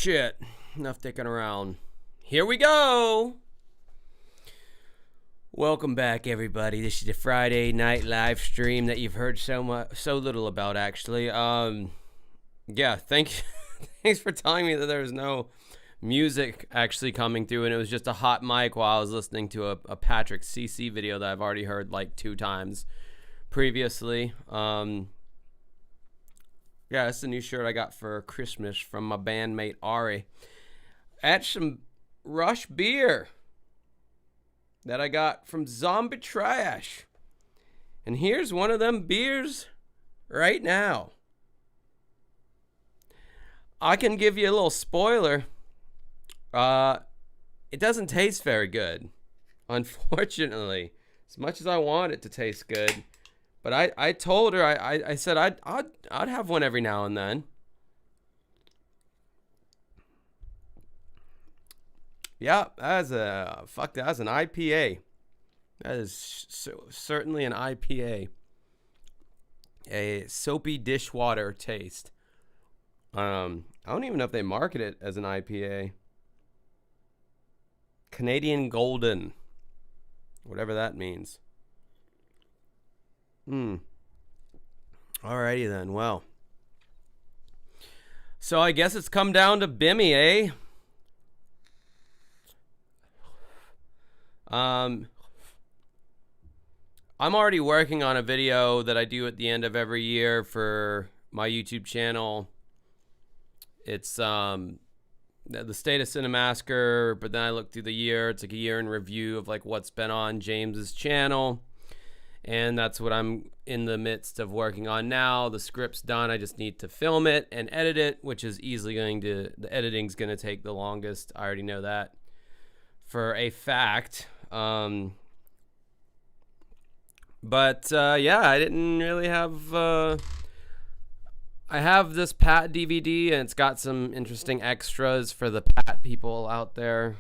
shit. Enough dicking around. Here we go. Welcome back, everybody. This is the Friday night live stream that you've heard so little about, actually. Yeah, thanks for telling me that there was no music actually coming through, and it was just a hot mic while I was listening to a Patrick CC video that I've already heard like 2 times previously. Yeah, it's a new shirt I got for Christmas from my bandmate Ari. At some Rush beer that I got from Zombie Trash. And here's one of them beers right now. I can give you a little spoiler. It doesn't taste very good, unfortunately. As much as I want it to taste good. But I told her, I said I'd have one every now and then. Yeah, that's an IPA. That is certainly an IPA. A soapy dishwater taste. I don't even know if they market it as an IPA. Canadian Golden. Whatever that means. Alrighty then, well. So I guess it's come down to Bimmy, eh? I'm already working on a video that I do at the end of every year for my YouTube channel. It's the State of Cinemasker, but then I look through the year. It's like a year in review of like what's been on James's channel. And that's what I'm in the midst of working on now. The script's done. I just need to film it and edit it, which is easily the editing's going to take the longest. I already know that for a fact. Yeah, I didn't really have, I have this Pat DVD and it's got some interesting extras for the Pat people out there.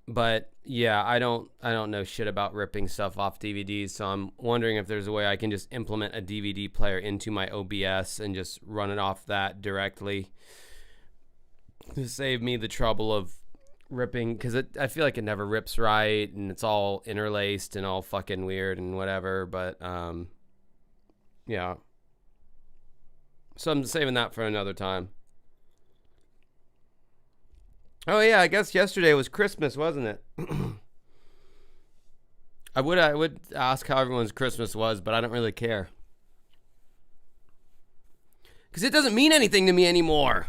But yeah, I don't know shit about ripping stuff off DVDs, so I'm wondering if there's a way I can just implement a DVD player into my OBS and just run it off that directly to save me the trouble of ripping, because I feel like it never rips right and it's all interlaced and all fucking weird and whatever. But yeah, so I'm saving that for another time. Oh yeah, I guess yesterday was Christmas, wasn't it? I would ask how everyone's Christmas was, but I don't really care. Because it doesn't mean anything to me anymore.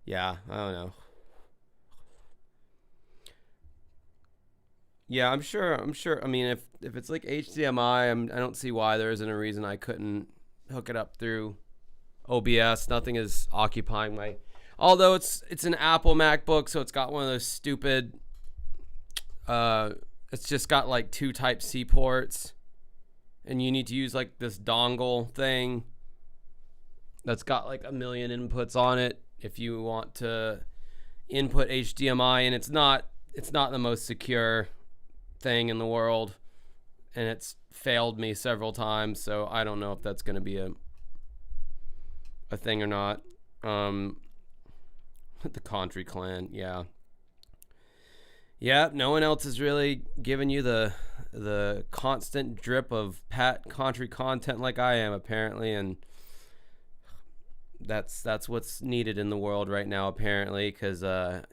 Yeah, I don't know. Yeah, I'm sure. I mean, if it's like HDMI, I don't see why there isn't a reason I couldn't hook it up through OBS. Nothing is occupying my, although it's an Apple MacBook, so it's got one of those stupid, it's just got like 2 Type-C ports, and you need to use like this dongle thing that's got like a million inputs on it if you want to input HDMI, and it's not the most secure thing in the world, and it's failed me several times, so I don't know if that's going to be a thing or not. The Country Clan, yeah, no one else is really giving you the constant drip of Pat country content like I am, apparently, and that's what's needed in the world right now, apparently, because I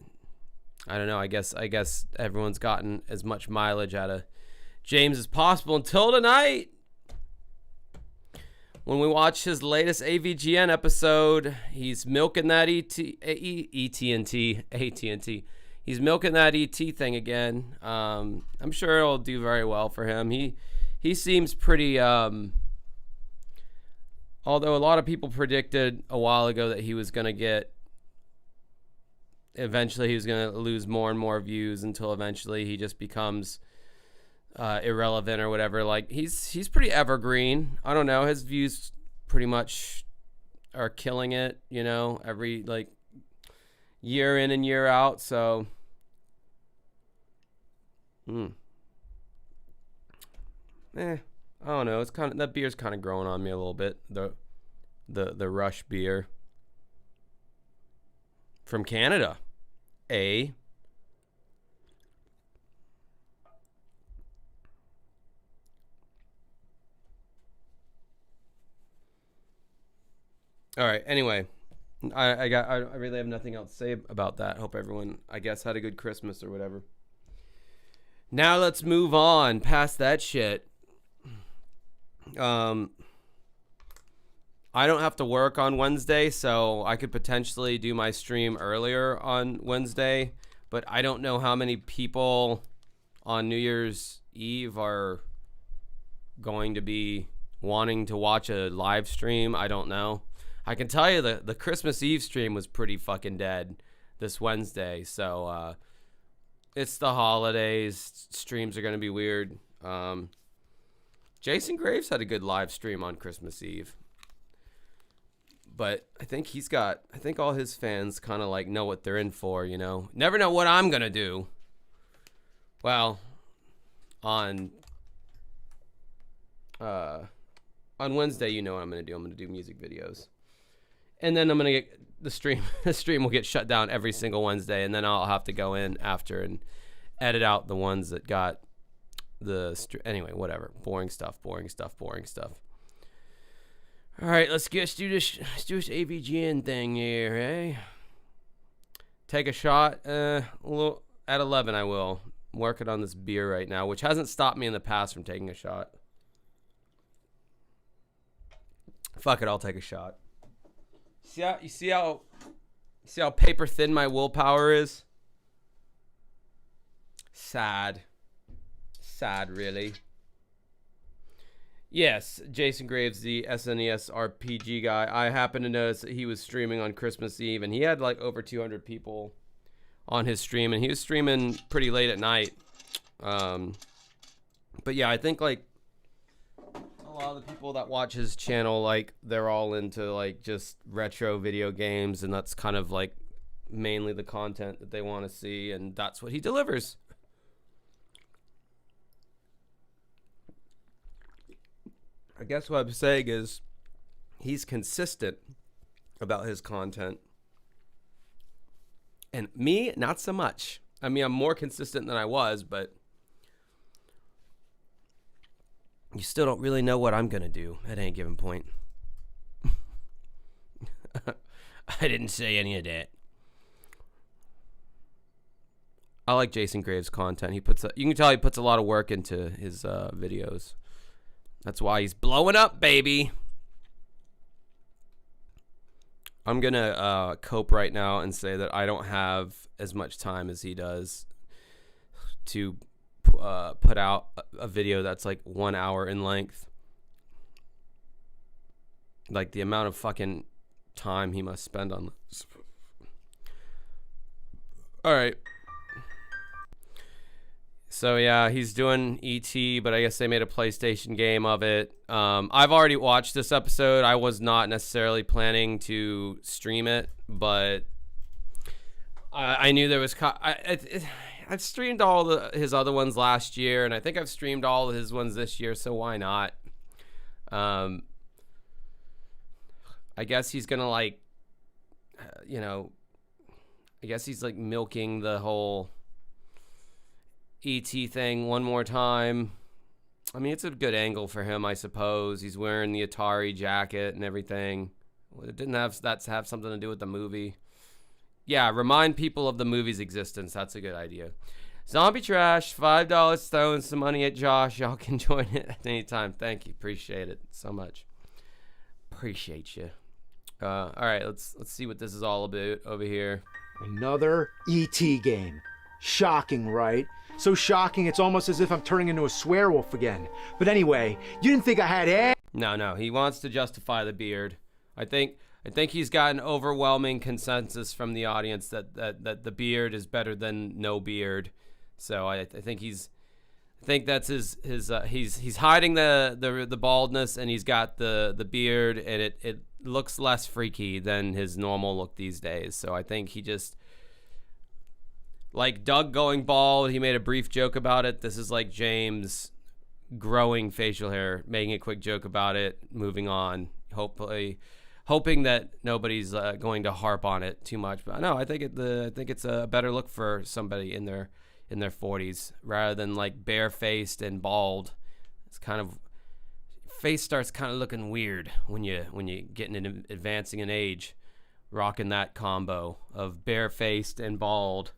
don't know, I guess everyone's gotten as much mileage out of James as possible until tonight, when we watch his latest AVGN episode. He's milking that AT&T. He's milking that ET thing again. I'm sure it'll do very well for him. He seems pretty, although a lot of people predicted a while ago that eventually he was going to lose more and more views until eventually he just becomes irrelevant or whatever. Like he's pretty evergreen. I don't know, his views pretty much are killing it, every like year in and year out. So I I don't know. It's kind of, that beer's kind of growing on me a little bit. The Rush beer from Canada. A. All right. Anyway, I really have nothing else to say about that. Hope everyone, I guess, had a good Christmas or whatever. Now let's move on past that shit. I don't have to work on Wednesday, so I could potentially do my stream earlier on Wednesday, but I don't know how many people on New Year's Eve are going to be wanting to watch a live stream. I don't know. I can tell you the Christmas Eve stream was pretty fucking dead this Wednesday, so it's the holidays. Streams are going to be weird. Jason Graves had a good live stream on Christmas Eve. But I think all his fans kind of like know what they're in for, you know. Never know what I'm going to do. Well, on Wednesday, you know what I'm going to do. I'm going to do music videos. And then I'm going to get the stream will get shut down every single Wednesday, and then I'll have to go in after and edit out the ones that got anyway, whatever. Boring stuff. All right, let's do this AVGN thing here, eh? Take a shot. At 11 I will. I'm working on this beer right now, which hasn't stopped me in the past from taking a shot. Fuck it, I'll take a shot. See how paper thin my willpower is? Sad, really. Yes, Jason Graves, the SNES RPG guy. I happened to notice that he was streaming on Christmas Eve, and he had like over 200 people on his stream, and he was streaming pretty late at night. But yeah, I think like a lot of the people that watch his channel, like they're all into like just retro video games, and that's kind of like mainly the content that they want to see, and that's what he delivers. I guess what I'm saying is he's consistent about his content. And me, not so much. I mean, I'm more consistent than I was, but you still don't really know what I'm going to do at any given point. I didn't say any of that. I like Jason Graves' content. You can tell he puts a lot of work into his videos. That's why he's blowing up, baby. I'm going to cope right now and say that I don't have as much time as he does to put out a video that's like 1 hour in length. Like the amount of fucking time he must spend on this. All right. So yeah, he's doing E.T., but I guess they made a PlayStation game of it. I've already watched this episode. I was not necessarily planning to stream it, but I knew there was... I've streamed all his other ones last year, and I think I've streamed all of his ones this year, so why not? I guess he's gonna like, I guess he's like milking the whole E.T. thing one more time. I mean, it's a good angle for him, I suppose. He's wearing the Atari jacket and everything. It didn't have something to do with the movie. Yeah, remind people of the movie's existence. That's a good idea. Zombie Trash, $5 throwing some money at Josh. Y'all can join it at any time. Thank you. Appreciate it so much. Appreciate you. All right, let's see what this is all about over here. Another E.T. game. Shocking, right? So shocking, it's almost as if I'm turning into a swearwolf again. But anyway, you didn't think I had No, he wants to justify the beard. I think he's got an overwhelming consensus from the audience that the beard is better than no beard. So I think that's he's hiding the baldness, and he's got the beard, and it looks less freaky than his normal look these days. So I think he just, like Doug going bald, he made a brief joke about it. This is like James growing facial hair, making a quick joke about it, moving on, hopefully hoping that nobody's going to harp on it too much. But no, I think it's a better look for somebody in their 40s rather than like barefaced and bald. It's kind of, face starts kind of looking weird when you getting in advancing in age, rocking that combo of barefaced and bald.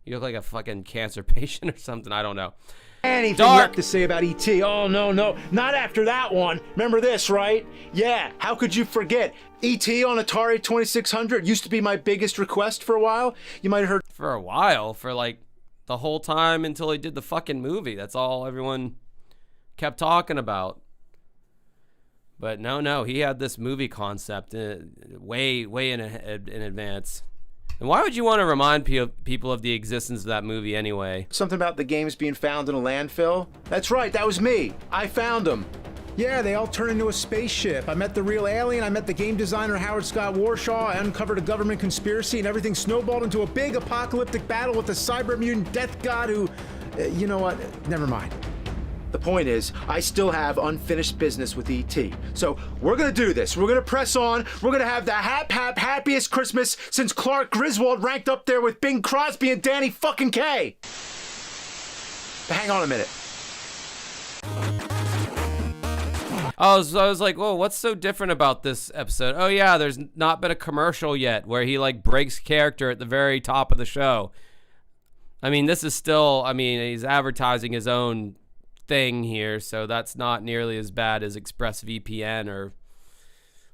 You look like a fucking cancer patient or something. I don't know. Anything you have to say about E.T.? Oh, no, not after that one. Remember this, right? Yeah, how could you forget? E.T. on Atari 2600 used to be my biggest request for a while. You might have heard. For a while, for like the whole time until he did the fucking movie. That's all everyone kept talking about. But no, he had this movie concept way in advance. And why would you want to remind people of the existence of that movie anyway? Something about the games being found in a landfill? That's right, that was me. I found them. Yeah, they all turned into a spaceship. I met the real alien, I met the game designer Howard Scott Warshaw, I uncovered a government conspiracy, and everything snowballed into a big apocalyptic battle with the cyber mutant death god who... you know what? Never mind. The point is, I still have unfinished business with E.T. So we're gonna do this. We're gonna press on. We're gonna have the happiest Christmas since Clark Griswold ranked up there with Bing Crosby and Danny fucking Kaye. But hang on a minute. I was like, whoa, what's so different about this episode? Oh yeah, there's not been a commercial yet where he like breaks character at the very top of the show. I mean, this is still, he's advertising his own thing here, so that's not nearly as bad as ExpressVPN or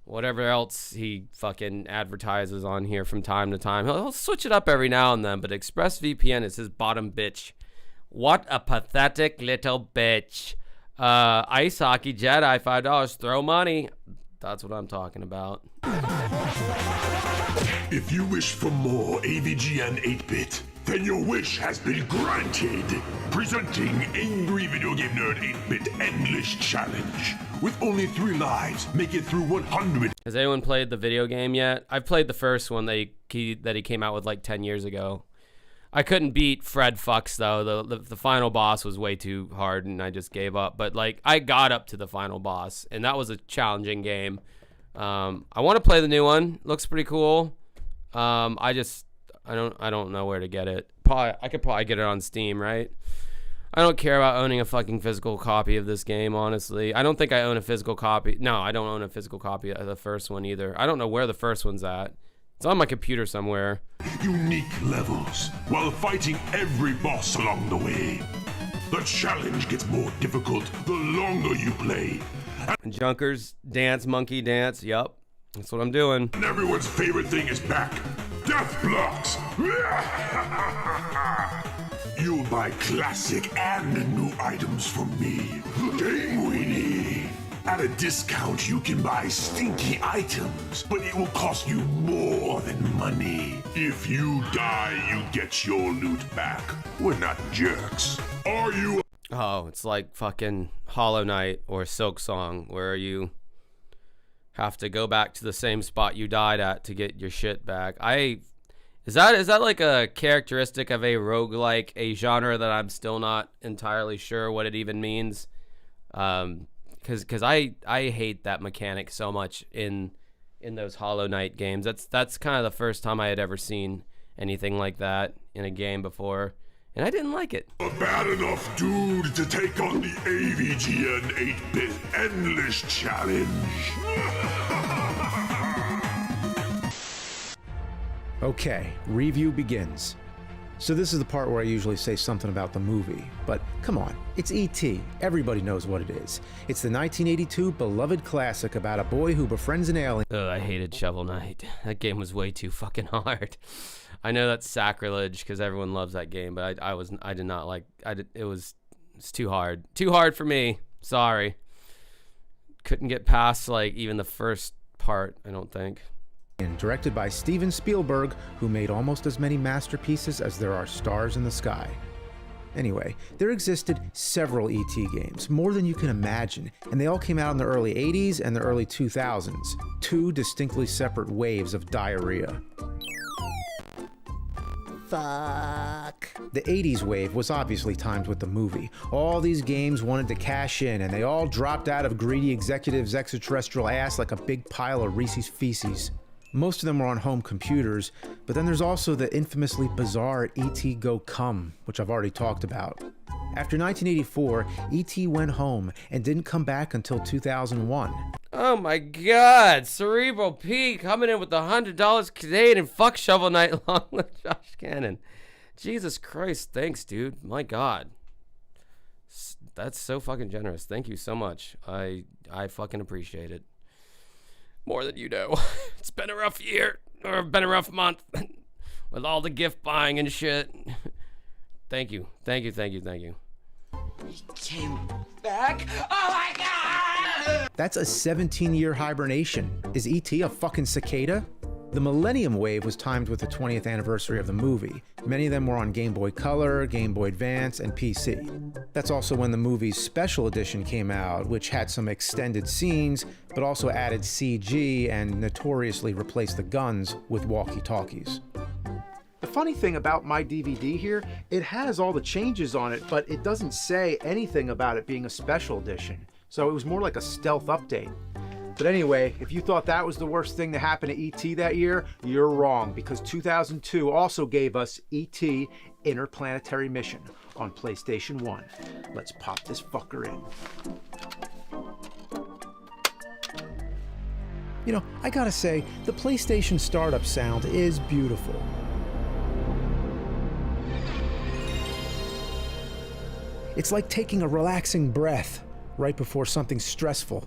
whatever else he fucking advertises on here from time to time. He'll switch it up every now and then, but ExpressVPN is his bottom bitch. What a pathetic little bitch. Ice Hockey Jedi, $5. Throw money. That's what I'm talking about. If you wish for more AVGN 8-bit, then your wish has been granted. Presenting Angry Video Game Nerd 8-bit Endless Challenge. With only 3 lives, make it through 100. Has anyone played the video game yet? I've played the first one that he came out with like 10 years ago. I couldn't beat Fred Fucks though. The final boss was way too hard and I just gave up. But like I got up to the final boss and that was a challenging game. I want to play the new one. Looks pretty cool. I don't know where to get it. I could probably get it on Steam, right? I don't care about owning a fucking physical copy of this game, honestly. I don't think I own a physical copy. No, I don't own a physical copy of the first one either. I don't know where the first one's at. It's on my computer somewhere. Unique levels, while fighting every boss along the way. The challenge gets more difficult the longer you play. And Junkers dance, monkey dance. Yup, that's what I'm doing. And everyone's favorite thing is back. Death blocks! You'll buy classic and new items from me. Game Weenie! At a discount, you can buy stinky items, but it will cost you more than money. If you die, you get your loot back. We're not jerks. Are you? Oh, it's like fucking Hollow Knight or Silk Song, where you have to go back to the same spot you died at to get your shit back. Is that like a characteristic of a roguelike, a genre that I'm still not entirely sure what it even means? Because I hate that mechanic so much in those Hollow Knight games. That's kind of the first time I had ever seen anything like that in a game before, and I didn't like it. A bad enough dude to take on the AVGN 8-bit Endless Challenge. Okay, review begins. So this is the part where I usually say something about the movie, but come on, it's E.T. Everybody knows what it is. It's the 1982 beloved classic about a boy who befriends an alien. Ugh, I hated Shovel Knight. That game was way too fucking hard. I know that's sacrilege because everyone loves that game, but I did not like. It's too hard. Too hard for me. Sorry. Couldn't get past like even the first part, I don't think. Directed by Steven Spielberg, who made almost as many masterpieces as there are stars in the sky. Anyway, there existed several E.T. games, more than you can imagine, and they all came out in the early 80s and the early 2000s, 2 distinctly separate waves of diarrhea. fuck. The 80s wave was obviously timed with the movie. All these games wanted to cash in, and they all dropped out of greedy executives' extraterrestrial ass like a big pile of Reese's Feces. Most of them were on home computers, but then there's also the infamously bizarre E.T. Go Come, which I've already talked about. After 1984, E.T. went home and didn't come back until 2001. Oh my God, Cerebral P coming in with $100 Canadian fuck shovel night long with Josh Cannon. Jesus Christ, thanks, dude. My God. That's so fucking generous. Thank you so much. I fucking appreciate it. More than you know. It's been a rough year, or been a rough month with all the gift buying and shit. Thank you. Thank you, thank you, thank you. He came back? Oh my God! That's a 17-year hibernation. Is E.T. a fucking cicada? The Millennium Wave was timed with the 20th anniversary of the movie. Many of them were on Game Boy Color, Game Boy Advance, and PC. That's also when the movie's special edition came out, which had some extended scenes, but also added CG and notoriously replaced the guns with walkie-talkies. The funny thing about my DVD here, it has all the changes on it, but it doesn't say anything about it being a special edition. So it was more like a stealth update. But anyway, if you thought that was the worst thing to happen to E.T. that year, you're wrong, because 2002 also gave us E.T. Interplanetary Mission on PlayStation 1. Let's pop this fucker in. You know, I gotta say, the PlayStation startup sound is beautiful. It's like taking a relaxing breath right before something stressful.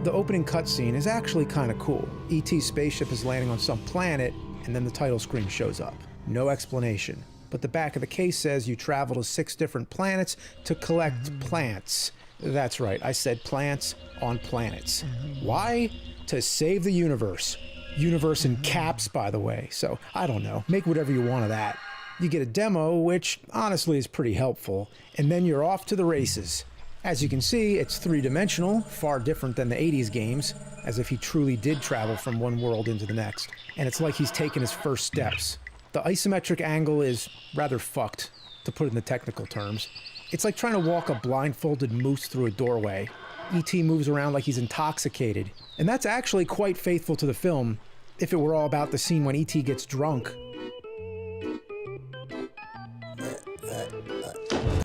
The opening cutscene is actually kind of cool. E.T.'s spaceship is landing on some planet, and then the title screen shows up. No explanation. But the back of the case says you travel to 6 different planets to collect plants. That's right, I said plants on planets. Why? To save the universe. Universe in caps, by the way. So, I don't know. Make whatever you want of that. You get a demo, which honestly is pretty helpful, and then you're off to the races. As you can see, it's 3-dimensional, far different than the 80s games, as if he truly did travel from one world into the next. And it's like he's taken his first steps. The isometric angle is rather fucked, to put it in the technical terms. It's like trying to walk a blindfolded moose through a doorway. E.T. moves around like he's intoxicated. And that's actually quite faithful to the film, if it were all about the scene when E.T. gets drunk.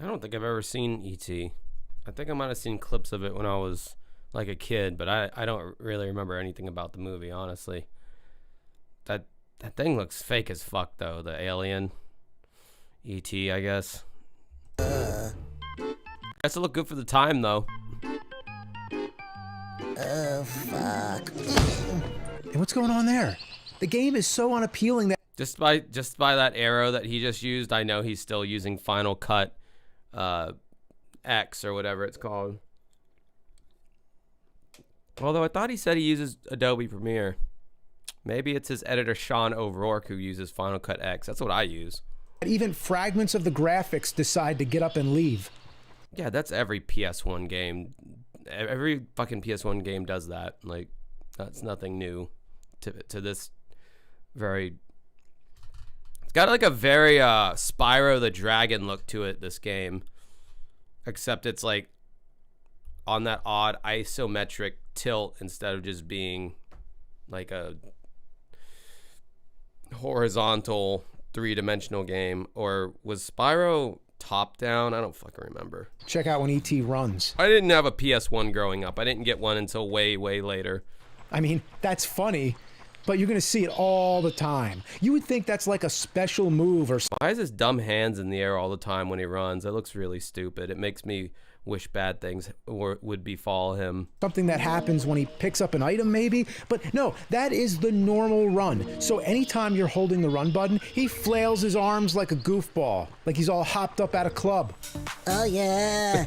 I don't think I've ever seen E.T. I think I might have seen clips of it when I was like a kid, but I don't really remember anything about the movie, honestly. That thing looks fake as fuck, though. The alien. E.T., I guess. Guess it looked good for the time, though. Oh, fuck. And what's going on there? The game is so unappealing that... Just by that arrow that he just used, I know he's still using Final Cut X or whatever it's called. Although I thought he said he uses Adobe Premiere. Maybe it's his editor Sean O'Rourke who uses Final Cut X. That's what I use. Even fragments of the graphics decide to get up and leave. Yeah, that's every PS1 game. Every fucking PS1 game does that. Like, that's nothing new to this very... It's got like a very Spyro the Dragon look to it, this game. Except it's like on that odd isometric tilt instead of just being like a horizontal 3-dimensional game. Or was Spyro top down? I don't fucking remember. Check out when E.T. runs. I didn't have a PS1 growing up. I didn't get one until way, way later. I mean, that's funny, but you're gonna see it all the time. You would think that's like a special move or something. Why is his dumb hands in the air all the time when he runs? It looks really stupid. It makes me wish bad things would befall him. Something that happens when he picks up an item, maybe? But no, that is the normal run. So anytime you're holding the run button, he flails his arms like a goofball, like he's all hopped up at a club. Oh, yeah.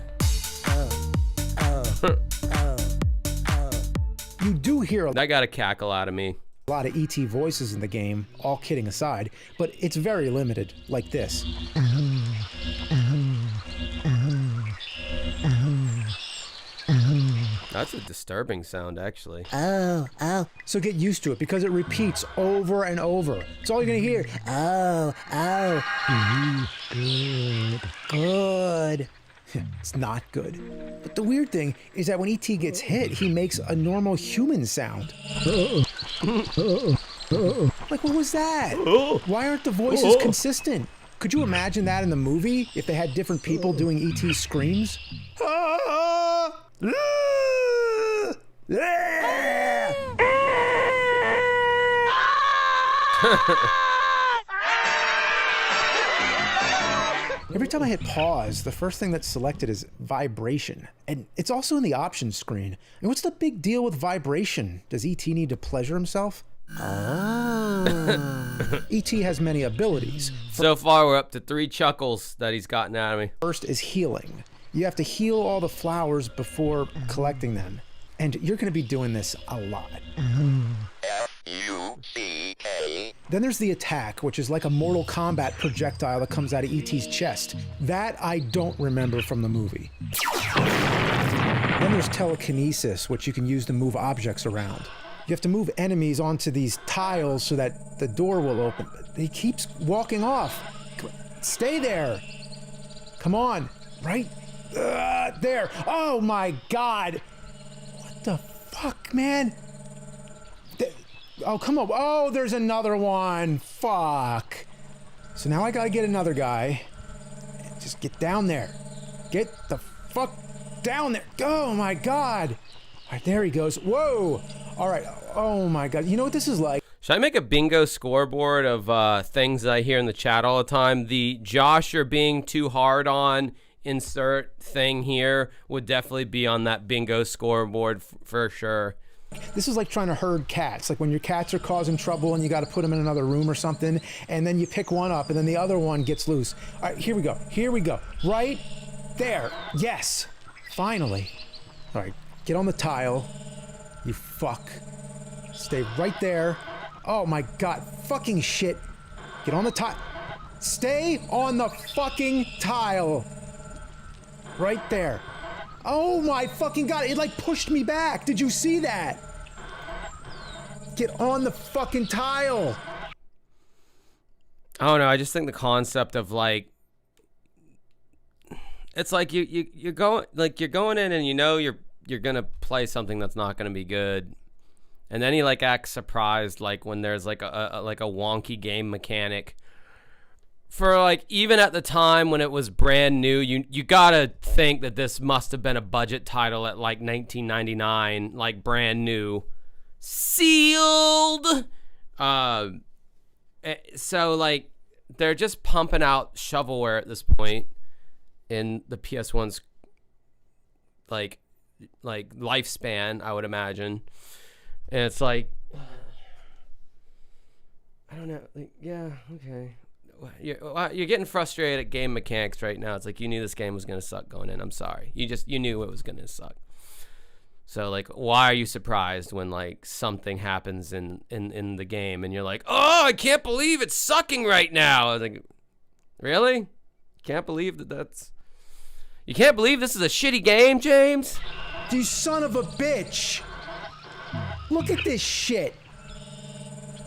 You do hear That got a cackle out of me. a lot of E.T. voices in the game, all kidding aside, but it's very limited, like this. That's a disturbing sound, actually. Oh, oh, So get used to it because it repeats over and over. It's all you're gonna hear. oh, oh. Good. It's not good. But the weird thing is that when E.T. gets hit, he makes a normal human sound. Like, what was that? Why aren't the voices consistent? Could you imagine that in the movie if they had different people doing E.T. screams? Every time I hit pause, the first thing that's selected is vibration. And it's also in the options screen. And what's the big deal with vibration? Does E.T. need to pleasure himself? E.T. has many abilities. So far, we're up to 3 chuckles that he's gotten out of me. First is healing. You have to heal all the flowers before collecting them. And you're going to be doing this a lot. F-U-C-K. Then there's the attack, which is like a Mortal Kombat projectile that comes out of E.T.'s chest. That I don't remember from the movie. Then there's telekinesis, which you can use to move objects around. You have to move enemies onto these tiles so that the door will open. He keeps walking off. Stay there. Come on. Right there. Oh my God. What the fuck, man? Oh, come on. Oh, there's another one. Fuck. So now I gotta get another guy. Just get down there. Get the fuck down there. Oh my God. All right, there he goes. Whoa. All right. Oh my God. You know what this is like? Should I make a bingo scoreboard of things that I hear in the chat all the time? The Josh, you're being too hard on insert thing here would definitely be on that bingo scoreboard for sure. This is like trying to herd cats. Like when your cats are causing trouble and you got to put them in another room or something, and then you pick one up and then the other one gets loose. All right, here we go. Here we go. Right there. Yes. Finally. All right, get on the tile. You fuck. Stay right there. Oh my God. Fucking shit. Get on the tile. Stay on the fucking tile. Right there. Oh my fucking God, it like pushed me back. Did you see that? Get on the fucking tile. I don't know, I just think the concept of like, it's like you're going in and you know you're gonna play something that's not gonna be good. And then he like acts surprised like when there's like a wonky game mechanic. For like, even at the time when it was brand new, you gotta think that this must have been a budget title at like 1999, like brand new, sealed. So like they're just pumping out shovelware at this point in the PS1's like lifespan, I would imagine, and it's like, I don't know, like, yeah, okay. You're getting frustrated at game mechanics right now. It's like you knew this game was gonna suck going in. I'm sorry. You knew it was gonna suck. So like, why are you surprised when like something happens in the game and you're like, oh, I can't believe it's sucking right now? I was like, really? Can't believe that's. You can't believe this is a shitty game, James? You son of a bitch. Look at this shit.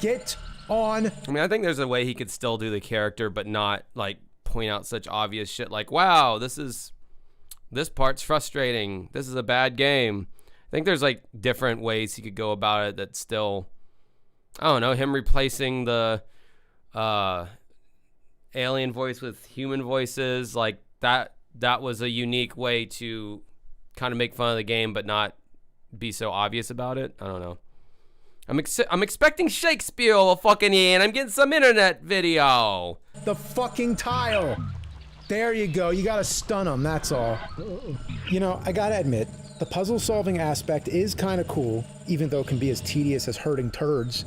Get on. I mean, I think there's a way he could still do the character, but not like point out such obvious shit like, wow, this part's frustrating. This is a bad game. I think there's like different ways he could go about it that still, I don't know, him replacing the alien voice with human voices, like that was a unique way to kind of make fun of the game, but not be so obvious about it. I don't know. I'm expecting Shakespeare will fucking and I'm getting some internet video. The fucking tile. There you go. You gotta stun them, that's all. You know, I gotta admit, the puzzle solving aspect is kind of cool, even though it can be as tedious as herding turds.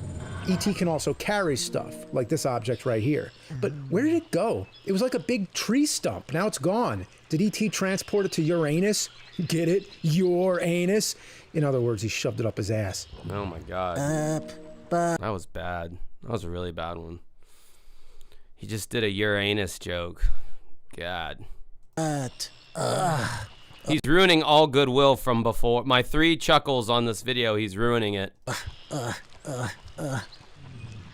E.T. can also carry stuff, like this object right here. But where did it go? It was like a big tree stump. Now it's gone. Did E.T. transport it to Uranus? Get it? Your anus? In other words, he shoved it up his ass. Oh my God. That was bad. That was a really bad one. He just did a Uranus joke. God. He's ruining all goodwill from before. My 3 chuckles on this video, he's ruining it.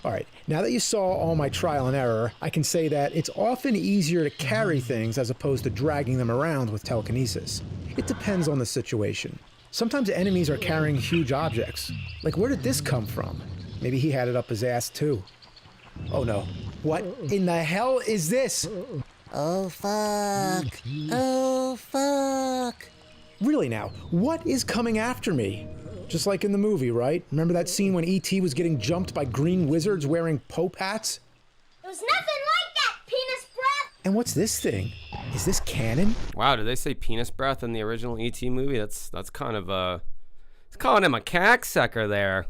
All right, now that you saw all my trial and error, I can say that it's often easier to carry things as opposed to dragging them around with telekinesis. It depends on the situation. Sometimes enemies are carrying huge objects. Like, where did this come from? Maybe he had it up his ass too. Oh no. What in the hell is this? Oh, fuck. Oh, fuck. Really now, what is coming after me? Just like in the movie, right? Remember that scene when E.T. was getting jumped by green wizards wearing Pope hats? It was nothing like that, penis breath! And what's this thing? Is this canon? Wow, did they say penis breath in the original E.T. movie? That's kind of it's calling him a cacksucker there.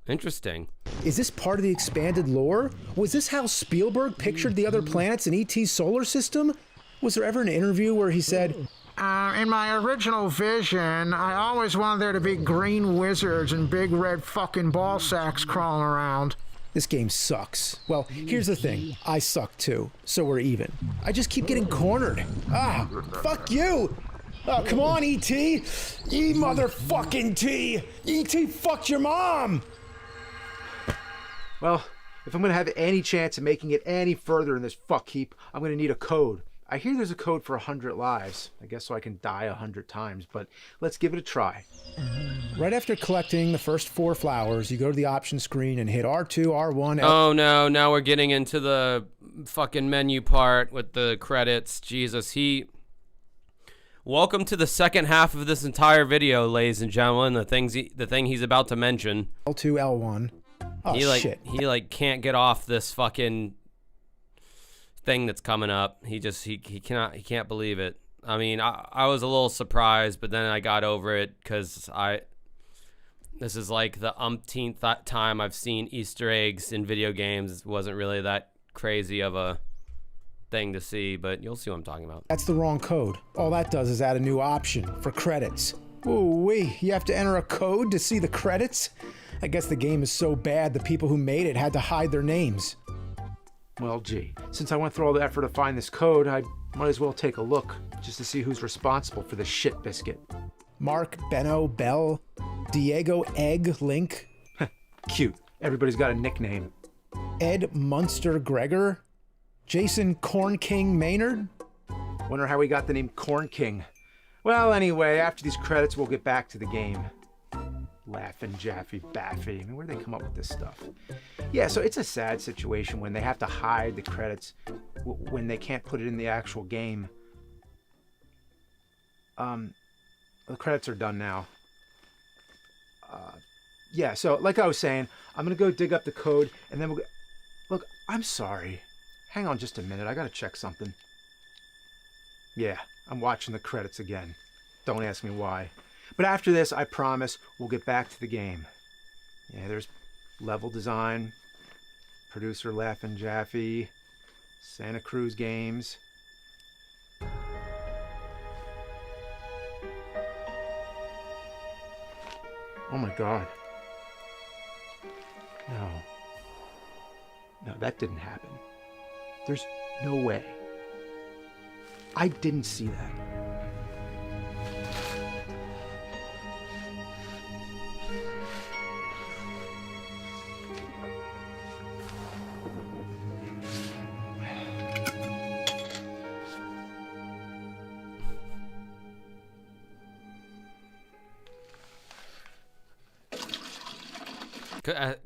Interesting. Is this part of the expanded lore? Was this how Spielberg pictured the other planets in E.T.'s solar system? Was there ever an interview where he said, in my original vision, I always wanted there to be green wizards and big red fucking ball sacks crawling around? This game sucks. Well, here's the thing. I suck too, so we're even. I just keep getting cornered. Ah, fuck you! Oh, come on, E.T. E motherfucking T! E.T. fucked your mom! Well, if I'm gonna have any chance of making it any further in this fuck heap, I'm gonna need a code. I hear there's a code for 100 lives. I guess so I can die 100 times, but let's give it a try. Right after collecting the first 4 flowers, you go to the option screen and hit R2, R1, L. Oh no, now we're getting into the fucking menu part with the credits. Jesus, welcome to the second half of this entire video, ladies and gentlemen. The thing he's about to mention. L2, L1. Oh, shit. He can't get off this fucking thing that's coming up. He can't believe it. I mean, I was a little surprised, but then I got over it because this is like the umpteenth time I've seen Easter eggs in video games. It wasn't really that crazy of a thing to see, but you'll see what I'm talking about. That's the wrong code. All that does is add a new option for credits. Ooh-wee, you have to enter a code to see the credits? I guess the game is so bad the people who made it had to hide their names. Well, gee, since I went through all the effort to find this code, I might as well take a look, just to see who's responsible for this shit biscuit. Mark, Benno, Bell, Diego, Egg, Link. Cute. Everybody's got a nickname. Ed Munster Gregor? Jason Corn King Maynard? Wonder how we got the name Corn King. Well, anyway, after these credits, we'll get back to the game. Laughing Jaffe Baffy. I mean, where do they come up with this stuff? Yeah, so it's a sad situation when they have to hide the credits when they can't put it in the actual game. The credits are done now. Yeah, so like I was saying, I'm gonna go dig up the code and then we'll go. Look, I'm sorry. Hang on just a minute. I gotta check something. Yeah, I'm watching the credits again. Don't ask me why. But after this, I promise, we'll get back to the game. Yeah, there's level design, producer Laughing Jaffe, Santa Cruz Games. Oh my God. No, that didn't happen. There's no way. I didn't see that.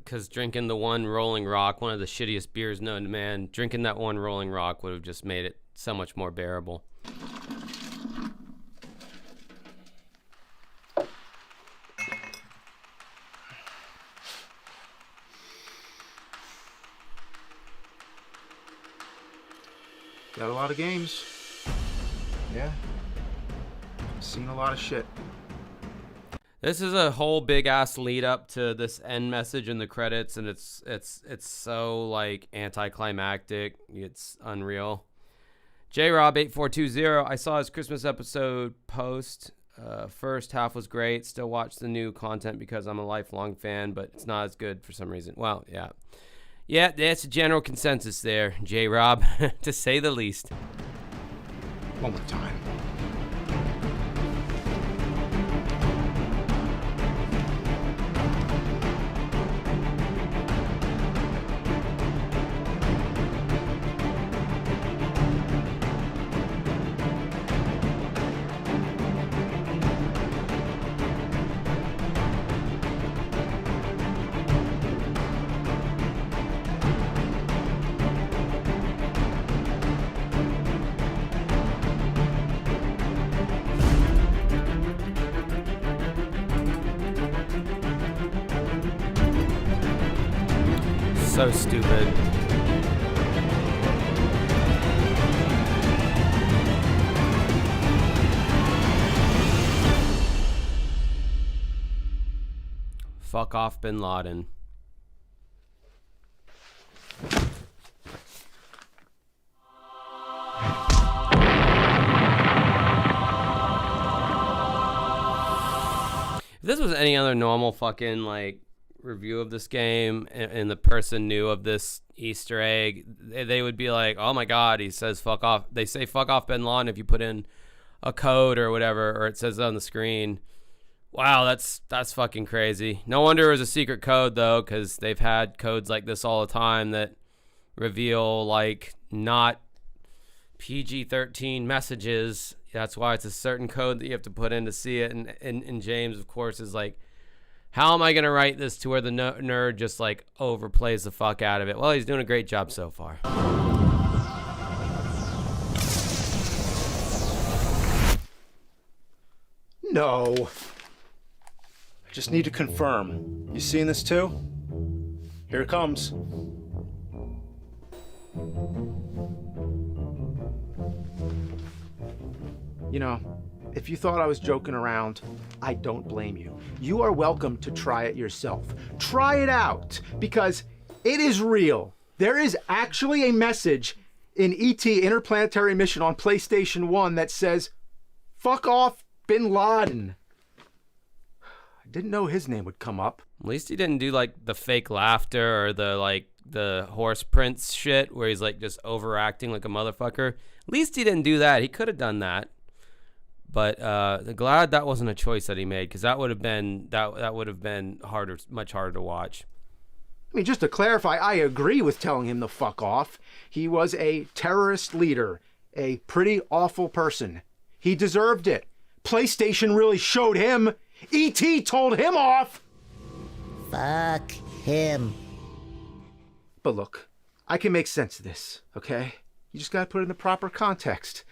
Because drinking the one Rolling Rock, one of the shittiest beers known to man, drinking that one Rolling Rock would have just made it so much more bearable. Got a lot of games. Yeah. Seen a lot of shit. This is a whole big ass lead up to this end message in the credits, and it's so like anticlimactic. It's unreal. JRob8420, I saw his Christmas episode post. First half was great. Still watch the new content because I'm a lifelong fan, but it's not as good for some reason. Well, yeah. Yeah, that's a general consensus there, J-Rob, to say the least. One more time. So stupid. Fuck off Bin Laden. If this was any other normal fucking like review of this game and the person knew of this Easter egg, they would be like, oh my god, he says fuck off. They say fuck off Bin Laden if you put in a code or whatever, or it says it on the screen. Wow, that's fucking crazy. No wonder it was a secret code though, because they've had codes like this all the time that reveal like not PG-13 messages. That's why it's a certain code that you have to put in to see it. And James, of course, is like, how am I going to write this to where the nerd just like overplays the fuck out of it? Well, he's doing a great job so far. No. I just need to confirm. You seeing this too? Here it comes. You know, if you thought I was joking around, I don't blame you. You are welcome to try it yourself. Try it out, because it is real. There is actually a message in E.T. Interplanetary Mission on PlayStation 1 that says, fuck off Bin Laden. I didn't know his name would come up. At least he didn't do like the fake laughter or the horse prince shit where he's like just overacting like a motherfucker. At least he didn't do that. He could have done that. But glad that wasn't a choice that he made, because that would have been harder, much harder to watch. I mean, just to clarify, I agree with telling him to fuck off. He was a terrorist leader, a pretty awful person. He deserved it. PlayStation really showed him. E.T. told him off. Fuck him. But look, I can make sense of this, okay? You just gotta put it in the proper context.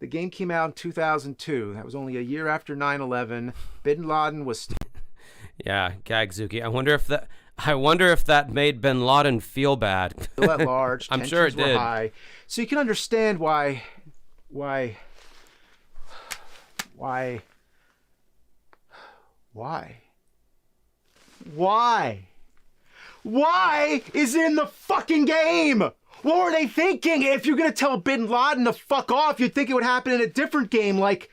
The game came out in 2002. That was only a year after 9/11. Bin Laden was... Yeah, Gagzuki. I wonder if that made Bin Laden feel bad. Still at large. I'm sure it did. High. So you can understand why is it in the fucking game? What were they thinking? If you're gonna tell Bin Laden to fuck off, you'd think it would happen in a different game, like,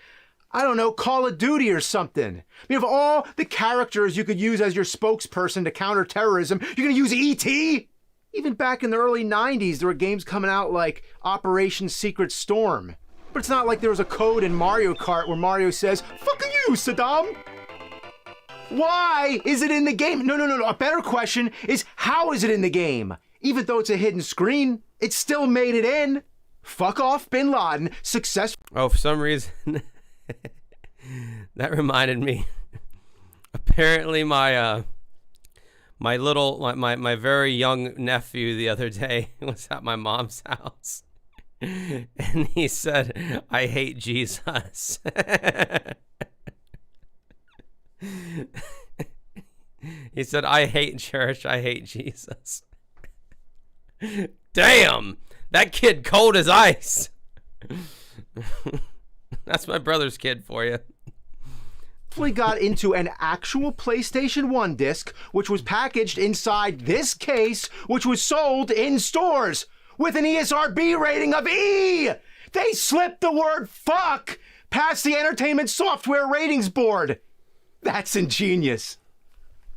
I don't know, Call of Duty or something. I mean, of all the characters you could use as your spokesperson to counter terrorism, you're gonna use E.T.? Even back in the early 90s, there were games coming out like Operation Secret Storm. But it's not like there was a code in Mario Kart where Mario says, fuck you, Saddam! Why is it in the game? No. A better question is, how is it in the game? Even though it's a hidden screen, it still made it in. Fuck off Bin Laden, successful. Oh, for some reason, that reminded me. Apparently my very young nephew the other day was at my mom's house. And he said, I hate Jesus. He said, I hate church, I hate Jesus. Damn, that kid cold as ice. That's my brother's kid for you. We got into an actual PlayStation 1 disc, which was packaged inside this case, which was sold in stores with an ESRB rating of E. They slipped the word fuck past the Entertainment Software Ratings Board. That's ingenious.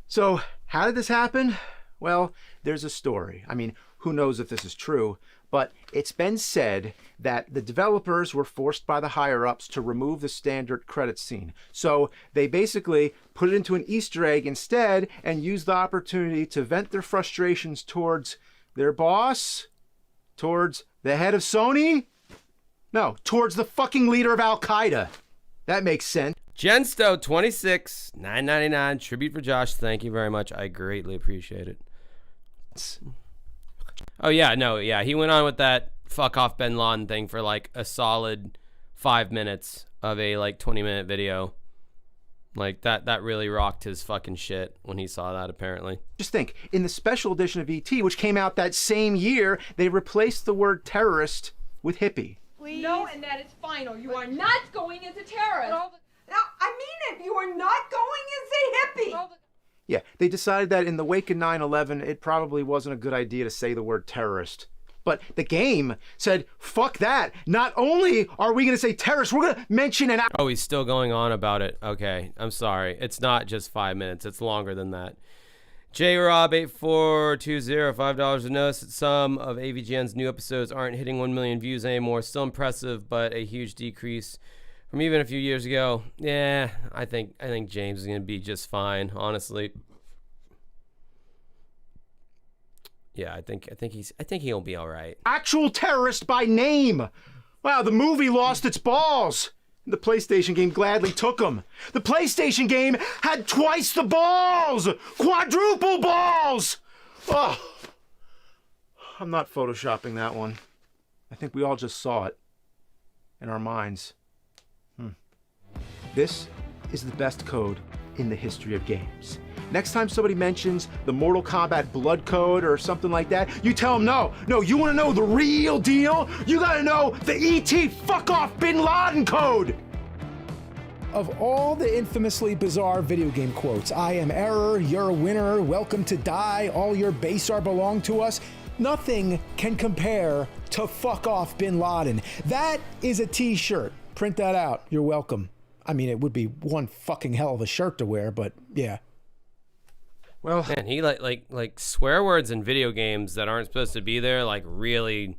So, how did this happen? Well, there's a story. I mean, who knows if this is true, but it's been said that the developers were forced by the higher-ups to remove the standard credit scene. So they basically put it into an Easter egg instead and used the opportunity to vent their frustrations towards their boss, towards the head of Sony, no, towards the fucking leader of Al-Qaeda. That makes sense. Gensto 26 $9.99 tribute for Josh. Thank you very much. I greatly appreciate it. Oh yeah, no, yeah. He went on with that fuck off Bin Laden thing for like a solid 5 minutes of a like 20-minute video. Like that really rocked his fucking shit when he saw that, apparently. Just think, in the special edition of E.T., which came out that same year, they replaced the word terrorist with hippie. Please. No, and that is final. You are not going as a terrorist. No, I mean it. You are not going as a hippie. Yeah, they decided that in the wake of 9/11, it probably wasn't a good idea to say the word terrorist. But the game said, fuck that. Not only are we going to say terrorist, we're going to mention an... Oh, he's still going on about it. Okay, I'm sorry. It's not just 5 minutes. It's longer than that. JRob8420, $5 a notice that some of AVGN's new episodes aren't hitting 1 million views anymore. Still impressive, but a huge decrease from even a few years ago. Yeah, I think James is going to be just fine, honestly. Yeah, I think he'll be all right. Actual terrorist by name. Wow, the movie lost its balls. The PlayStation game gladly took them. The PlayStation game had twice the balls! Quadruple balls! Oh, I'm not photoshopping that one. I think we all just saw it in our minds. This is the best code in the history of games. Next time somebody mentions the Mortal Kombat blood code or something like that, you tell them no, you want to know the real deal? You gotta know the E.T. fuck off Bin Laden code! Of all the infamously bizarre video game quotes, I am error, you're a winner, welcome to die, all your base are belong to us, nothing can compare to fuck off Bin Laden. That is a t-shirt. Print that out. You're welcome. I mean, it would be one fucking hell of a shirt to wear, but yeah. Well, man, he like swear words in video games that aren't supposed to be there, like really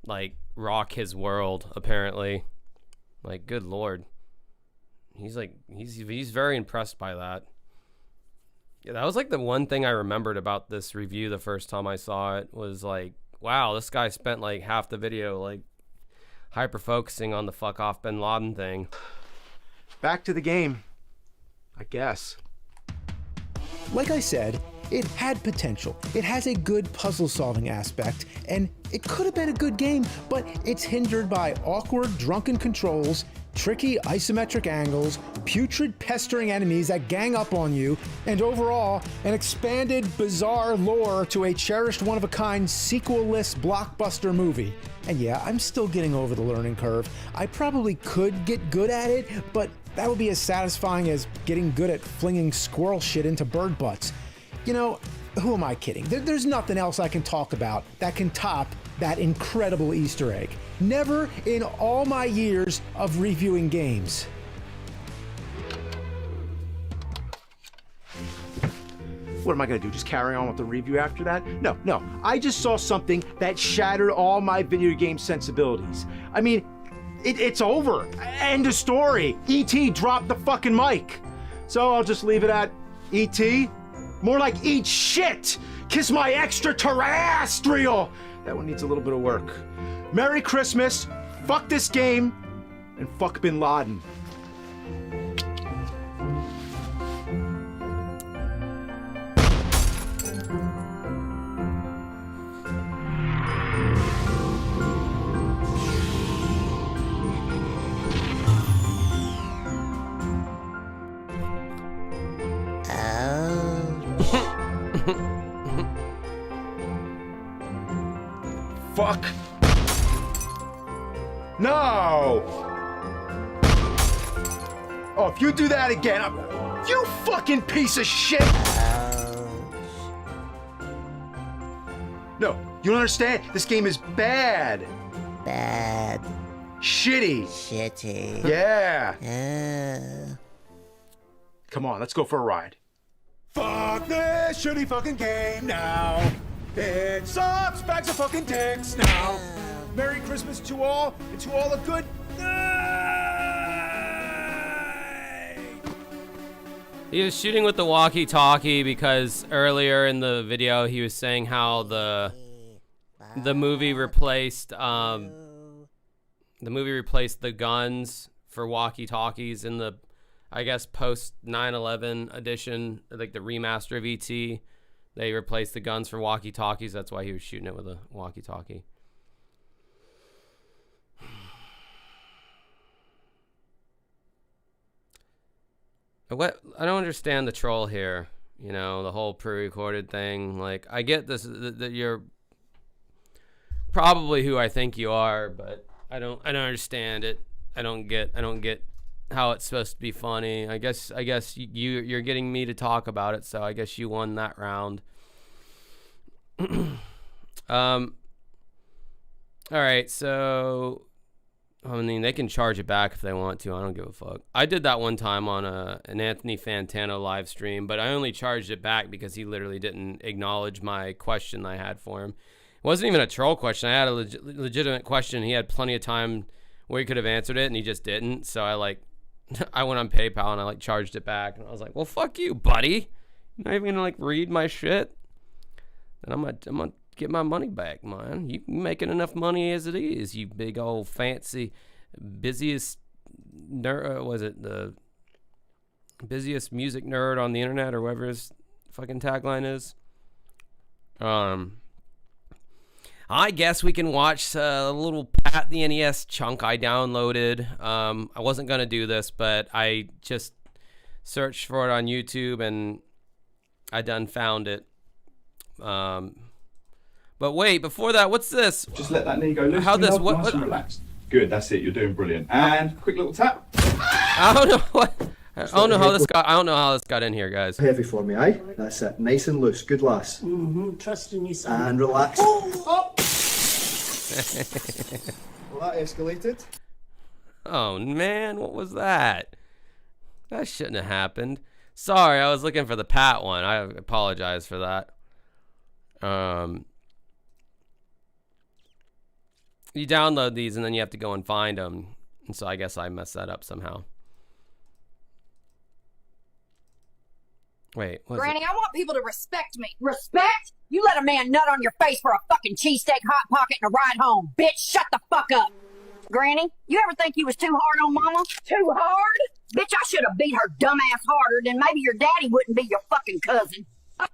like rock his world, apparently. Like, good lord. He's very impressed by that. Yeah, that was like the one thing I remembered about this review the first time I saw it was like, wow, this guy spent like half the video like hyper focusing on the fuck off Bin Laden thing. Back to the game, I guess. Like I said, it had potential. It has a good puzzle-solving aspect, and it could have been a good game, but it's hindered by awkward, drunken controls, tricky isometric angles, putrid, pestering enemies that gang up on you, and overall, an expanded, bizarre lore to a cherished, one-of-a-kind, sequel-less blockbuster movie. And yeah, I'm still getting over the learning curve. I probably could get good at it, but that would be as satisfying as getting good at flinging squirrel shit into bird butts. You know, who am I kidding? There's nothing else I can talk about that can top that incredible Easter egg. Never in all my years of reviewing games. What am I gonna do, just carry on with the review after that? No, I just saw something that shattered all my video game sensibilities. I mean, it's over. End of story. E.T. dropped the fucking mic. So I'll just leave it at E.T. More like eat shit. Kiss my extraterrestrial. That one needs a little bit of work. Merry Christmas. Fuck this game. And fuck Bin Laden. Fuck. No! Oh, if you do that again, you fucking piece of shit! No, you don't understand? This game is bad. Bad. Shitty. Shitty. Yeah. Come on, let's go for a ride. Fuck this shitty fucking game now. It sucks, bags of fucking dicks now. Merry Christmas to all, and to all a good night. He was shooting with the walkie-talkie because earlier in the video he was saying how the movie replaced the guns for walkie-talkies in the, I guess, post 9/11 edition, like the remaster of ET. They replaced the guns for walkie-talkies. That's why he was shooting it with a walkie-talkie. What? I don't understand the troll here. You know, the whole pre-recorded thing. Like, I get this that you're probably who I think you are, but I don't understand it. I don't get how it's supposed to be funny. I guess you're getting me to talk about it, so I guess you won that round. All right, so I mean, they can charge it back if they want to. I don't give a fuck. I did that one time on an Anthony Fantano live stream, but I only charged it back because he literally didn't acknowledge my question I had for him. It wasn't even a troll question. I had a legitimate question. He had plenty of time where he could have answered it, and he just didn't. So I went on PayPal and I charged it back, and I was like, "Well, fuck you, buddy. You're not even gonna read my shit. Then I'm gonna get my money back, man. You making enough money as it is, you big old fancy busiest nerd. Was it the busiest music nerd on the internet or whatever his fucking tagline is? I guess we can watch a little Pat the NES chunk I downloaded. I wasn't gonna do this, but I just searched for it on YouTube and I done found it. But wait, before that, what's this? Just let that knee go loose. How this? Nice and relaxed. Good, that's it. You're doing brilliant. And quick little tap. I don't know what. I don't know how this got in here, guys. Heavy for me, eh? That's it. Nice and loose. Good lass. Trust in you, son. And relax. Oh. Well, that escalated. Oh man, what was that? That shouldn't have happened. Sorry, I was looking for the Pat one. I apologize for that. You download these and then you have to go and find them. And so I guess I messed that up somehow. Wait, what is Granny, I want people to respect me. Respect? You let a man nut on your face for a fucking cheesesteak, hot pocket, and a ride home. Bitch, shut the fuck up. Granny, you ever think you was too hard on Mama? Too hard? Bitch, I should have beat her dumb ass harder, then maybe your daddy wouldn't be your fucking cousin.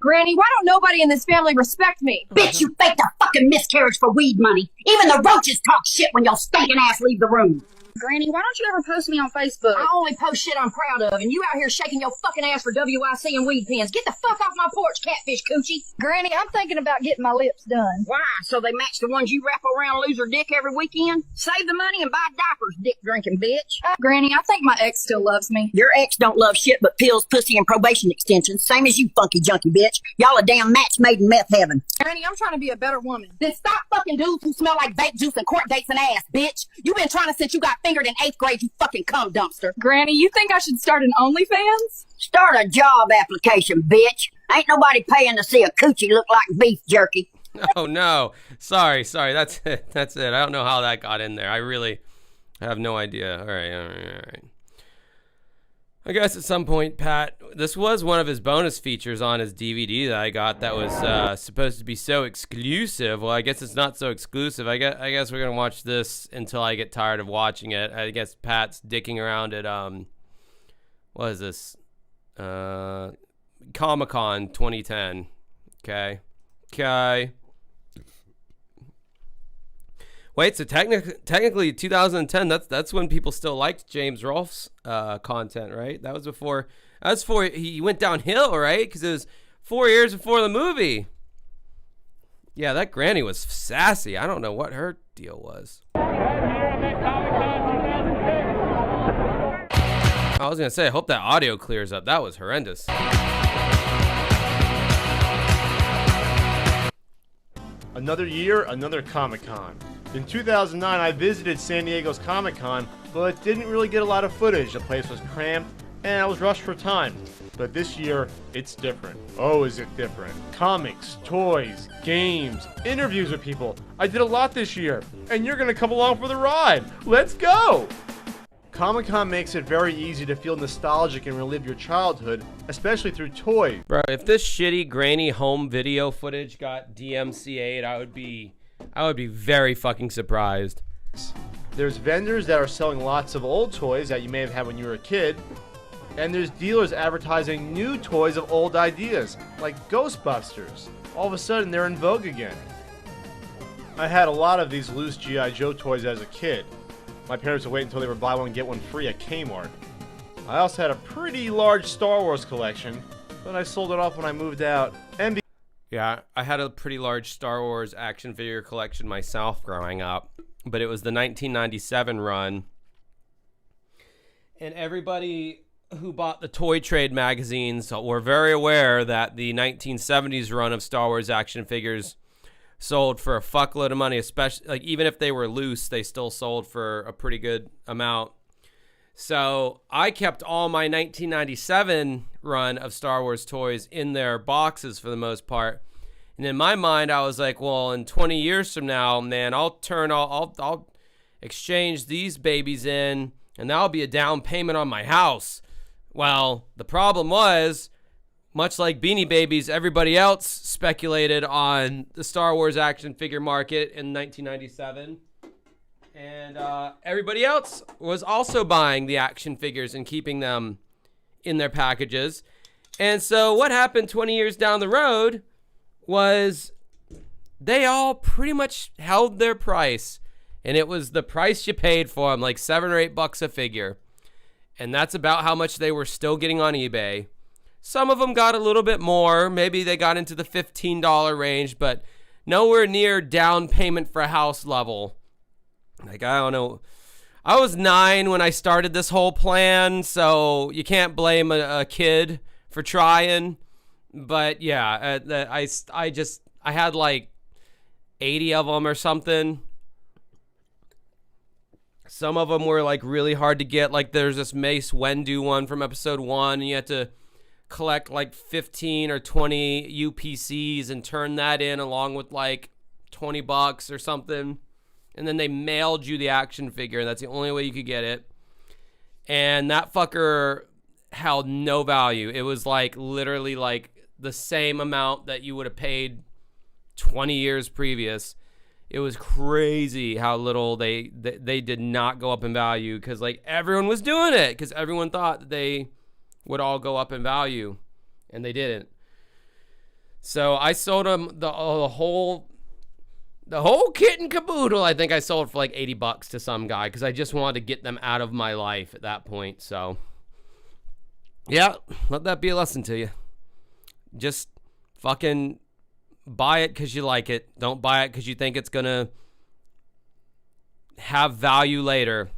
Granny, why don't nobody in this family respect me? Bitch, you faked a fucking miscarriage for weed money. Even the roaches talk shit when your stinking ass leave the room. Granny, why don't you ever post me on Facebook? I only post shit I'm proud of, and you out here shaking your fucking ass for WIC and weed pens. Get the fuck off my porch, catfish coochie. Granny, I'm thinking about getting my lips done. Why? So they match the ones you wrap around loser dick every weekend? Save the money and buy diapers, dick-drinking bitch. Granny, I think my ex still loves me. Your ex don't love shit but pills, pussy, and probation extensions. Same as you, funky junkie bitch. Y'all a damn match made in meth heaven. Granny, I'm trying to be a better woman. Then stop fucking dudes who smell like vape juice and court dates and ass, bitch. You been trying to since you got fingered in 8th grade, you fucking cum dumpster. Granny, you think I should start an OnlyFans? Start a job application, bitch. Ain't nobody paying to see a coochie look like beef jerky. Oh no, sorry, that's it. I don't know how that got in there. I have no idea. All right. I guess at some point, Pat, this was one of his bonus features on his DVD that I got that was supposed to be so exclusive. Well, I guess it's not so exclusive. I guess we're going to watch this until I get tired of watching it. I guess Pat's dicking around at, what is this? Comic-Con 2010. Okay. Wait, so technically 2010, that's when people still liked James Rolfe's content, right? That was before he went downhill, right? Because it was 4 years before the movie. Yeah, that granny was sassy. I don't know what her deal was. I was going to say, I hope that audio clears up. That was horrendous. Another year, another Comic-Con. In 2009, I visited San Diego's Comic-Con, but didn't really get a lot of footage. The place was cramped, and I was rushed for time. But this year, it's different. Oh, is it different? Comics, toys, games, interviews with people. I did a lot this year, and you're gonna come along for the ride. Let's go! Comic-Con makes it very easy to feel nostalgic and relive your childhood, especially through toys. Bro, if this shitty grainy home video footage got DMCA'd, I would be very fucking surprised. There's vendors that are selling lots of old toys that you may have had when you were a kid. And there's dealers advertising new toys of old ideas, like Ghostbusters. All of a sudden, they're in vogue again. I had a lot of these loose G.I. Joe toys as a kid. My parents would wait until they were buy one, get one free at Kmart. I also had a pretty large Star Wars collection, but I sold it off when I moved out. And Yeah, I had a pretty large Star Wars action figure collection myself growing up, but it was the 1997 run. And everybody who bought the Toy Trade magazines were very aware that the 1970s run of Star Wars action figures sold for a fuckload of money, especially like even if they were loose, they still sold for a pretty good amount. So I kept all my 1997 run of Star Wars toys in their boxes for the most part. And in my mind, I was like, well, in 20 years from now, man, I'll exchange these babies in, and that'll be a down payment on my house. Well, the problem was, much like Beanie Babies, everybody else speculated on the Star Wars action figure market in 1997. And everybody else was also buying the action figures and keeping them in their packages. And so what happened 20 years down the road was they all pretty much held their price. And it was the price you paid for them, like $7 or $8 a figure. And that's about how much they were still getting on eBay. Some of them got a little bit more. Maybe they got into the $15 range, but nowhere near down payment for a house level. Like, I don't know. I was 9 when I started this whole plan, so you can't blame a kid for trying. But yeah, I had like 80 of them or something. Some of them were like really hard to get. Like there's this Mace Windu one from episode 1, and you had to collect like 15 or 20 UPCs and turn that in along with like $20 or something. And then they mailed you the action figure. That's the only way you could get it. And that fucker held no value. It was like literally like the same amount that you would have paid 20 years previous. It was crazy how little they did not go up in value, because like everyone was doing it, because everyone thought that they would all go up in value, and they didn't. So I sold them the whole kit and caboodle. I think I sold for like $80 to some guy, because I just wanted to get them out of my life at that point. So yeah, let that be a lesson to you. Just fucking buy it because you like it. Don't buy it because you think it's gonna have value later.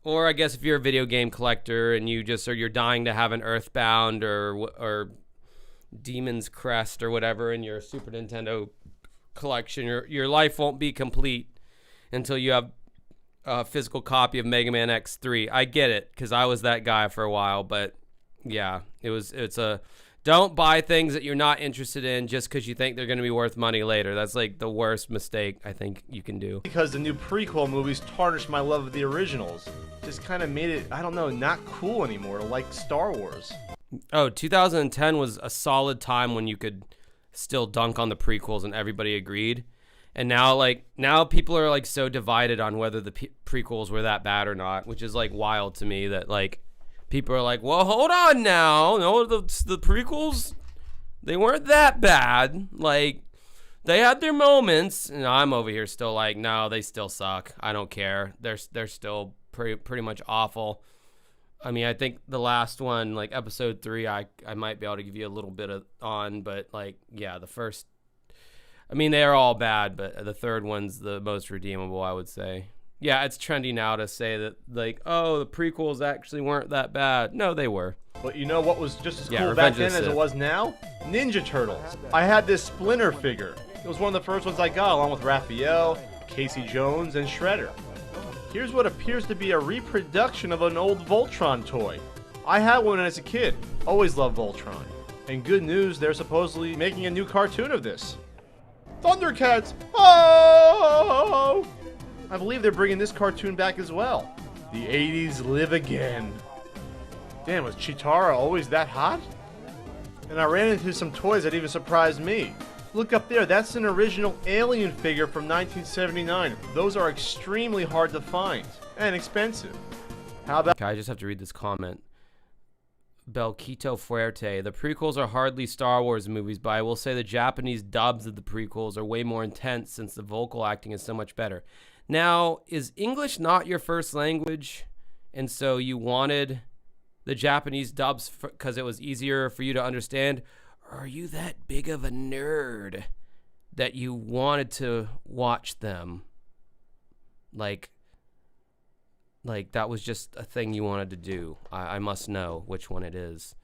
Or I guess if you're a video game collector and you're dying to have an Earthbound or Demon's Crest or whatever in your Super Nintendo collection, your life won't be complete until you have a physical copy of Mega Man X3. I get it, because I was that guy for a while, but yeah, it's a don't buy things that you're not interested in just because you think they're going to be worth money later. That's like the worst mistake I think you can do. Because the new prequel movies tarnished my love of the originals. Just kind of made it, I don't know, not cool anymore to like Star Wars. Oh, 2010 was a solid time when you could still dunk on the prequels and everybody agreed. And now people are like so divided on whether the prequels were that bad or not, which is like wild to me that like people are like, well, hold on now. No, the prequels, they weren't that bad. Like, they had their moments. And I'm over here still like, no, they still suck. I don't care. They're still pretty much awful. I mean, I think the last one, like episode 3, I might be able to give you a little bit on, but like, yeah, the first, I mean, they're all bad, but the third one's the most redeemable, I would say. Yeah, it's trendy now to say that, like, oh, the prequels actually weren't that bad. No, they were. But you know what was just as cool back then as it was now? Ninja Turtles. I had this Splinter figure. It was one of the first ones I got, along with Raphael, Casey Jones, and Shredder. Here's what appears to be a reproduction of an old Voltron toy. I had one as a kid. Always loved Voltron. And good news, they're supposedly making a new cartoon of this. Thundercats! Oh! I believe they're bringing this cartoon back as well. The 80s live again. Damn, was Chitara always that hot? And I ran into some toys that even surprised me. Look up there, that's an original Alien figure from 1979. Those are extremely hard to find and expensive. How about... Okay, I just have to read this comment. Belquito Fuerte. The prequels are hardly Star Wars movies, but I will say the Japanese dubs of the prequels are way more intense since the vocal acting is so much better. Now, is English not your first language? and so you wanted the Japanese dubs because it was easier for you to understand? Or are you that big of a nerd that you wanted to watch them? Like that was just a thing you wanted to do. I must know which one it is.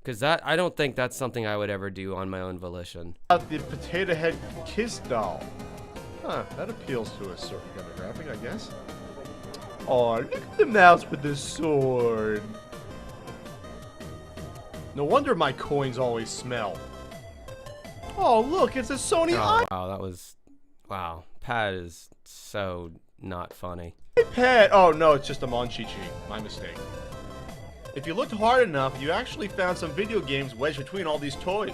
Because I don't think that's something I would ever do on my own volition. The potato head kiss doll. Huh, that appeals to a certain demographic, I guess. Oh, look at the mouse with the sword. No wonder my coins always smell. Oh, look, it's a Sony Oh, wow, that was... Wow, Pat is so not funny. iPad. Oh, no, it's just a Monchichi. My mistake. If you looked hard enough, you actually found some video games wedged between all these toys.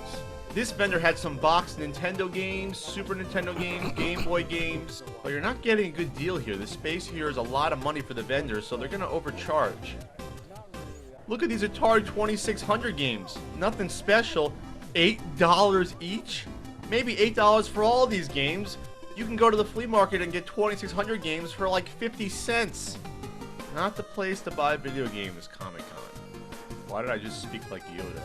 This vendor had some boxed Nintendo games, Super Nintendo games, Game Boy games. But you're not getting a good deal here. The space here is a lot of money for the vendors, so they're going to overcharge. Look at these Atari 2600 games. Nothing special. $8 each? Maybe $8 for all these games. You can go to the flea market and get 2600 games for like 50 cents. Not the place to buy video games, Comic-Con. Why did I just speak like Yoda?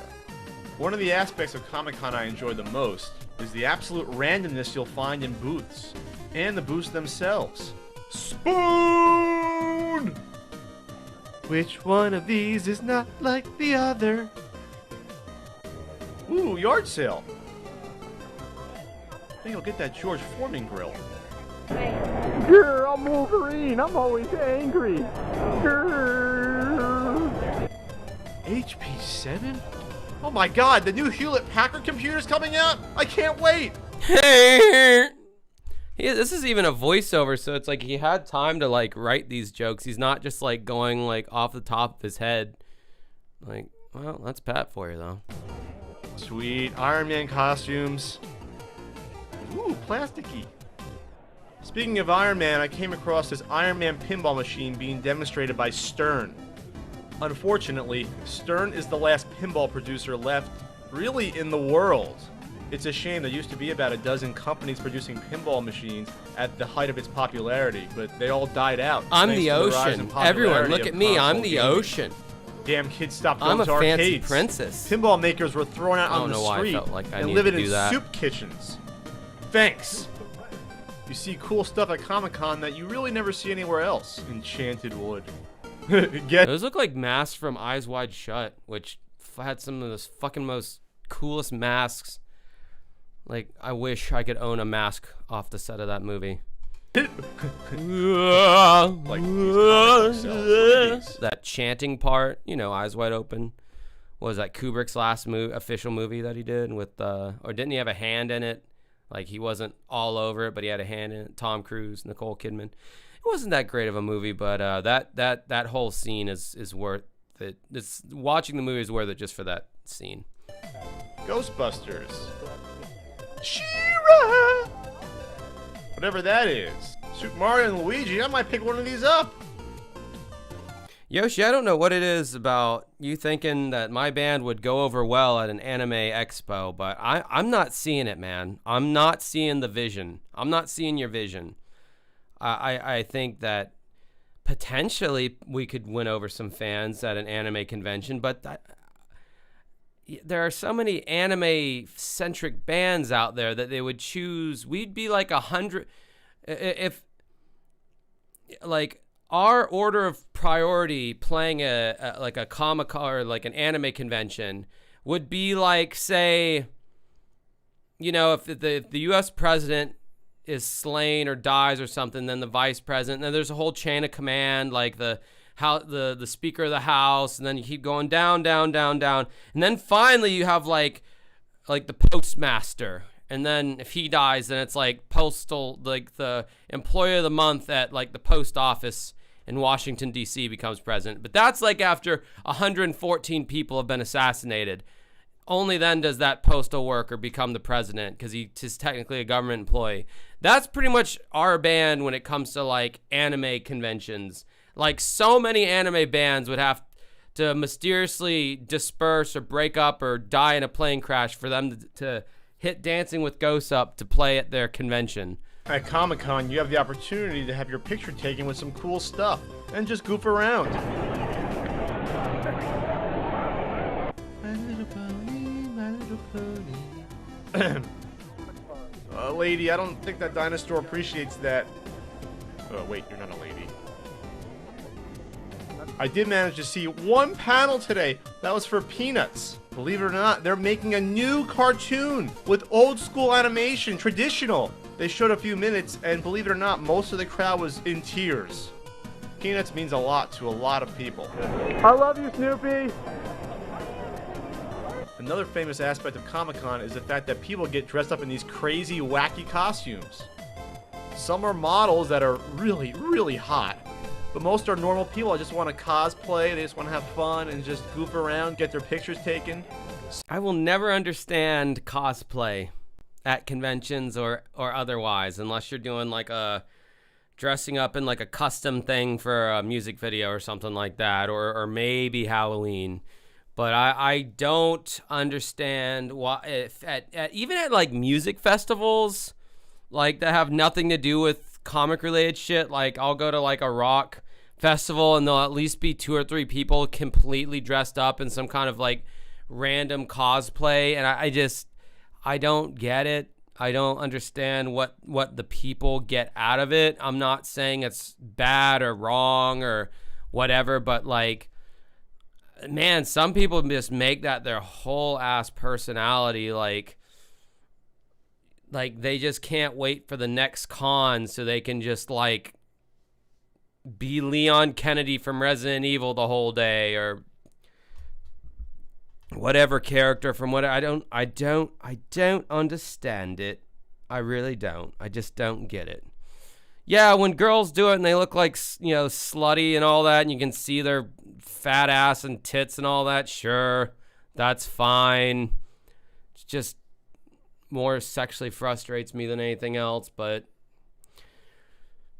One of the aspects of Comic-Con I enjoy the most is the absolute randomness you'll find in booths. And the booths themselves. Spoon! Which one of these is not like the other? Ooh, yard sale. I think I'll get that George Foreman grill. Grr, I'm Wolverine. I'm always angry. Grr. HP 7? Oh my god, the new Hewlett-Packard computer's coming out? I can't wait! This is even a voiceover, so it's like he had time to like write these jokes. He's not just like going like off the top of his head. Like, well, that's Pat for you though. Sweet. Iron Man costumes. Ooh, plasticky. Speaking of Iron Man, I came across this Iron Man pinball machine being demonstrated by Stern. Unfortunately, Stern is the last pinball producer left, really, in the world. It's a shame. There used to be about a dozen companies producing pinball machines at the height of its popularity, but they all died out. I'm the ocean. Everyone, look at me. I'm the ocean. Damn kids stopped going I'm a to arcades. fancy princess. Pinball makers were thrown out on the street and living in that. soup kitchens. Thanks. You see cool stuff at Comic-Con that you really never see anywhere else. Enchanted wood. Those look like masks from Eyes Wide Shut, which had some of those fucking most coolest masks. Like, I wish I could own a mask off the set of that movie. Like that chanting part, you know, Eyes Wide Open. What was that Kubrick's last official movie that he did with, or didn't he have a hand in it? Like, he wasn't all over it, but he had a hand in it. Tom Cruise, Nicole Kidman. It wasn't that great of a movie, but that whole scene is worth it. Watching the movie is worth it just for that scene. Ghostbusters. She-Ra! Whatever that is. Super Mario and Luigi, I might pick one of these up. Yoshi, I don't know what it is about you thinking that my band would go over well at an anime expo, but I'm not seeing it, man. I'm not seeing the vision. I'm not seeing your vision. I think that potentially we could win over some fans at an anime convention, but there are so many anime-centric bands out there that they would choose. We'd be like 100 if like our order of priority playing like a Comic-Con or like an anime convention would be like, say, you know, if the U.S. president is slain or dies or something, then the vice president, and then there's a whole chain of command, like the Speaker of the House, and then you keep going down, and then finally you have like the postmaster, and then if he dies, then it's like like the employee of the month at like the post office in Washington, D.C. becomes president. But that's like after 114 people have been assassinated. Only then does that postal worker become the president because he's technically a government employee. That's pretty much our band when it comes to like anime conventions. Like so many anime bands would have to mysteriously disperse or break up or die in a plane crash for them to hit Dancing with Ghosts up to play at their convention. At Comic-Con, you have the opportunity to have your picture taken with some cool stuff and just goof around. My little pony, my little pony. Lady, I don't think that dinosaur appreciates that. Oh, wait, you're not a lady. I did manage to see one panel today. That was for Peanuts. Believe it or not, they're making a new cartoon with old school animation, traditional. They showed a few minutes, and believe it or not, most of the crowd was in tears. Peanuts means a lot to a lot of people. I love you, Snoopy. Another famous aspect of Comic-Con is the fact that people get dressed up in these crazy, wacky costumes. Some are models that are really, really hot, but most are normal people that just want to cosplay, they just want to have fun and just goof around, get their pictures taken. I will never understand cosplay at conventions or otherwise, unless you're doing like a dressing up in like a custom thing for a music video or something like that, or maybe Halloween. But I don't understand why, if even at like music festivals, like that have nothing to do with comic related shit. Like I'll go to like a rock festival and there'll at least be 2 or 3 people completely dressed up in some kind of like random cosplay, and I don't get it. I don't understand what the people get out of it. I'm not saying it's bad or wrong or whatever, but like, man, some people just make that their whole ass personality. Like they just can't wait for the next con so they can just like be Leon Kennedy from Resident Evil the whole day, or whatever character from what I don't understand it. I really don't. I just don't get it. Yeah, when girls do it and they look like, you know, slutty and all that, and you can see their fat ass and tits and all that, sure, that's fine. It's just more sexually frustrates me than anything else, but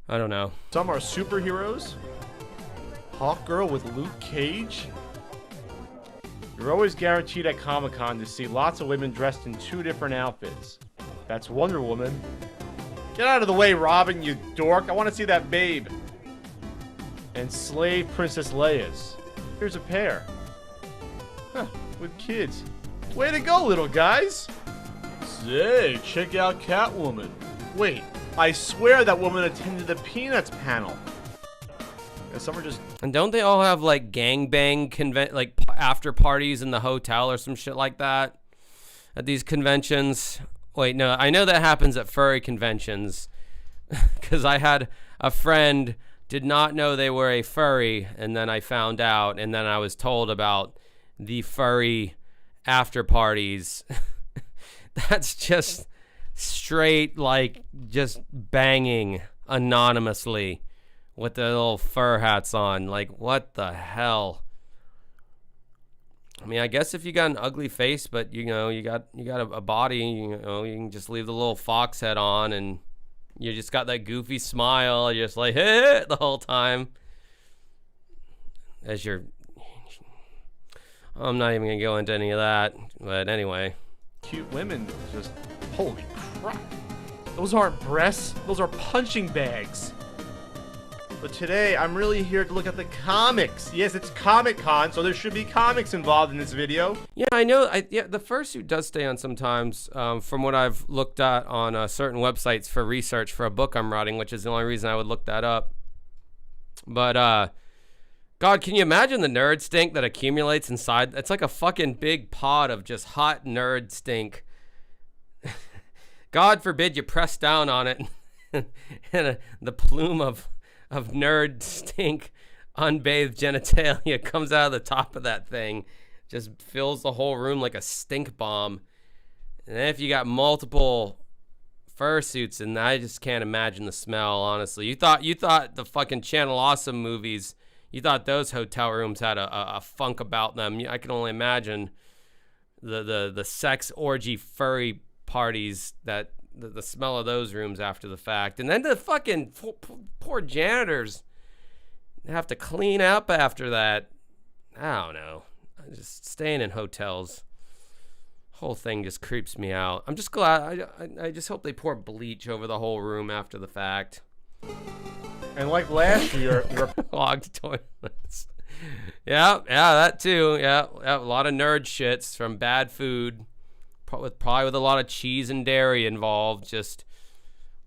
I don't know. Some are superheroes. Hawkgirl with Luke Cage. You're always guaranteed at Comic-Con to see lots of women dressed in 2 different outfits. That's Wonder Woman. Get out of the way, Robin, you dork. I want to see that babe. And Slave Princess Leia's. Here's a pair. Huh, with kids. Way to go, little guys. Say, check out Catwoman. Wait, I swear that woman attended the Peanuts panel. Yeah, some are just... And don't they all have like gangbang like after parties in the hotel or some shit like that at these conventions? Wait, no, I know that happens at furry conventions because I had a friend did not know they were a furry, and then I found out, and then I was told about the furry after parties. That's just straight like just banging anonymously with the little fur hats on. Like, what the hell? I mean, I guess if you got an ugly face, but you know, you got a body, you know, you can just leave the little fox head on, and you just got that goofy smile, you're just like, hey, the whole time. As you're, I'm not even gonna go into any of that, but anyway. Cute women, just holy crap. Those aren't breasts, those are punching bags. But today, I'm really here to look at the comics. Yes, it's Comic-Con, so there should be comics involved in this video. Yeah, I know. Yeah, the fursuit does stay on sometimes, from what I've looked at on certain websites for research for a book I'm writing, which is the only reason I would look that up. But, God, can you imagine the nerd stink that accumulates inside? It's like a fucking big pot of just hot nerd stink. God forbid you press down on it and the plume of nerd stink unbathed genitalia comes out of the top of that thing, just fills the whole room like a stink bomb. And then if you got multiple fursuits, and I just can't imagine the smell, honestly. You thought the fucking Channel Awesome movies, you thought those hotel rooms had a funk about them. I can only imagine the sex orgy furry parties, that the smell of those rooms after the fact. And then the fucking poor janitors have to clean up after that. I don't know. Just staying in hotels, whole thing just creeps me out. I'm just glad. I just hope they pour bleach over the whole room after the fact. And like last year, clogged toilets. Yeah, that too. Yeah, a lot of nerd shits from bad food, probably with a lot of cheese and dairy involved. Just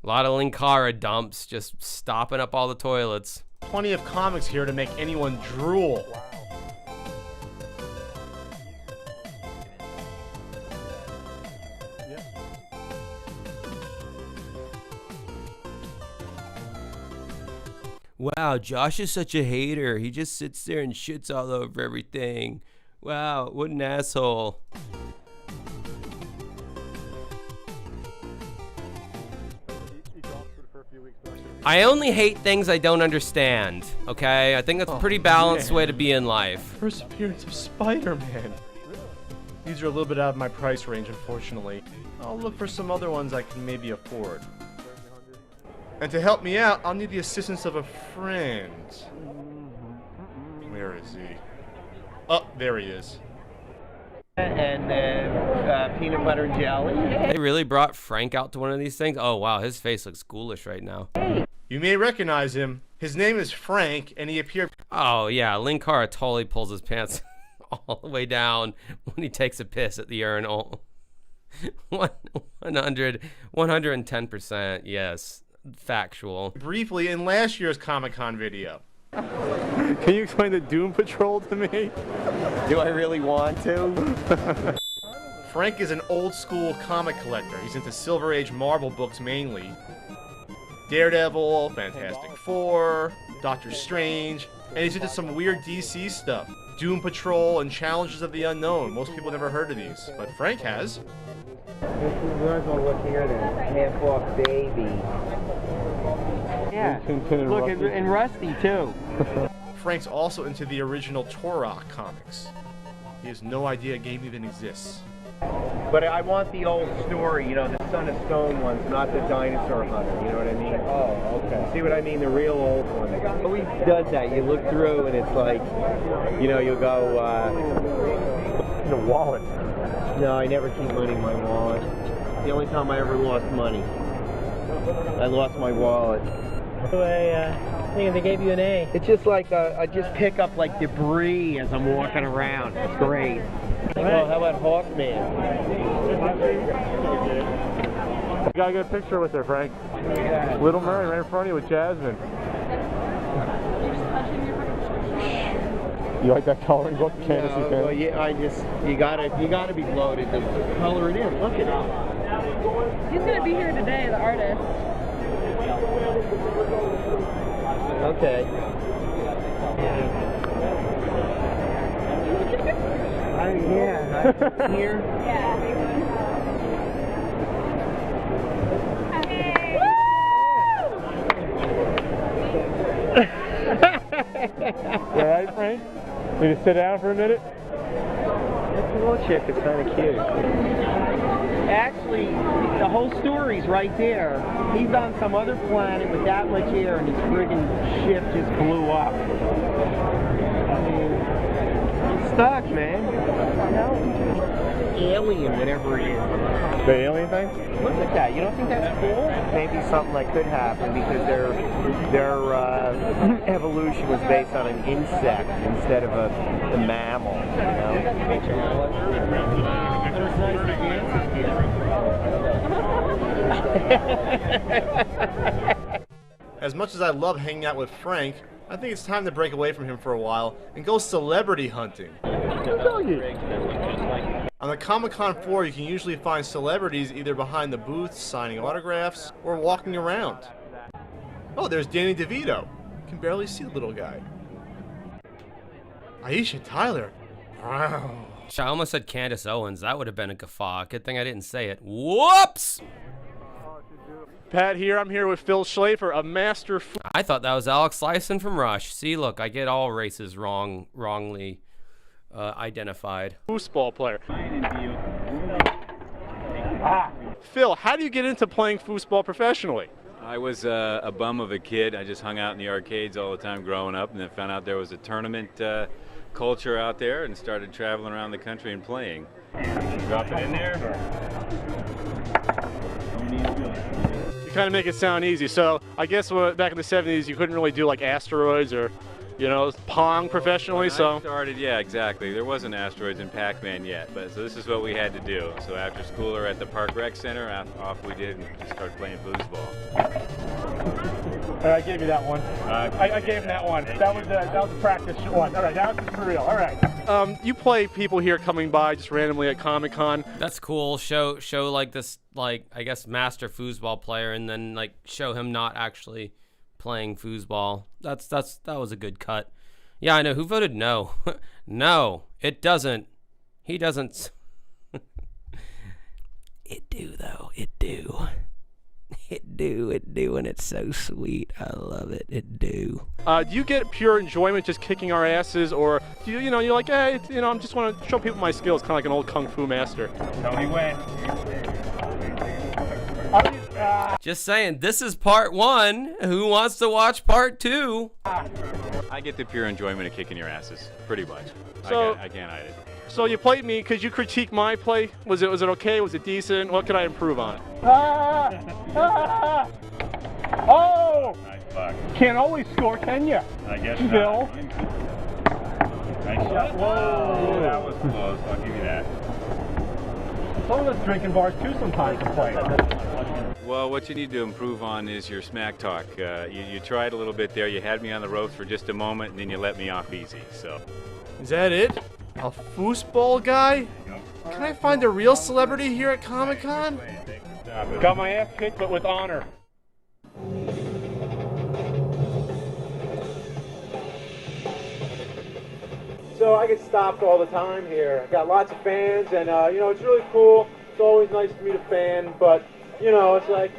a lot of Linkara dumps, just stopping up all the toilets. Plenty of comics here to make anyone drool. Wow, Josh is such a hater. He just sits there and shits all over everything. Wow, what an asshole. I only hate things I don't understand, okay? I think that's a pretty balanced way to be in life. First appearance of Spider-Man. These are a little bit out of my price range, unfortunately. I'll look for some other ones I can maybe afford. And to help me out, I'll need the assistance of a friend. Where is he? Oh, there he is. And peanut butter and jelly. They really brought Frank out to one of these things? Oh, wow, his face looks ghoulish right now. You may recognize him. His name is Frank, and he appeared... Oh, yeah, Linkara totally pulls his pants all the way down when he takes a piss at the urinal. 110%, yes. Factual. Briefly in last year's Comic-Con video. Can you explain the Doom Patrol to me? Do I really want to? Frank is an old-school comic collector. He's into Silver Age Marvel books mainly. Daredevil, Fantastic Four, Doctor Strange, and he's into some weird DC stuff. Doom Patrol and Challenges of the Unknown. Most people never heard of these, but Frank has. This is look here then. Half off baby. Yeah. Look, and Rusty too. Frank's also into the original Turok comics. He has no idea a game even exists. But I want the old story, you know, the Son of Stone ones, not the Dinosaur Hunter, you know what I mean? Oh, okay. See what I mean? The real old ones. It always does that. You look through and it's like, you know, you'll go, in a wallet. No, I never keep money in my wallet. The only time I ever lost money, I lost my wallet. I think they gave you an A. It's just like I just pick up like debris as I'm walking around. It's great. Oh, how about Hawkman? You got a good picture with her, Frank. Little Murray right in front of you with Jasmine. You like that coloring book, Candace? No, well, yeah, you gotta be bloated to color it in. Look at it. He's gonna be here today, the artist. Okay. Here. Yeah. You alright, Frank? Need to sit down for a minute? This little chick is kind of cute. Actually, the whole story's right there. He's on some other planet with that much air and his friggin' ship just blew up. I mean, he's stuck, man. No. Alien, whatever it is. The alien thing? Look at that. You don't think that's cool? Maybe something that could happen because their evolution was based on an insect instead of a mammal. You know? As much as I love hanging out with Frank, I think it's time to break away from him for a while and go celebrity hunting. On the Comic-Con floor, you can usually find celebrities either behind the booths signing autographs or walking around. Oh, there's Danny DeVito. You can barely see the little guy. Aisha Tyler. Wow. I almost said Candace Owens. That would have been a guffaw. Good thing I didn't say it. Whoops! Pat here. I'm here with Phil Schlafer, a master. I thought that was Alex Lyson from Rush. See, look, I get all races wrongly identified. Foosball player. Phil, how do you get into playing foosball professionally? I was a bum of a kid. I just hung out in the arcades all the time growing up, and then found out there was a tournament culture out there and started traveling around the country and playing. Drop it in there. You kind of make it sound easy. So I guess back in the 70s you couldn't really do like asteroids or you know, Pong professionally. When So I started, yeah, exactly. There wasn't Asteroids and Pac-Man yet, but so this is what we had to do. So after school or at the Park Rec Center, off we did and just started playing foosball. I gave you that one. I gave him that one. That was a practice one. All right, now it's for real. All right. You play people here coming by just randomly at Comic-Con. That's cool. Show like this, like, I guess master foosball player, and then like show him not actually playing foosball. That was a good cut. Yeah, I know. Who voted no? No, it doesn't. He doesn't. It do though. It do. It do, and it's so sweet. I love it. It do. Do you get pure enjoyment just kicking our asses, or do you, you're like, hey, I just want to show people my skills, kind of like an old kung fu master? Tony win. Just saying, this is part 1. Who wants to watch part 2? I get the pure enjoyment of kicking your asses, pretty much. So, I can't hide it. So you played me. Could you critique my play? Was it okay? Was it decent? What could I improve on? Oh! Nice fuck. Can't always score, can you? I guess Bill. Nice shot. Whoa, that was close. I'll give you that. Some of us drinking bars too sometimes to play. Well, what you need to improve on is your smack talk. You tried a little bit there. You had me on the ropes for just a moment, and then you let me off easy. So. Is that it? A foosball guy? Can I find a real celebrity here at Comic-Con? Got my ass kicked, but with honor. So I get stopped all the time here. I've got lots of fans, and it's really cool. It's always nice to meet a fan, but it's like,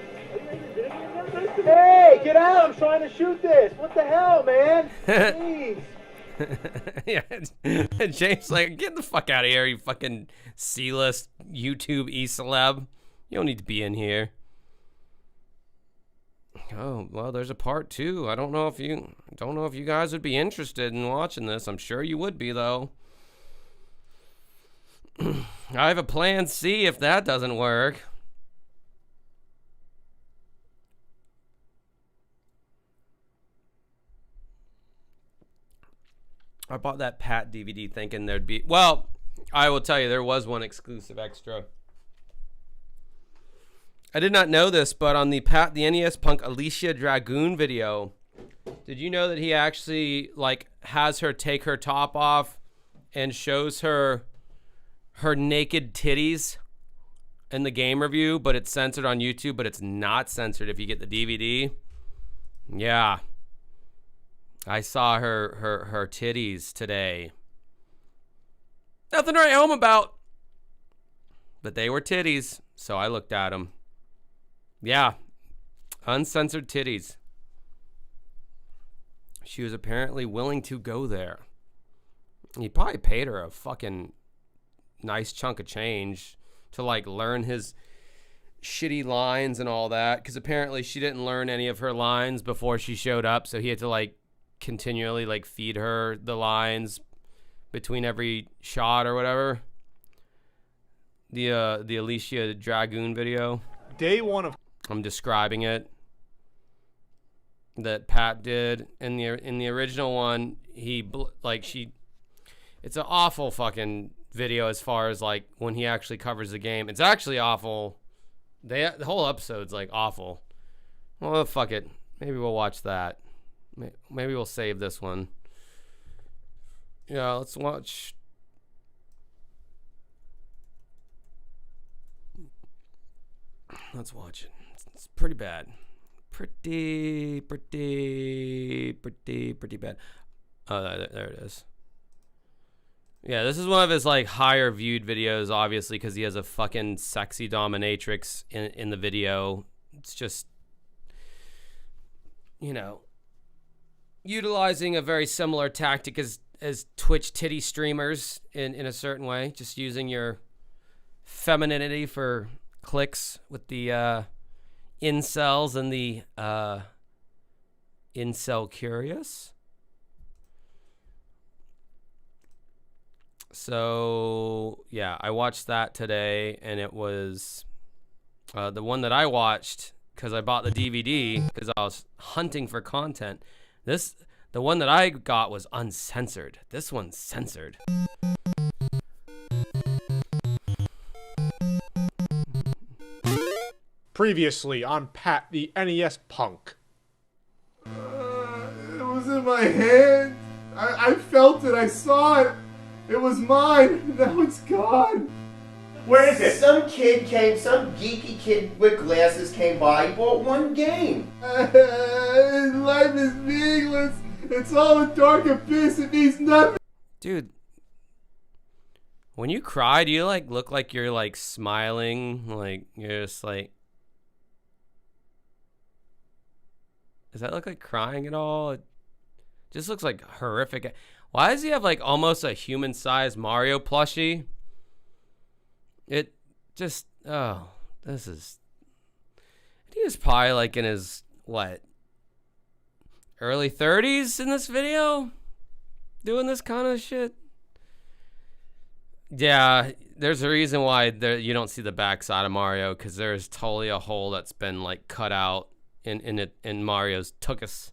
hey, get out! I'm trying to shoot this. What the hell, man? Jeez. Yeah, James like, get the fuck out of here, you fucking C-list YouTube e-celeb. You don't need to be in here. Oh, well, there's a part 2. I don't know if you guys would be interested in watching this. I'm sure you would be, though. I have a plan C if that doesn't work. I bought that Pat DVD thinking there'd be... Well, I will tell you, there was one exclusive extra. I did not know this, but on the NES Punk Alicia Dragoon video, did you know that he actually, like, has her take her top off and shows her naked titties in the game review, but it's censored on YouTube, but it's not censored if you get the DVD? Yeah. I saw her titties today. Nothing to write home about. But they were titties, so I looked at them. Yeah. Uncensored titties. She was apparently willing to go there. He probably paid her a fucking nice chunk of change to, like, learn his shitty lines and all that. Because apparently she didn't learn any of her lines before she showed up, so he had to, like, continually like feed her the lines between every shot or whatever. The Alicia Dragoon video. Day 1 of... I'm describing it. That Pat did in the original one. It's an awful fucking video as far as like when he actually covers the game. It's actually awful. The whole episode's like awful. Well, fuck it. Maybe we'll watch that. Maybe we'll save this one. Yeah, let's watch. Let's watch it. It's pretty bad. Pretty bad. Oh, there it is. Yeah, this is one of his like higher viewed videos, obviously, because he has a fucking sexy dominatrix in the video. It's just, utilizing a very similar tactic as Twitch titty streamers in a certain way, just using your femininity for clicks with the incels and the incel curious. So yeah, I watched that today, and it was the one that I watched because I bought the DVD because I was hunting for content. The The one that I got was uncensored. This one's censored. Previously on Pat the NES Punk. It was in my hand. I felt it. I saw it. It was mine. Now it's gone. Where is it? Some geeky kid with glasses came by. He bought one game. Life is meaningless. It's all a dark abyss. It means nothing. Dude, when you cry, do you like look like you're like smiling? Like you're just like, does that look like crying at all? It just looks like horrific. Why does he have like almost a human-sized Mario plushie? It just, oh, this is, he was probably like in his, what, early 30s in this video? Doing this kind of shit? Yeah, there's a reason why you don't see the backside of Mario, because there's totally a hole that's been like cut out in Mario's tuchus.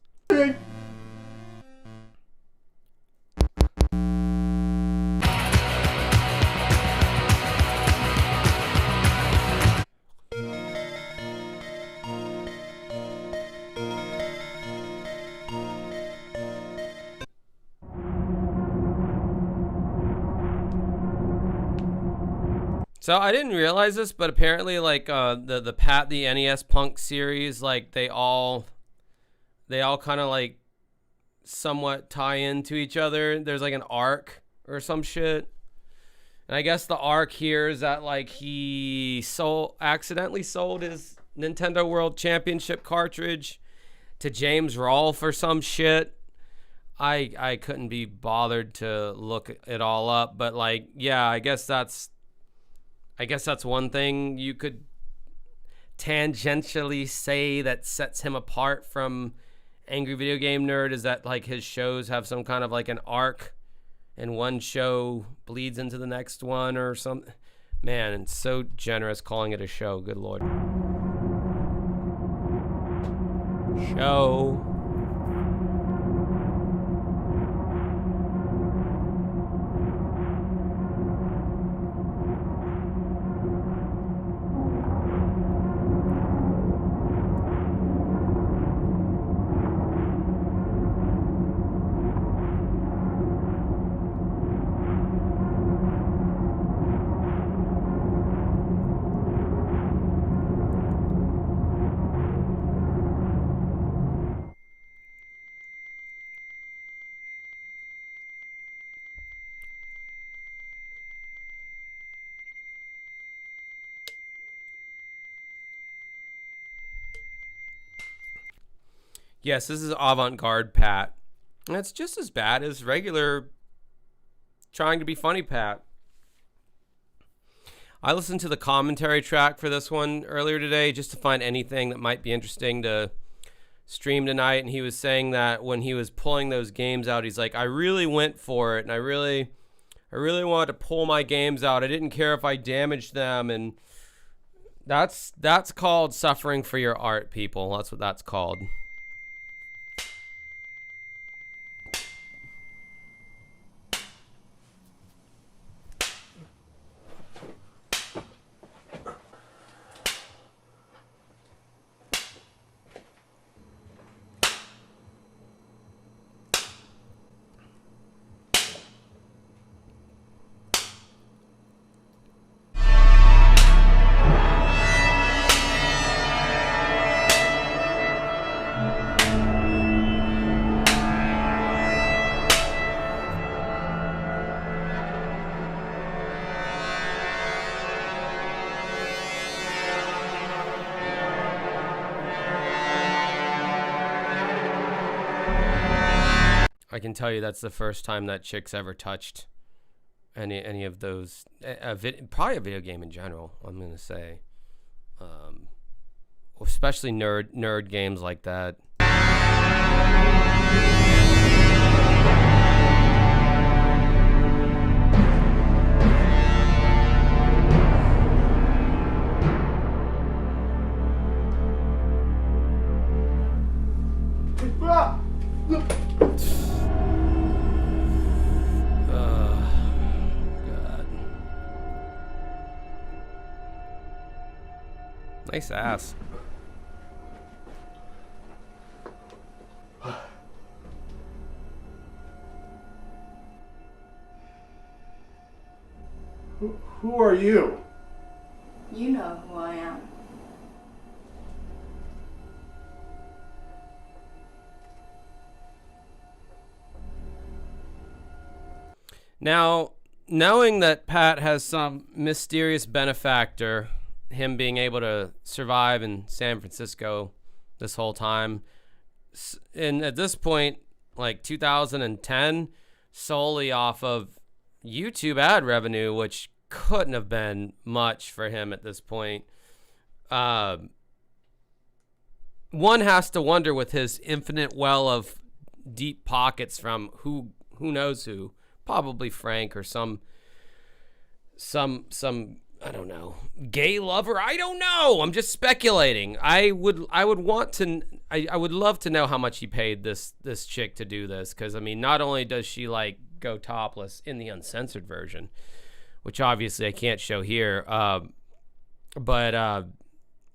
So I didn't realize this, but apparently, like the Pat the NES Punk series, like they all kind of like somewhat tie into each other. There's like an arc or some shit, and I guess the arc here is that like he accidentally sold his Nintendo World Championship cartridge to James Rolfe or some shit. I couldn't be bothered to look it all up, but like, yeah, I guess that's one thing you could tangentially say that sets him apart from Angry Video Game Nerd, is that like his shows have some kind of like an arc and one show bleeds into the next one or something. Man, and so generous calling it a show. Good Lord. Show. Yes, this is avant-garde Pat. And it's just as bad as regular trying to be funny Pat. I listened to the commentary track for this one earlier today just to find anything that might be interesting to stream tonight, and he was saying that when he was pulling those games out, he's like, I really went for it, and I really wanted to pull my games out. I didn't care if I damaged them, and that's called suffering for your art, people. That's what that's called. I can tell you that's the first time that chick's ever touched any of those, probably a video game in general, I'm going to say. Especially nerd games like that. Nice ass. Who are you? You know who I am. Now, knowing that Pat has some mysterious benefactor, him being able to survive in San Francisco this whole time, and at this point, like 2010, solely off of YouTube ad revenue, which couldn't have been much for him at this point. One has to wonder, with his infinite well of deep pockets from who knows who, probably Frank or some I don't know, gay lover. I don't know. I'm just speculating. I would love to know how much he paid this chick to do this, because I mean, not only does she like go topless in the uncensored version, which obviously I can't show here, but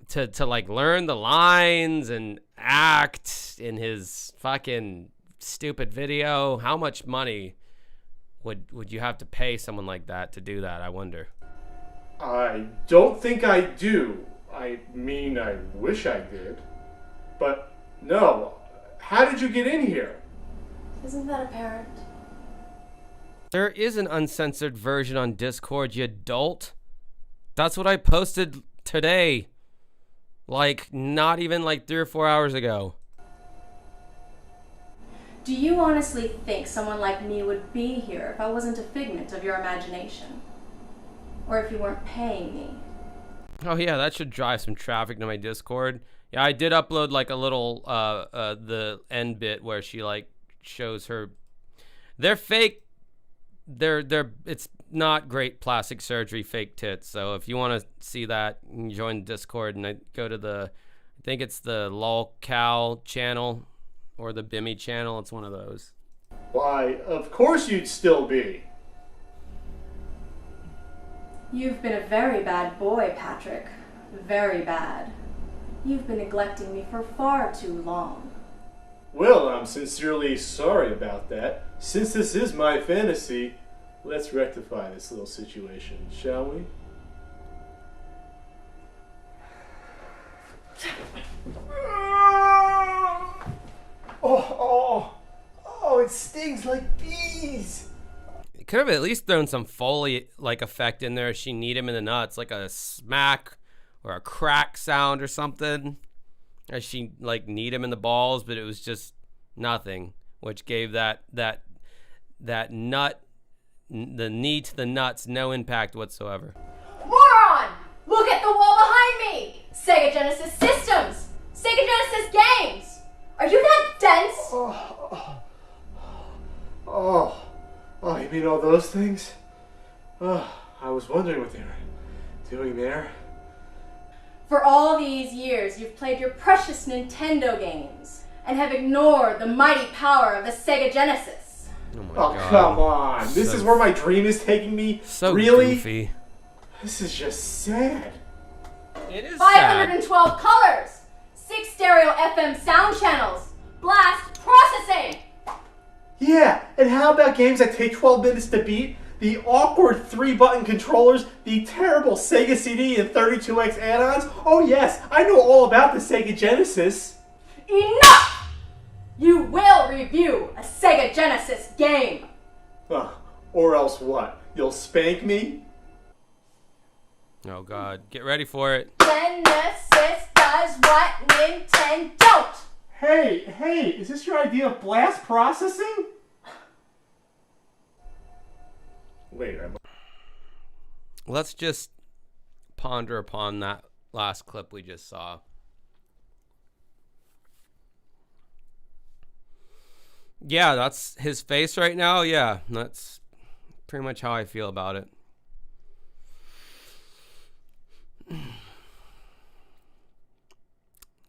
to like learn the lines and act in his fucking stupid video, how much money would you have to pay someone like that to do that, I wonder? I don't think I do. I mean, I wish I did. But no. How did you get in here? Isn't that apparent? There is an uncensored version on Discord, you dolt. That's what I posted today. Like, not even like 3 or 4 hours ago. Do you honestly think someone like me would be here if I wasn't a figment of your imagination? Or if you weren't paying me? Oh yeah, that should drive some traffic to my Discord. Yeah, I did upload like a little the end bit where she like shows her. They're fake. They're it's not great plastic surgery fake tits. So if you want to see that, you can join Discord and I go to I think it's the LolCow channel or the Bimmy channel. It's one of those. Why, of course you'd still be. You've been a very bad boy, Patrick. Very bad. You've been neglecting me for far too long. Well, I'm sincerely sorry about that. Since this is my fantasy, let's rectify this little situation, shall we? Oh, it stings like bees. Could have at least thrown some Foley like effect in there if she kneed him in the nuts, like a smack or a crack sound or something, as she like kneed him in the balls, but it was just nothing, which gave that nut, the knee to the nuts, no impact whatsoever. Moron! Look at the wall behind me! Sega Genesis systems! Sega Genesis games! Are you that dense? Oh, you mean all those things? Oh, I was wondering what they were doing there. For all these years, you've played your precious Nintendo games and have ignored the mighty power of the Sega Genesis. Oh my God. Come on. This is where my dream is taking me? So really? Goofy. This is just sad. It is 512 colors, 6 stereo FM sound channels, blast processing. Yeah, and how about games that take 12 minutes to beat? The awkward 3-button controllers, the terrible Sega CD and 32X add-ons? Oh yes, I know all about the Sega Genesis. Enough! You will review a Sega Genesis game. Or else what? You'll spank me? Oh god, get ready for it. Genesis does what Nintendo don't. Hey, is this your idea of blast processing? Wait, Let's just ponder upon that last clip we just saw. Yeah, that's his face right now. Yeah, that's pretty much how I feel about it.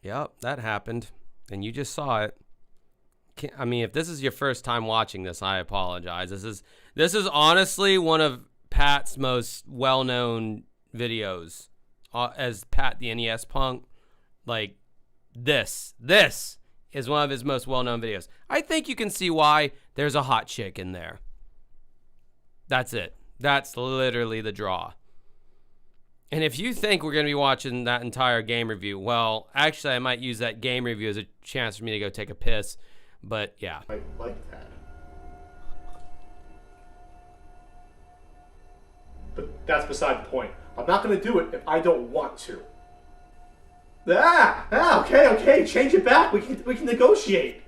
Yep, that happened. And you just saw it. I mean, if this is your first time watching this, I apologize. This is honestly one of Pat's most well-known videos. as Pat the NES punk. Like, this is one of his most well-known videos. I think you can see why there's a hot chick in there. That's it. That's literally the draw. And if you think we're going to be watching that entire game review, well, actually, I might use that game review as a chance for me to go take a piss. But, yeah. I like that. But that's beside the point. I'm not going to do it if I don't want to. Okay. Change it back. We can negotiate.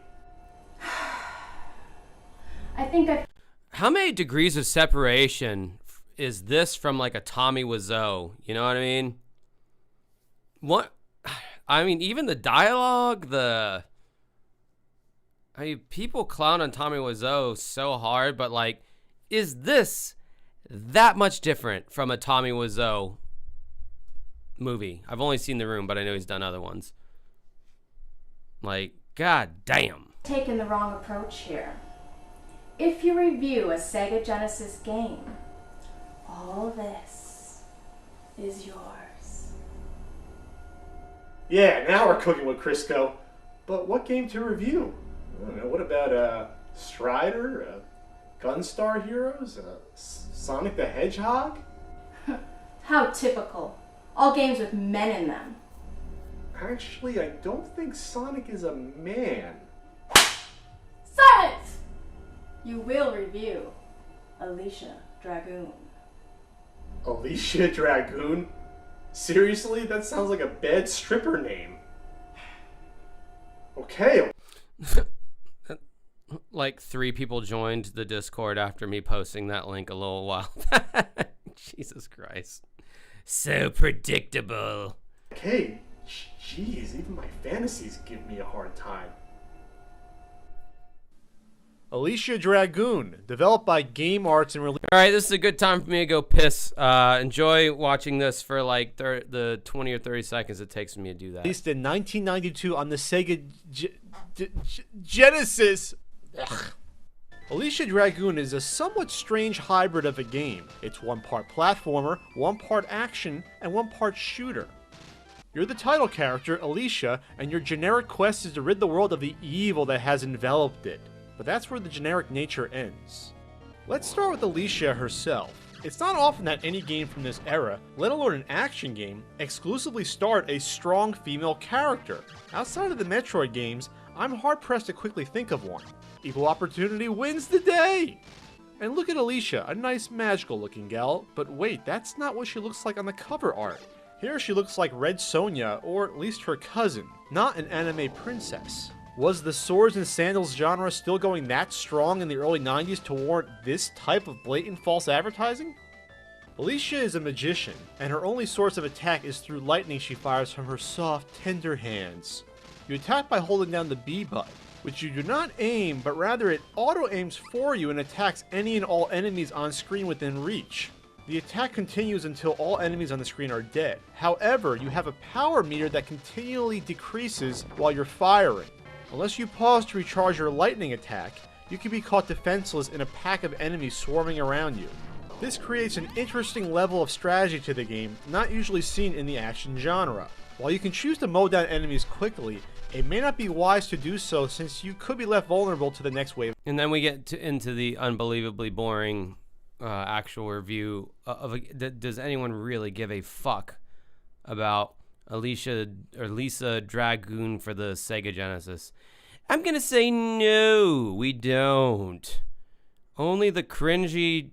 I think How many degrees of separation is this from like a Tommy Wiseau? You know what I mean? What? I mean, even the dialogue, people clown on Tommy Wiseau so hard, but like, is this that much different from a Tommy Wiseau movie? I've only seen The Room, but I know he's done other ones. Like, god damn. Taken the wrong approach here. If you review a Sega Genesis game, all this is yours. Yeah, now we're cooking with Crisco. But what game to review? I don't know. What about Strider, Gunstar Heroes, Sonic the Hedgehog? How typical. All games with men in them. Actually, I don't think Sonic is a man. Silence! You will review Alicia Dragoon. Alicia Dragoon? Seriously? That sounds like a bad stripper name. Okay. Like 3 people joined the Discord after me posting that link a little while back. Jesus Christ. So predictable. Okay. Jeez, even my fantasies give me a hard time. Alicia Dragoon, developed by Game Arts and released. All right, this is a good time for me to go piss. Enjoy watching this for like the 20 or 30 seconds it takes me to do that. Released in 1992 on the Sega Genesis. Ugh. Alicia Dragoon is a somewhat strange hybrid of a game. It's one part platformer, one part action, and one part shooter. You're the title character, Alicia, and your generic quest is to rid the world of the evil that has enveloped it. But that's where the generic nature ends. Let's start with Alicia herself. It's not often that any game from this era, let alone an action game, exclusively start a strong female character. Outside of the Metroid games, I'm hard-pressed to quickly think of one. Equal opportunity wins the day! And look at Alicia, a nice magical-looking gal, but wait, that's not what she looks like on the cover art. Here she looks like Red Sonja, or at least her cousin, not an anime princess. Was the swords and sandals genre still going that strong in the early 90s to warrant this type of blatant false advertising? Alicia is a magician, and her only source of attack is through lightning she fires from her soft, tender hands. You attack by holding down the B button, which you do not aim, but rather it auto-aims for you and attacks any and all enemies on screen within reach. The attack continues until all enemies on the screen are dead. However, you have a power meter that continually decreases while you're firing. Unless you pause to recharge your lightning attack, you can be caught defenseless in a pack of enemies swarming around you. This creates an interesting level of strategy to the game, not usually seen in the action genre. While you can choose to mow down enemies quickly, it may not be wise to do so since you could be left vulnerable to the next wave. And then we get into the unbelievably boring actual review of does anyone really give a fuck about Alicia or Lisa Dragoon for the Sega Genesis? I'm gonna say no, we don't. Only the cringy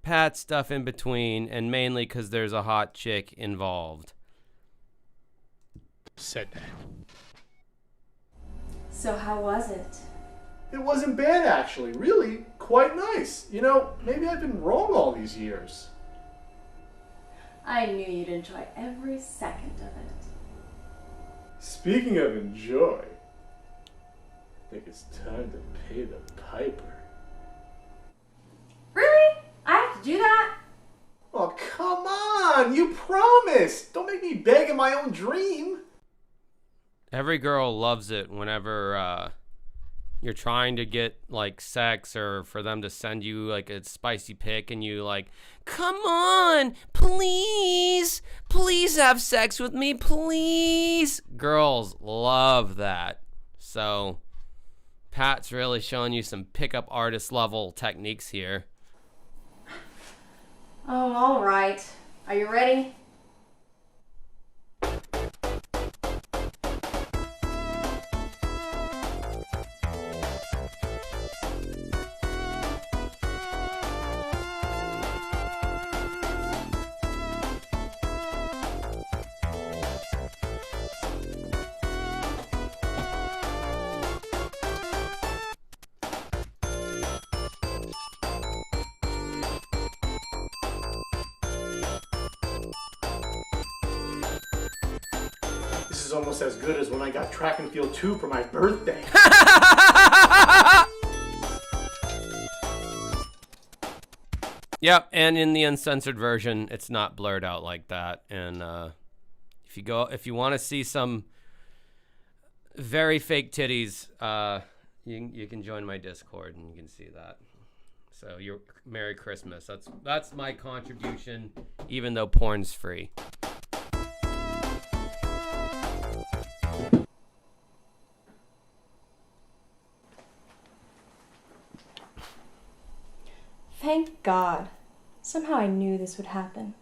Pat stuff in between, and mainly because there's a hot chick involved. Said that. So how was it? It wasn't bad, actually. Really, quite nice. You know, maybe I've been wrong all these years. I knew you'd enjoy every second of it. Speaking of enjoy, I think it's time to pay the piper. Really? I have to do that? Oh, come on! You promised! Don't make me beg in my own dream! Every girl loves it whenever you're trying to get like sex or for them to send you like a spicy pic and you like, come on, please have sex with me, please. Girls love that. So Pat's really showing you some pickup artist level techniques here. Oh, all right. Are you ready? This is almost as good as when I got track and field 2 for my birthday. Yep, and in the uncensored version, it's not blurred out like that. And if you want to see some very fake titties, you can join my Discord and you can see that. So you're Merry Christmas. That's my contribution, even though porn's free. Thank God. Somehow I knew this would happen.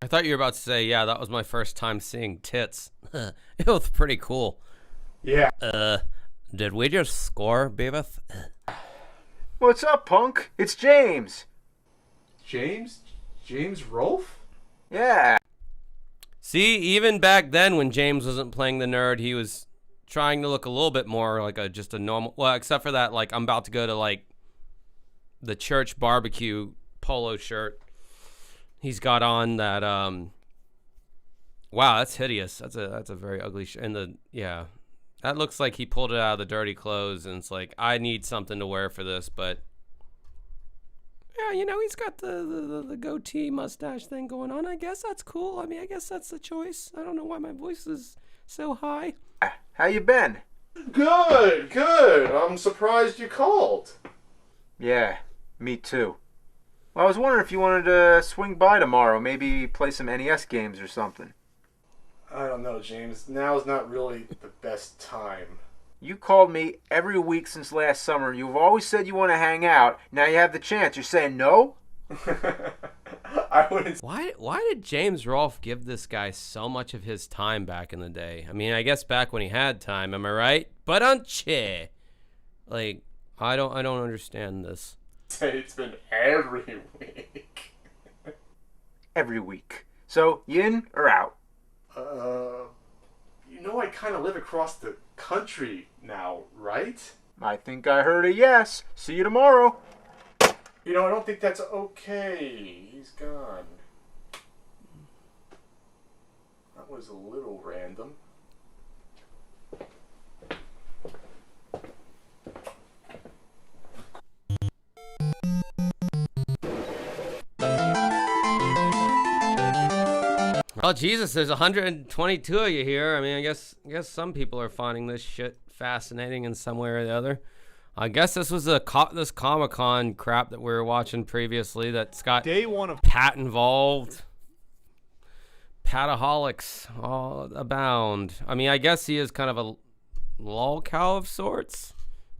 I thought you were about to say, yeah, that was my first time seeing tits. It was pretty cool. Yeah. Did we just score, Beavis? What's up, punk? It's James. James? James Rolfe? Yeah. See, even back then when James wasn't playing the nerd, he was trying to look a little bit more like just a normal, well, except for that, like, I'm about to go to, like, the church barbecue polo shirt. He's got on that, wow, that's hideous. That's a very ugly shirt. And yeah, that looks like he pulled it out of the dirty clothes, and it's like, I need something to wear for this, but yeah, you know, he's got the goatee mustache thing going on. I guess that's cool. I mean, I guess that's the choice. I don't know why my voice is so high. How you been? Good, good. I'm surprised you called. Yeah, me too. Well, I was wondering if you wanted to swing by tomorrow, maybe play some NES games or something. I don't know, James. Now's not really the best time. You called me every week since last summer. You've always said you want to hang out. Now you have the chance. You're saying no? I wouldn't. Why did James Rolfe give this guy so much of his time back in the day? I mean, I guess back when he had time, am I right? But like, I don't understand this. It's been every week. Every week. So, you in or out? You know I kind of live across the country now, right? I think I heard a yes. See you tomorrow. You know, I don't think that's okay. He's gone. That was a little random. Oh Jesus, there's 122 of you here. I mean, I guess some people are finding this shit fascinating in some way or the other. I guess this was this Comic-Con crap that we were watching previously that's got Day one of Pat involved. Pataholics all abound. I mean, I guess he is kind of a lol cow of sorts,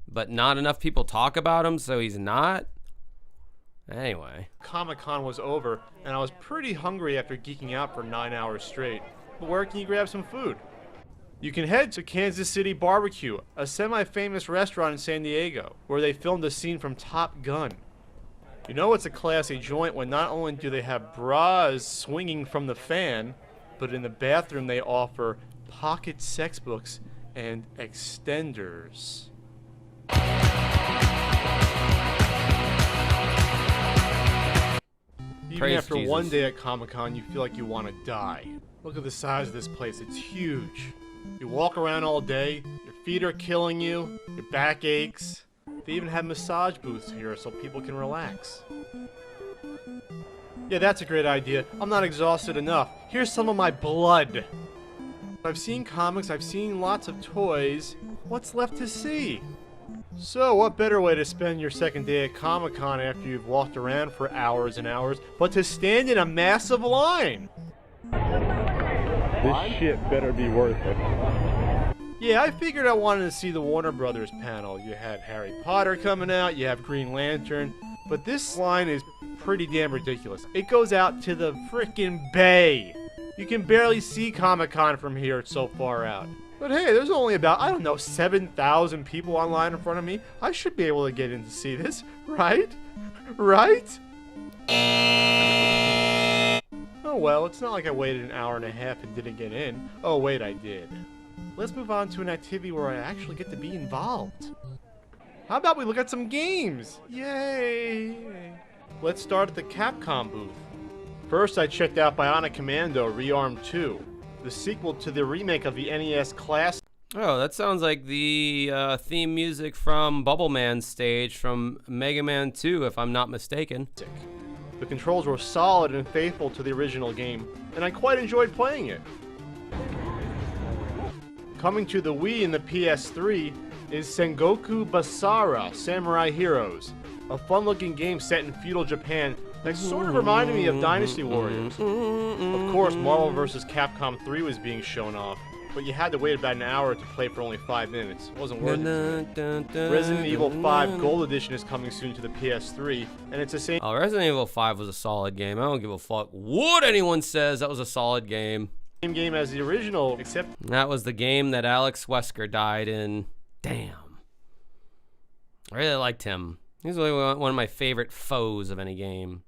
but not enough people talk about him, so he's not. Anyway. Comic-Con was over, and I was pretty hungry after geeking out for 9 hours straight. But where can you grab some food? You can head to Kansas City Barbecue, a semi-famous restaurant in San Diego, where they filmed a scene from Top Gun. You know it's a classy joint when not only do they have bras swinging from the fan, but in the bathroom they offer pocket sex books and extenders. Even Praise after Jesus. one day at Comic-Con, you feel like you want to die. Look at the size of this place. It's huge. You walk around all day, your feet are killing you, your back aches. They even have massage booths here so people can relax. Yeah, that's a great idea. I'm not exhausted enough. Here's some of my blood. I've seen comics, I've seen lots of toys. What's left to see? So, what better way to spend your second day at Comic-Con after you've walked around for hours and hours, but to stand in a massive line? This shit better be worth it. Yeah, I figured I wanted to see the Warner Brothers panel. You had Harry Potter coming out, you have Green Lantern, but this line is pretty damn ridiculous. It goes out to the frickin' bay. You can barely see Comic-Con from here, it's so far out. But hey, there's only about, I don't know, 7,000 people online in front of me. I should be able to get in to see this, right? Right? Oh well, it's not like I waited an hour and a half and didn't get in. Oh wait, I did. Let's move on to an activity where I actually get to be involved. How about we look at some games? Yay! Let's start at the Capcom booth. First, I checked out Bionic Commando Rearmed 2, the sequel to the remake of the NES classic. Oh, that sounds like the theme music from Bubble Man's stage from Mega Man 2, if I'm not mistaken. The controls were solid and faithful to the original game, and I quite enjoyed playing it. Coming to the Wii and the PS3 is Sengoku Basara Samurai Heroes, a fun-looking game set in feudal Japan that sort of reminded me of Dynasty Warriors. Of course, Marvel vs. Capcom 3 was being shown off, but you had to wait about an hour to play for only 5 minutes. It wasn't worth it. Resident Evil 5 Gold Edition is coming soon to the PS3, and it's the same. Oh, Resident Evil 5 was a solid game. I don't give a fuck what anyone says. That was a solid game. Same game as the original, except that was the game that Alex Wesker died in. Damn. I really liked him. He's really one of my favorite foes of any game.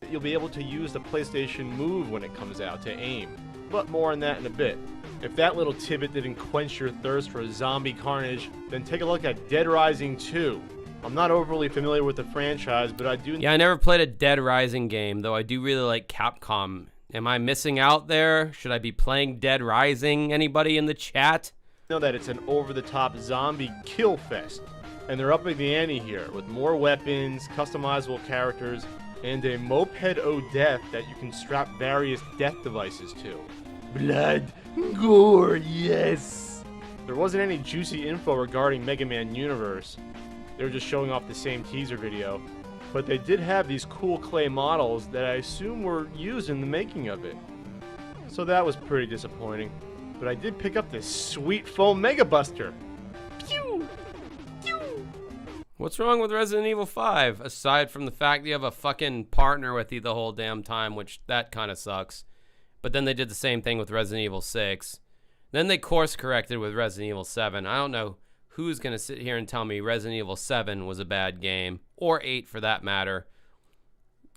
You'll be able to use the PlayStation Move when it comes out to aim, but more on that in a bit. If that little tidbit didn't quench your thirst for zombie carnage, then take a look at Dead Rising 2. I'm not overly familiar with the franchise, but I do. Yeah, I never played a Dead Rising game, though I do really like Capcom. Am I missing out there? Should I be playing Dead Rising? Anybody in the chat? Know that it's an over-the-top zombie kill fest, and they're upping the ante here with more weapons, customizable characters, and a moped o' death that you can strap various death devices to. Blood, gore, yes! There wasn't any juicy info regarding Mega Man Universe. They were just showing off the same teaser video. But they did have these cool clay models that I assume were used in the making of it. So that was pretty disappointing. But I did pick up this sweet foam Mega Buster. Pew! Pew! What's wrong with Resident Evil 5? Aside from the fact that you have a fucking partner with you the whole damn time, which that kind of sucks. But then they did the same thing with Resident Evil 6. Then they course corrected with Resident Evil 7. I don't know who's going to sit here and tell me Resident Evil 7 was a bad game. Or 8 for that matter.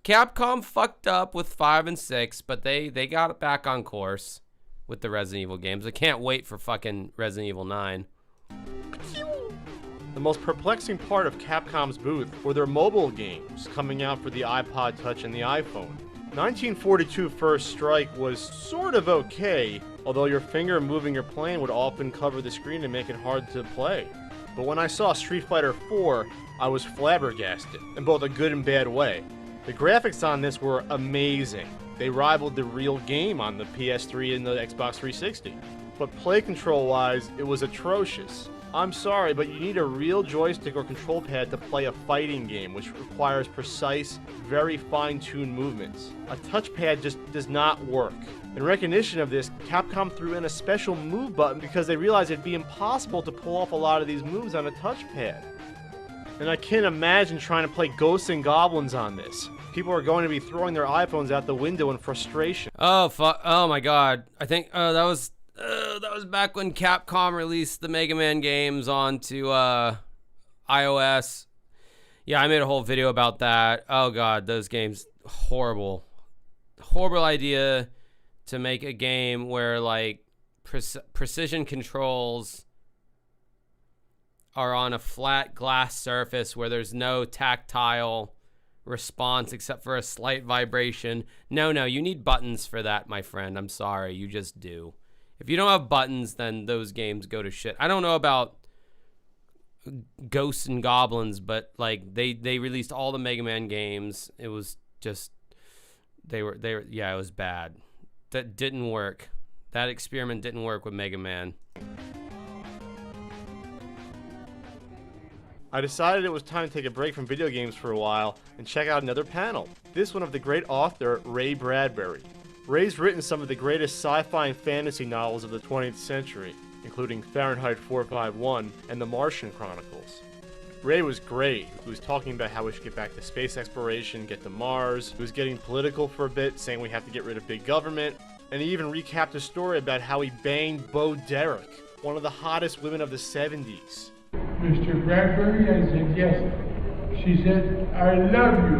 Capcom fucked up with 5 and 6, but they got it back on course with the Resident Evil games. I can't wait for fucking Resident Evil 9. The most perplexing part of Capcom's booth were their mobile games coming out for the iPod Touch and the iPhone. 1942 First Strike was sort of okay, although your finger moving your plane would often cover the screen and make it hard to play. But when I saw Street Fighter 4, I was flabbergasted, in both a good and bad way. The graphics on this were amazing. They rivaled the real game on the PS3 and the Xbox 360. But play control-wise, it was atrocious. I'm sorry, but you need a real joystick or control pad to play a fighting game, which requires precise, very fine-tuned movements. A touchpad just does not work. In recognition of this, Capcom threw in a special move button because they realized it'd be impossible to pull off a lot of these moves on a touchpad. And I can't imagine trying to play Ghosts and Goblins on this. People are going to be throwing their iPhones out the window in frustration. Oh, fuck. Oh, my God. I think that was back when Capcom released the Mega Man games onto iOS. Yeah, I made a whole video about that. Oh, God, those games, horrible. Horrible idea to make a game where, like, precision controls are on a flat glass surface where there's no tactile response except for a slight vibration. No, you need buttons for that, my friend. I'm sorry, you just do. If you don't have buttons, then those games go to shit. I don't know about Ghosts and Goblins, but like they released all the Mega Man games. It was just they were yeah, it was bad. That didn't work. That experiment didn't work with Mega Man. I decided it was time to take a break from video games for a while and check out another panel. This one of the great author Ray Bradbury. Ray's written some of the greatest sci-fi and fantasy novels of the 20th century, including Fahrenheit 451 and The Martian Chronicles. Ray was great. He was talking about how we should get back to space exploration, get to Mars. He was getting political for a bit, saying we have to get rid of big government. And he even recapped a story about how he banged Bo Derek, one of the hottest women of the 70s. Mr. Bradbury? I said, yes. She said, I love you.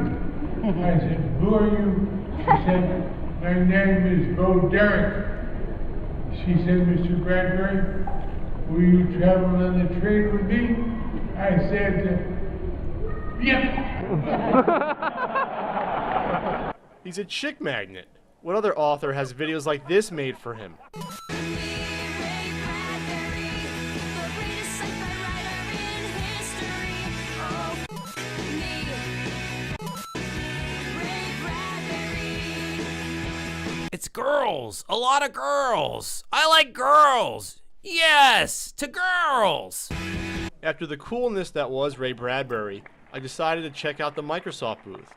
I said, who are you? She said, my name is Bo Derek. She said, Mr. Bradbury, will you travel on the train with me? I said, yep. He's a chick magnet. What other author has videos like this made for him? It's girls. A lot of girls. I like girls. Yes, to girls. After the coolness that was Ray Bradbury, I decided to check out the Microsoft booth.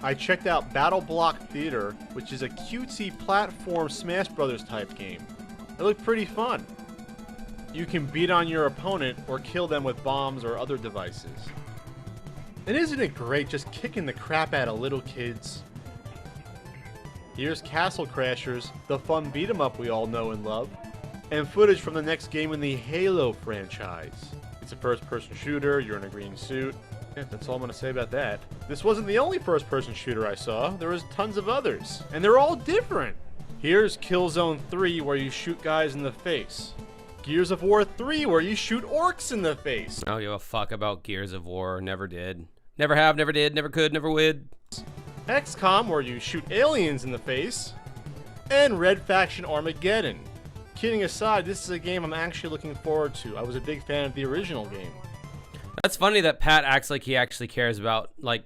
I checked out Battle Block Theater, which is a cutesy platform Smash Brothers type game. It looked pretty fun. You can beat on your opponent or kill them with bombs or other devices. And isn't it great just kicking the crap out of little kids? Here's Castle Crashers, the fun beat-em-up we all know and love, and footage from the next game in the Halo franchise. It's a first-person shooter, you're in a green suit. Yeah, that's all I'm going to say about that. This wasn't the only first-person shooter I saw. There was tons of others, and they're all different. Here's Killzone 3, where you shoot guys in the face. Gears of War 3, where you shoot orcs in the face. I don't give a fuck about Gears of War. Never did. Never have, never did, never could, never would. XCOM, where you shoot aliens in the face. And Red Faction Armageddon. Kidding aside, this is a game I'm actually looking forward to. I was a big fan of the original game. That's funny that Pat acts like he actually cares about like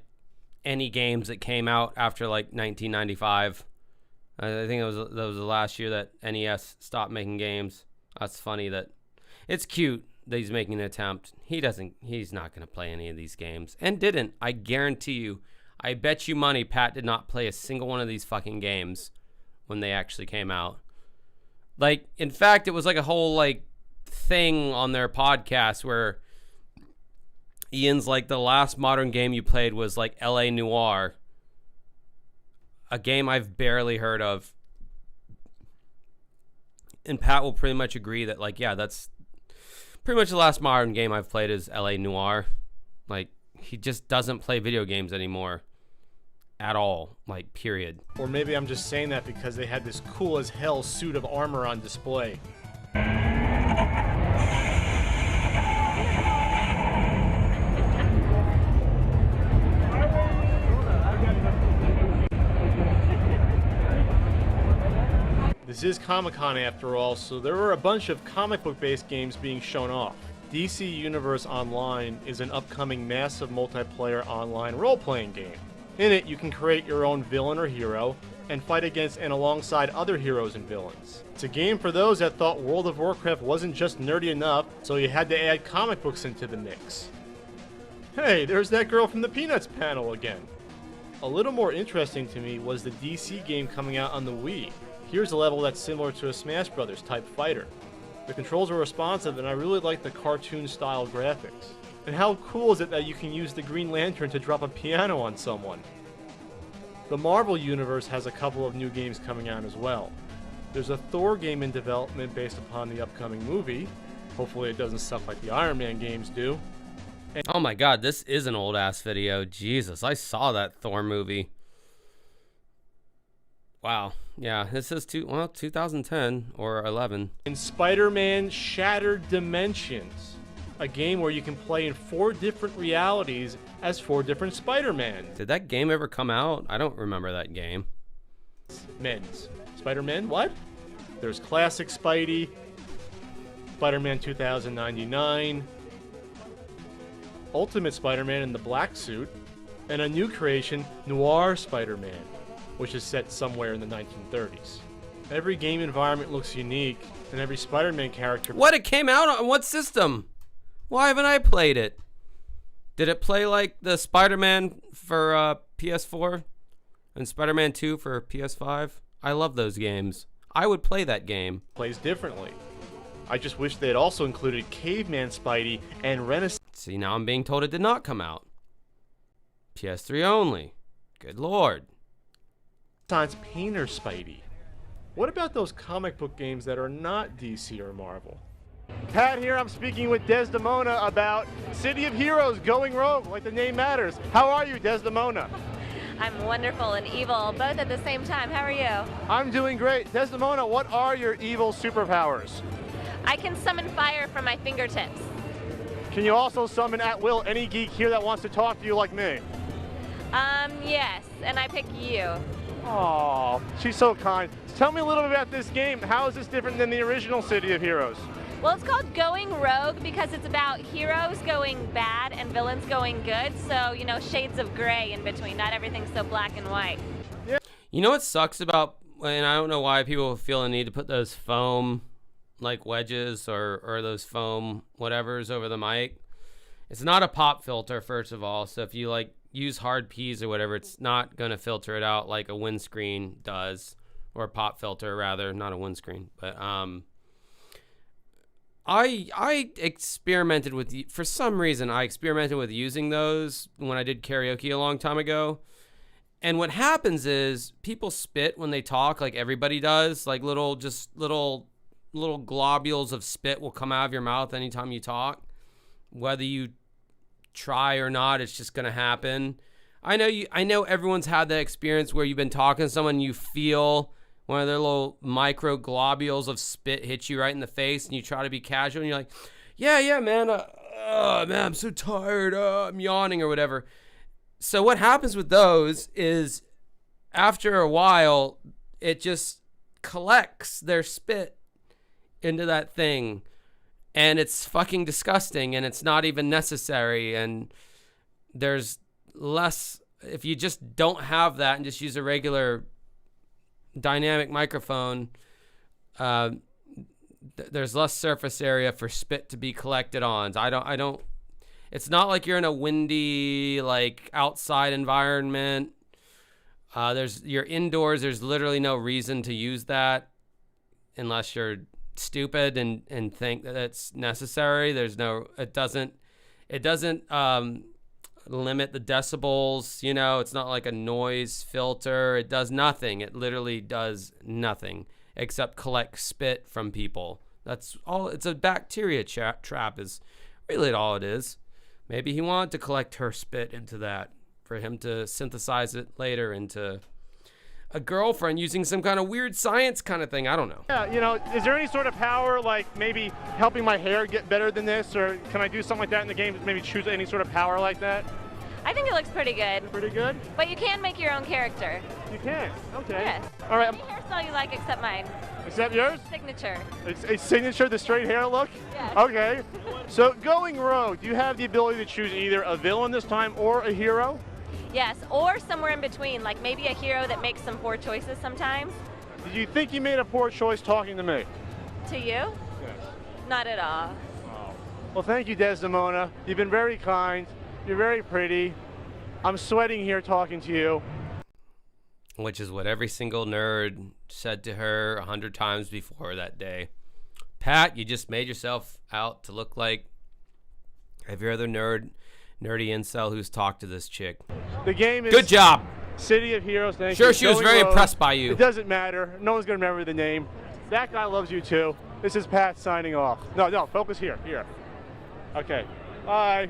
any games that came out after like 1995. I think that was the last year that NES stopped making games. That's funny that it's cute that he's making an attempt. He's not going to play any of these games and didn't. I guarantee you. I bet you money Pat did not play a single one of these fucking games when they actually came out. Like, in fact, it was like a whole like thing on their podcast where Ian's like, the last modern game you played was like LA Noire, a game I've barely heard of. And Pat will pretty much agree that like, yeah, that's pretty much the last modern game I've played is LA Noire. Like, he just doesn't play video games anymore. At all, like, period. Or maybe I'm just saying that because they had this cool as hell suit of armor on display. This is Comic-Con after all, so there were a bunch of comic book based games being shown off. DC Universe Online is an upcoming massive multiplayer online role-playing game. In it, you can create your own villain or hero, and fight against and alongside other heroes and villains. It's a game for those that thought World of Warcraft wasn't just nerdy enough, so you had to add comic books into the mix. Hey, there's that girl from the Peanuts panel again. A little more interesting to me was the DC game coming out on the Wii. Here's a level that's similar to a Smash Brothers type fighter. The controls were responsive, and I really like the cartoon-style graphics. And how cool is it that you can use the Green Lantern to drop a piano on someone? The Marvel Universe has a couple of new games coming out as well. There's a Thor game in development based upon the upcoming movie. Hopefully it doesn't suck like the Iron Man games do. And oh my god, this is an old-ass video. Jesus, I saw that Thor movie. Wow. Yeah, this is 2010 or 11. And Spider-Man Shattered Dimensions. a game where you can play in 4 different realities as 4 different Spider-Man. Did that game ever come out? I don't remember that game. Men's. Spider-Man, what? There's Classic Spidey, Spider-Man 2099, Ultimate Spider-Man in the black suit, and a new creation, Noir Spider-Man, which is set somewhere in the 1930s. Every game environment looks unique, and every Spider-Man character... What? It came out on what system? Why haven't I played it? Did it play like the Spider-Man for PS4 and Spider-Man 2 for PS5? I love those games. I would play that game. Plays differently. I just wish they had also included Caveman Spidey and Renaissance. See, now I'm being told it did not come out. PS3 only. Good lord. Painter Spidey. What about those comic book games that are not DC or Marvel? Pat here, I'm speaking with Desdemona about City of Heroes Going Rogue, like the name matters. How are you, Desdemona? I'm wonderful and evil, both at the same time. How are you? I'm doing great. Desdemona, what are your evil superpowers? I can summon fire from my fingertips. Can you also summon at will any geek here that wants to talk to you like me? Yes, and I pick you. Oh, she's so kind. Tell me a little bit about this game. How is this different than the original City of Heroes? Well, it's called Going Rogue because it's about heroes going bad and villains going good. So, you know, shades of gray in between. Not everything's so black and white. Yeah. You know what sucks about, and I don't know why people feel the need to put those foam like wedges or those foam whatevers over the mic. It's not a pop filter, first of all. So if you like use hard P's or whatever, it's not going to filter it out like a windscreen does, or a pop filter rather, not a windscreen. But I experimented with, for some reason, I experimented with using those when I did karaoke a long time ago. And what happens is people spit when they talk, like everybody does, like little globules of spit will come out of your mouth anytime you talk. Whether you try or not, it's just gonna happen. I know everyone's had that experience where you've been talking to someone and you feel one of their little micro globules of spit hit you right in the face, and you try to be casual and you're like, yeah, man, man, I'm so tired, I'm yawning or whatever. So what happens with those is after a while, it just collects their spit into that thing, and it's fucking disgusting, and it's not even necessary, and there's less, if you just don't have that and just use a regular dynamic microphone, there's less surface area for spit to be collected on. I don't it's not like you're in a windy, like, outside environment. You're indoors, there's literally no reason to use that unless you're stupid and think that it's necessary. It doesn't limit the decibels, you know. It's not like a noise filter. It does nothing. It literally does nothing except collect spit from people. That's all. It's a bacteria trap is really all it is. Maybe he wanted to collect her spit into that for him to synthesize it later into a girlfriend using some kind of weird science kind of thing. I don't know. Yeah, you know, is there any sort of power, like maybe helping my hair get better than this, or can I do something like that in the game? Maybe choose any sort of power like that? I think it looks pretty good. Pretty good? But you can make your own character. You can? Okay. Yes. All right. Any hairstyle you like except mine. Except yours? Signature. It's a signature, the straight hair look? Yes. Okay. So going rogue, do you have the ability to choose either a villain this time or a hero? Yes, or somewhere in between, like maybe a hero that makes some poor choices sometimes. Did you think you made a poor choice talking to me? To you? Yes. Not at all. Oh. Well, thank you, Desdemona. You've been very kind. You're very pretty. I'm sweating here talking to you. Which is what every single nerd said to her 100 times before that day. Pat, you just made yourself out to look like every other nerdy incel who's talked to this chick. The game is... Good job. City of Heroes, thank you. Sure, she was very impressed by you. It doesn't matter. No one's going to remember the name. That guy loves you too. This is Pat signing off. No, focus here. Okay. Bye.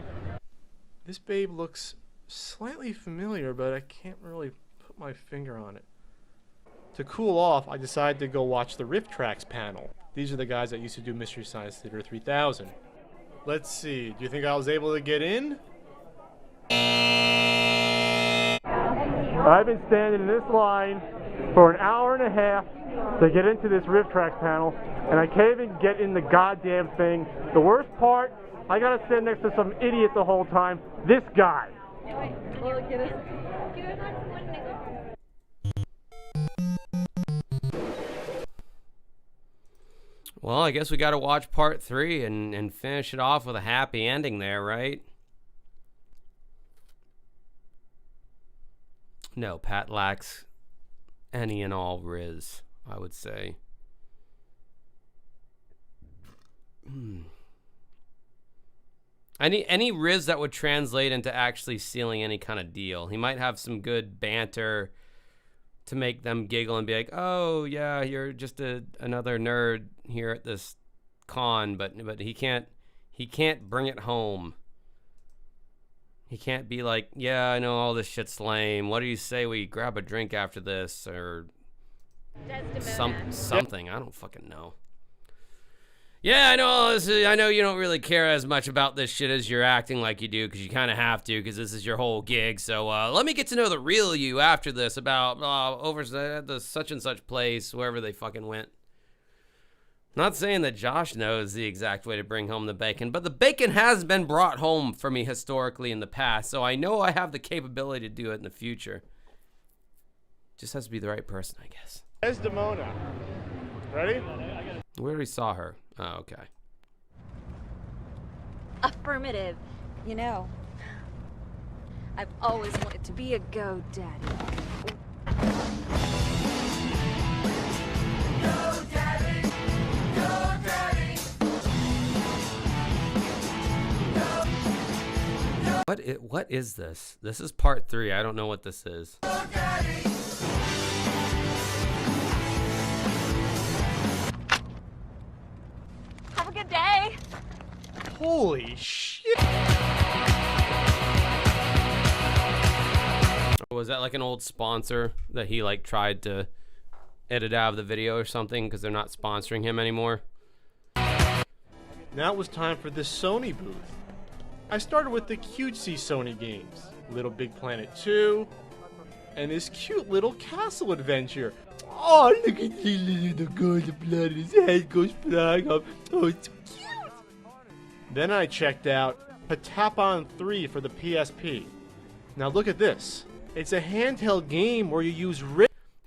This babe looks slightly familiar, but I can't really put my finger on it. To cool off, I decided to go watch the Rift Tracks panel. These are the guys that used to do Mystery Science Theater 3000. Let's see. Do you think I was able to get in? I've been standing in this line for an hour and a half to get into this Rift Tracks panel, and I can't even get in the goddamn thing. The worst part, I gotta stand next to some idiot the whole time. This guy. Well, I guess we got to watch part 3 and finish it off with a happy ending there, right? No, Pat lacks any and all riz, I would say. Any riz that would translate into actually sealing any kind of deal. He might have some good banter to make them giggle and be like, "Oh yeah, you're just another nerd here at this con," but he can't bring it home. He can't be like, "Yeah, I know all this shit's lame. What do you say we grab a drink after this?" or something. I don't fucking know. Yeah, I know all this. I know you don't really care as much about this shit as you're acting like you do, because you kind of have to, because this is your whole gig. So let me get to know the real you after this about over at the such and such place, wherever they fucking went. Not saying that Josh knows the exact way to bring home the bacon, but the bacon has been brought home for me historically in the past, so I know I have the capability to do it in the future. Just has to be the right person, I guess. Desdemona. Ready? We already saw her. Oh, okay. Affirmative. You know, I've always wanted to be a GoDaddy. GoDaddy, GoDaddy. What is this? This is part 3. I don't know what this is. Have a good day. Holy shit. Was that like an old sponsor that he like tried to edit out of the video or something because they're not sponsoring him anymore? Now it was time for the Sony booth. I started with the cutesy Sony games, Little Big Planet 2, and this cute little castle adventure. Oh, look at the little guy, the blood, his head goes flying up. Oh, it's so cute. Then I checked out Patapon 3 for the PSP. Now look at this. It's a handheld game where you use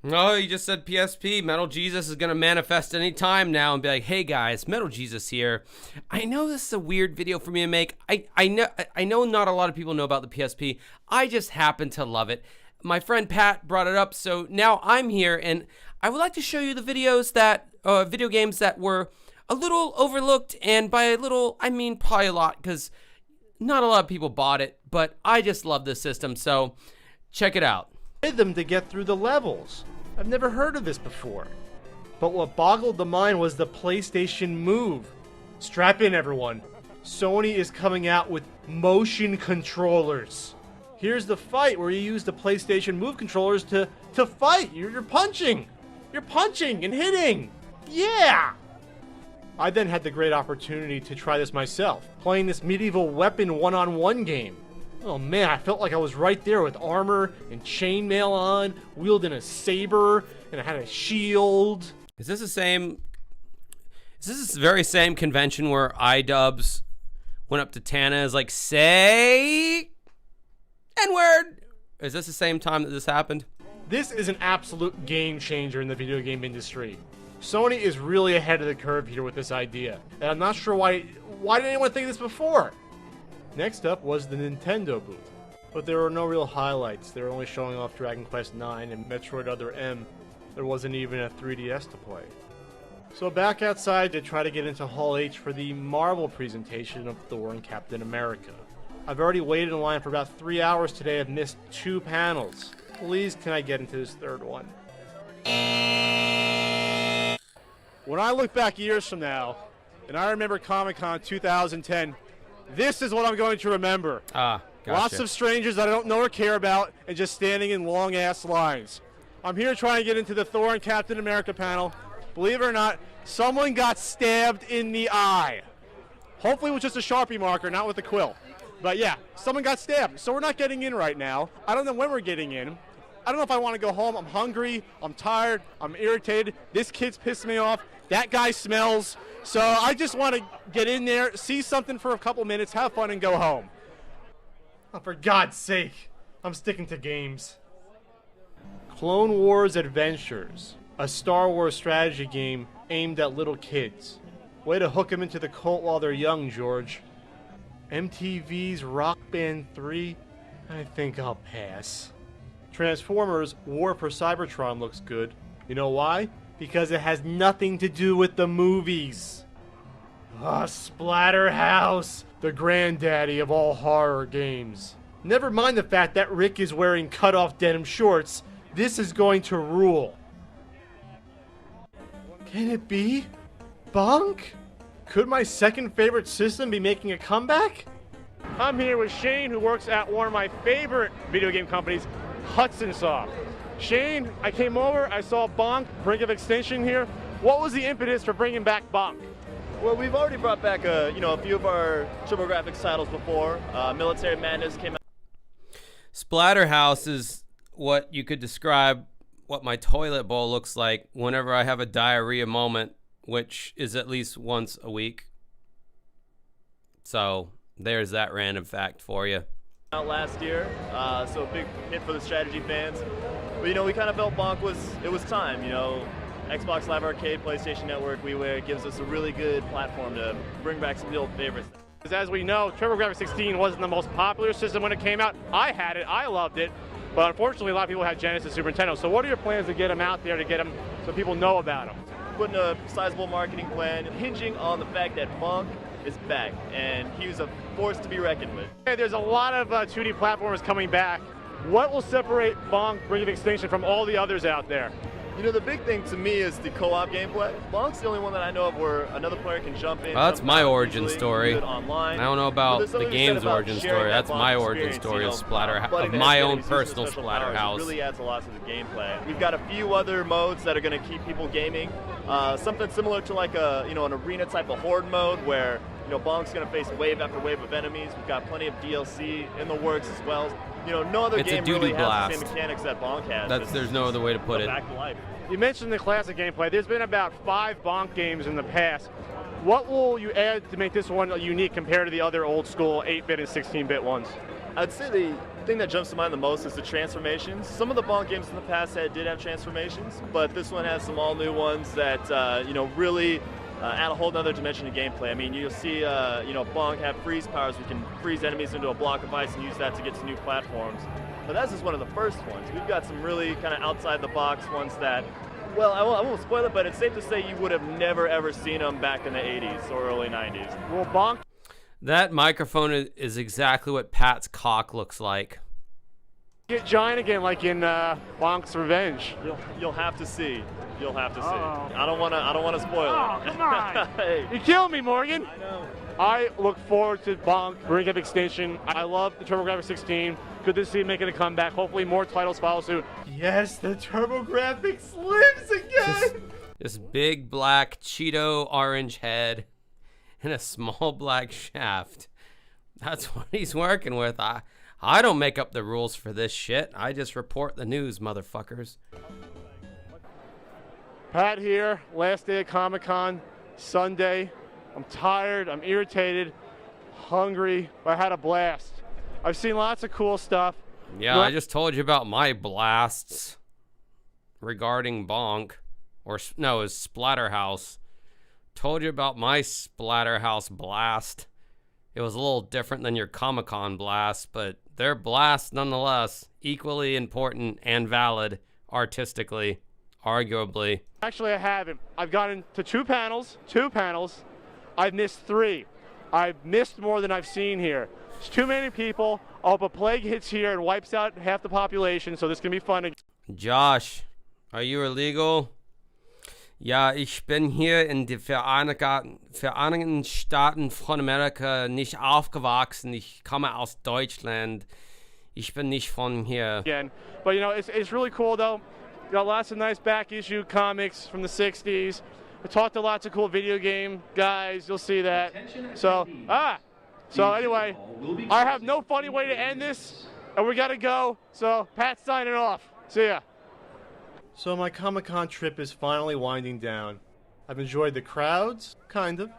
Oh, you just said PSP. Metal Jesus is going to manifest any time now and be like, "Hey guys, Metal Jesus here. I know this is a weird video for me to make. I know not a lot of people know about the PSP. I just happen to love it. My friend Pat brought it up, so now I'm here, and I would like to show you the videos that, video games that were a little overlooked, and by a little, I mean probably a lot, because not a lot of people bought it, but I just love this system, so check it out." Rhythm to get through the levels. I've never heard of this before. But what boggled the mind was the PlayStation Move. Strap in, everyone. Sony is coming out with motion controllers. Here's the fight where you use the PlayStation Move controllers to fight. You're punching. You're punching and hitting. Yeah! I then had the great opportunity to try this myself, playing this medieval weapon one-on-one game. Oh man, I felt like I was right there with armor and chainmail on, wielding a saber, and I had a shield. Is this the very same convention where iDubbbz went up to Tana and is like, "Say N-word"? Is this the same time that this happened? This is an absolute game changer in the video game industry. Sony is really ahead of the curve here with this idea, and I'm not sure why didn't anyone think of this before? Next up was the Nintendo booth, but there were no real highlights. They were only showing off Dragon Quest IX and Metroid Other M. There wasn't even a 3DS to play. So back outside to try to get into Hall H for the Marvel presentation of Thor and Captain America. I've already waited in line for about 3 hours today. I've missed 2 panels. Please, can I get into this third one? When I look back years from now, and I remember Comic-Con 2010, this is what I'm going to remember. Gotcha. Lots of strangers that I don't know or care about, and just standing in long-ass lines. I'm here trying to get into the Thor and Captain America panel. Believe it or not, someone got stabbed in the eye. Hopefully it was just a Sharpie marker, not with a quill. But yeah, someone got stabbed, so we're not getting in right now. I don't know when we're getting in. I don't know if I want to go home. I'm hungry, I'm tired, I'm irritated. This kid's pissed me off. That guy smells. So I just want to get in there, see something for a couple minutes, have fun, and go home. Oh, for God's sake, I'm sticking to games. Clone Wars Adventures, a Star Wars strategy game aimed at little kids. Way to hook them into the cult while they're young, George. MTV's Rock Band 3? I think I'll pass. Transformers War for Cybertron looks good. You know why? Because it has nothing to do with the movies. Splatterhouse, the granddaddy of all horror games. Never mind the fact that Rick is wearing cut-off denim shorts. This is going to rule. Can it be? Bonk? Could my second favorite system be making a comeback? I'm here with Shane, who works at one of my favorite video game companies, Hudson Soft. Shane, I came over, I saw Bonk, Brink of Extinction here. What was the impetus for bringing back Bonk? Well, we've already brought back a few of our TurboGrafx titles before. Military Madness came out. Splatterhouse is what you could describe what my toilet bowl looks like whenever I have a diarrhea moment, which is at least once a week. So there's that random fact for you. Out last year, so a big hit for the strategy fans. But we kind of felt Bonk was time. Xbox Live Arcade, PlayStation Network, WiiWare gives us a really good platform to bring back some of the old favorites. As we know, TurboGrafx 16 wasn't the most popular system when it came out. I had it, I loved it, but unfortunately a lot of people had Genesis, Super Nintendo. So what are your plans to get them out there, to get them so people know about them? Putting a sizable marketing plan, hinging on the fact that Bonk is back, and he was a force to be reckoned with. Hey, there's a lot of 2D platformers coming back. What will separate Bonk, Brink of Extinction from all the others out there? The big thing to me is the co-op gameplay. Bonk's the only one that I know of where another player can jump in. Well, that's my origin easily, story. online. I don't know about the game's origin story. That's my origin story of my own personal Splatterhouse. It really adds a lot to the gameplay. We've got a few other modes that are going to keep people gaming. Something similar to like an arena type of horde mode where Bonk's going to face wave after wave of enemies. We've got plenty of DLC in the works as well. No other game really has the same mechanics that Bonk has. There's no other way to put it. Back to life. You mentioned the classic gameplay. There's been about 5 Bonk games in the past. What will you add to make this one unique compared to the other old school 8-bit and 16-bit ones? I'd say the thing that jumps to mind the most is the transformations. Some of the Bonk games in the past did have transformations, but this one has some all new ones that really add a whole nother dimension to gameplay. I mean, you'll see Bonk have freeze powers. We can freeze enemies into a block of ice and use that to get to new platforms. But that's just one of the first ones. We've got some really kind of outside the box ones that, well, I won't spoil it, but it's safe to say you would have never ever seen them back in the 80s or early 90s. Well, Bonk. That microphone is exactly what Pat's cock looks like. Get giant again, like in Bonk's Revenge. You'll have to see. You'll have to see. I don't want to spoil it. Oh, come on! Hey. You killed me, Morgan. I know. I look forward to Bonk, Brink of Extinction. I love the TurboGrafx 16. Good to see it making a comeback. Hopefully more titles follow suit. Yes, the TurboGrafx lives again! This big black Cheeto orange head and a small black shaft. That's what he's working with. I don't make up the rules for this shit. I just report the news, motherfuckers. Pat here, last day of Comic-Con, Sunday. I'm tired, I'm irritated, hungry, but I had a blast. I've seen lots of cool stuff. Yeah, I just told you about my blasts regarding Bonk. Or, no, it was Splatterhouse. Told you about my Splatterhouse blast. It was a little different than your Comic-Con blast, but they're blasts nonetheless. Equally important and valid artistically, arguably. Actually, I haven't. I've gotten to two panels. I've missed 3. I've missed more than I've seen here. It's too many people. I hope a plague hits here and wipes out half the population, so this can be fun. Josh, are you illegal? Ja, ich bin hier in den Vereinigten Staaten von Amerika nicht aufgewachsen. Ich komme aus Deutschland. Ich bin nicht von hier. Again, but it's really cool though. Got lots of nice back issue comics from the 60s. I talked to lots of cool video game guys. You'll see that. So anyway, I have no funny way to end this, and we gotta go. So Pat's signing off. See ya. So my Comic-Con trip is finally winding down. I've enjoyed the crowds, kind of.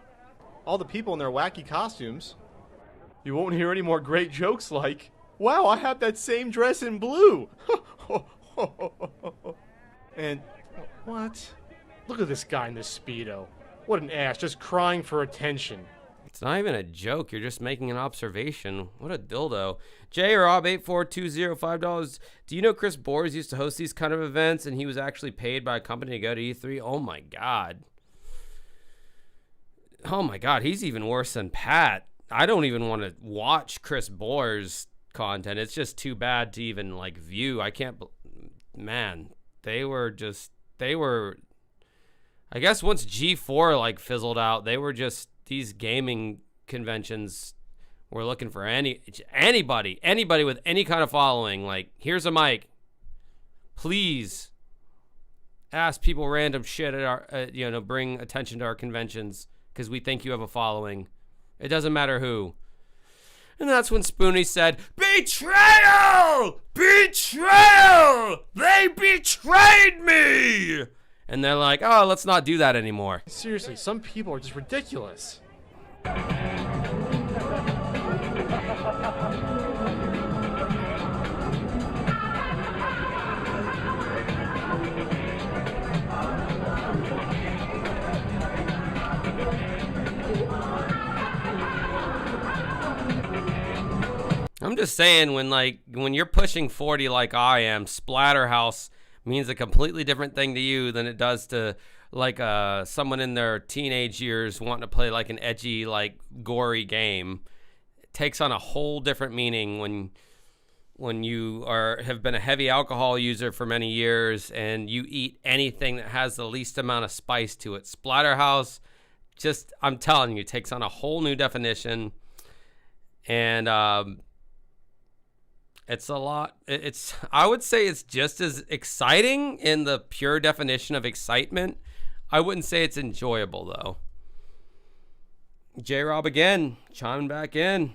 All the people in their wacky costumes. You won't hear any more great jokes like, "Wow, I have that same dress in blue." And what? Look at this guy in this Speedo. What an ass, just crying for attention. It's not even a joke. You're just making an observation. What a dildo. J-Rob8420, $5. Do you know Chris Bores used to host these kind of events and he was actually paid by a company to go to E3? Oh my God. Oh my God. He's even worse than Pat. I don't even want to watch Chris Bores content. It's just too bad to even like view. I can't, man, they were, I guess once G4 like fizzled out, they were just, these gaming conventions were looking for anybody with any kind of following. Like, here's a mic. Please ask people random shit at our, bring attention to our conventions because we think you have a following. It doesn't matter who. And that's when Spoonie said, "Betrayal! Betrayal! They betrayed me!" And they're like, "Oh, let's not do that anymore." Seriously, some people are just ridiculous. I'm just saying, when you're pushing 40 like I am, Splatterhouse means a completely different thing to you than it does to like someone in their teenage years wanting to play like an edgy, like gory game. It takes on a whole different meaning when you have been a heavy alcohol user for many years and you eat anything that has the least amount of spice to it. Splatterhouse, just, I'm telling you, takes on a whole new definition. And it's a lot. I would say it's just as exciting in the pure definition of excitement. I wouldn't say it's enjoyable, though. J-Rob again, chiming back in.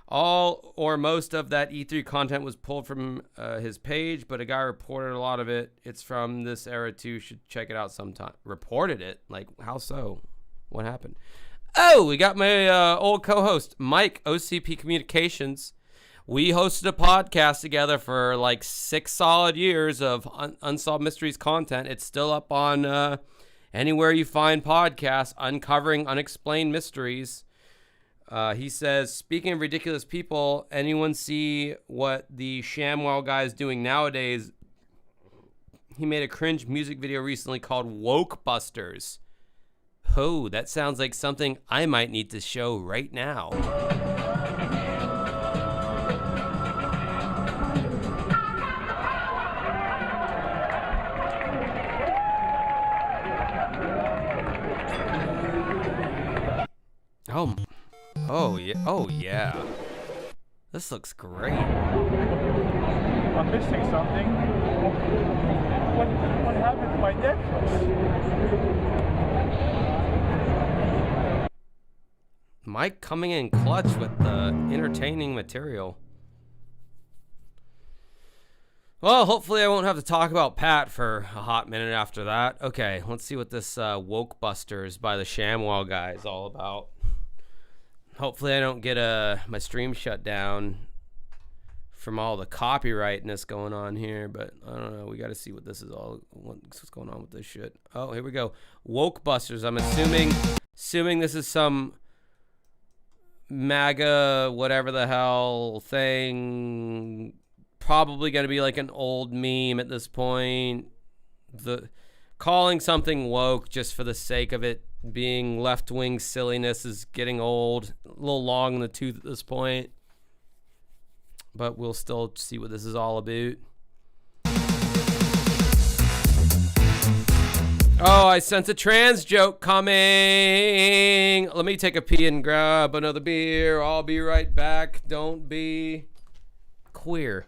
All or most of that E3 content was pulled from his page, but a guy reported a lot of it. It's from this era, too. Should check it out sometime. Reported it? Like, how so? What happened? Oh, we got my old co-host, Mike, OCP Communications. We hosted a podcast together for like 6 solid years of Unsolved Mysteries content. It's still up on anywhere you find podcasts, Uncovering Unexplained Mysteries. He says, speaking of ridiculous people, anyone see what the ShamWow guy is doing nowadays? He made a cringe music video recently called Woke Busters. Oh, that sounds like something I might need to show right now. Oh yeah. This looks great. I'm missing something. What happened to my necklace? Mike coming in clutch with the entertaining material. Well, hopefully I won't have to talk about Pat for a hot minute after that. Okay, let's see what this Woke Busters by the ShamWow guy is all about. Hopefully I don't get my stream shut down from all the copyrightness going on here, but I don't know. We got to see what this is all. What's going on with this shit? Oh, here we go. Woke Busters. I'm assuming this is some MAGA whatever the hell thing. Probably going to be like an old meme at this point. Calling something woke just for the sake of it being left-wing silliness is getting old, a little long in the tooth at this point, but we'll still see what this is all about. Oh, I sense a trans joke coming. Let me take a pee and grab another beer. I'll be right back. Don't be queer.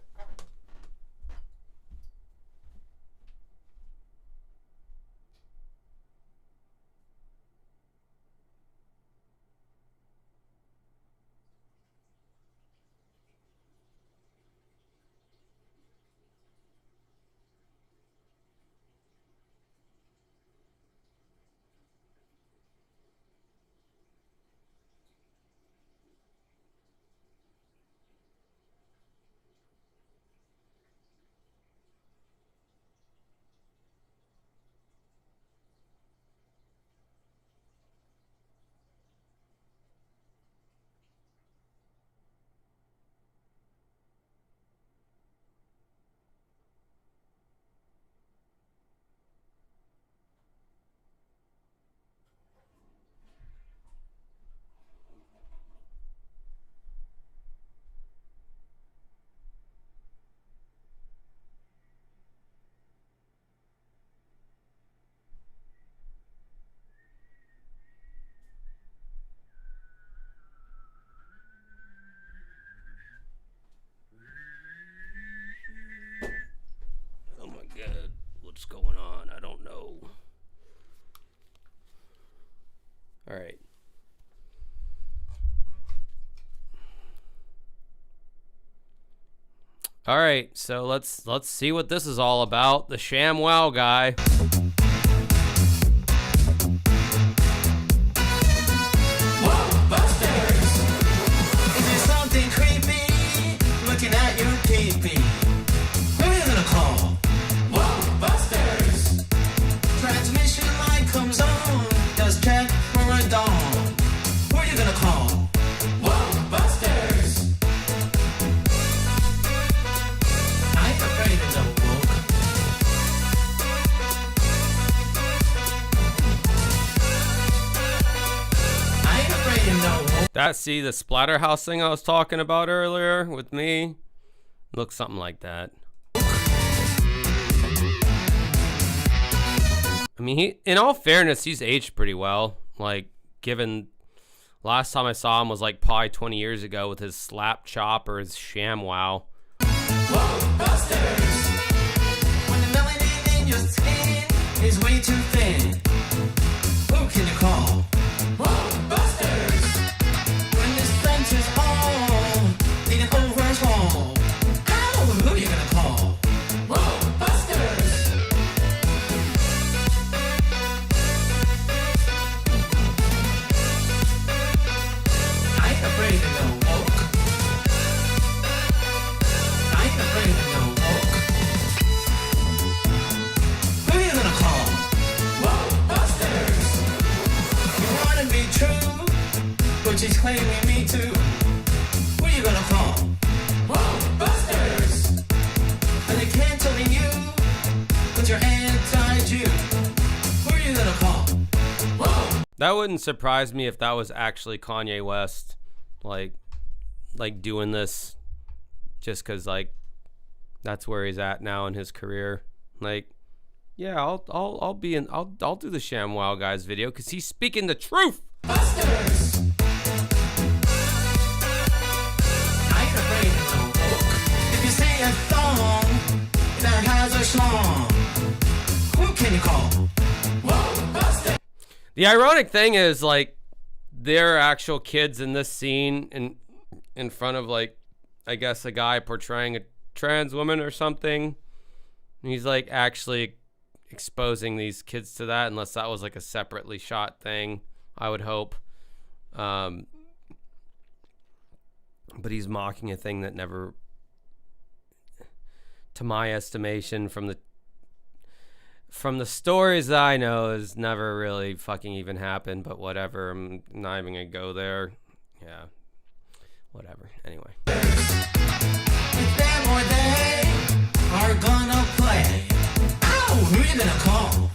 I don't know. All right. All right, so let's see what this is all about. The ShamWow guy. Whoa, Busters! Is there something creepy looking at your pee-pee? Who are you gonna call? Whoa, Busters! Transmission light comes on, does check for a dawn. Who are you gonna call? Whoa, Busters! See the Splatterhouse thing I was talking about earlier with me? Looks something like that. I mean, in all fairness, he's aged pretty well. Like, given last time I saw him was like probably 20 years ago with his slap chop or his ShamWow. Whoa, Busters! When the melanin in your skin is way too thin, who can you call? Whoa, Busters! When the senses all need an overhaul, who are you gonna call? Whoa, Busters! I ain't afraid of no woke. I ain't afraid of no woke. Who are you gonna call? Whoa, Busters! You wanna be true, but she's claiming me too. Who are you gonna call? Whoa, Busters! And they canceling you, but you're anti-Jew. Who are you gonna call? Whoa! That wouldn't surprise me if that was actually Kanye West, like doing this just because, like, that's where he's at now in his career. Like, yeah, I'll do the ShamWow guys video because he's speaking the truth. Busters! I ain't afraid of no book. If you say a thong that has a schlong, who can you call? Whoa, Busters! The ironic thing is, like, there are actual kids in this scene in front of, like, I guess a guy portraying a trans woman or something. And he's, like, actually exposing these kids to that, unless that was, like, a separately shot thing, I would hope. But he's mocking a thing that never, to my estimation, from the stories that I know, has never really fucking even happened, but whatever. I'm not even gonna go there. Yeah. Whatever. Anyway. If them or they are gonna play, who are you gonna call?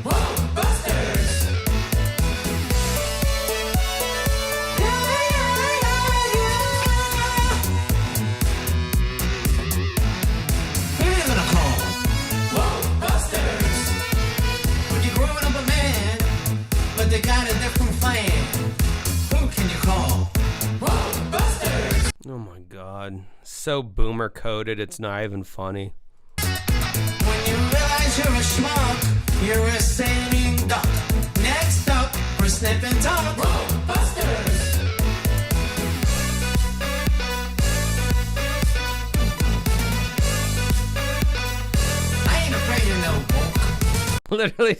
Whoa, Busters! Who are you gonna call? Whoa, Busters! When you're growing up a man, but they got a different plan, who can you call? Whoa, Busters! Oh my god. So boomer coded, it's not even funny. When you realize you're a schmuck, you're a sailing duck. Next up, we're snip and talk. Whoa, Busters! I ain't afraid of no book. Literally,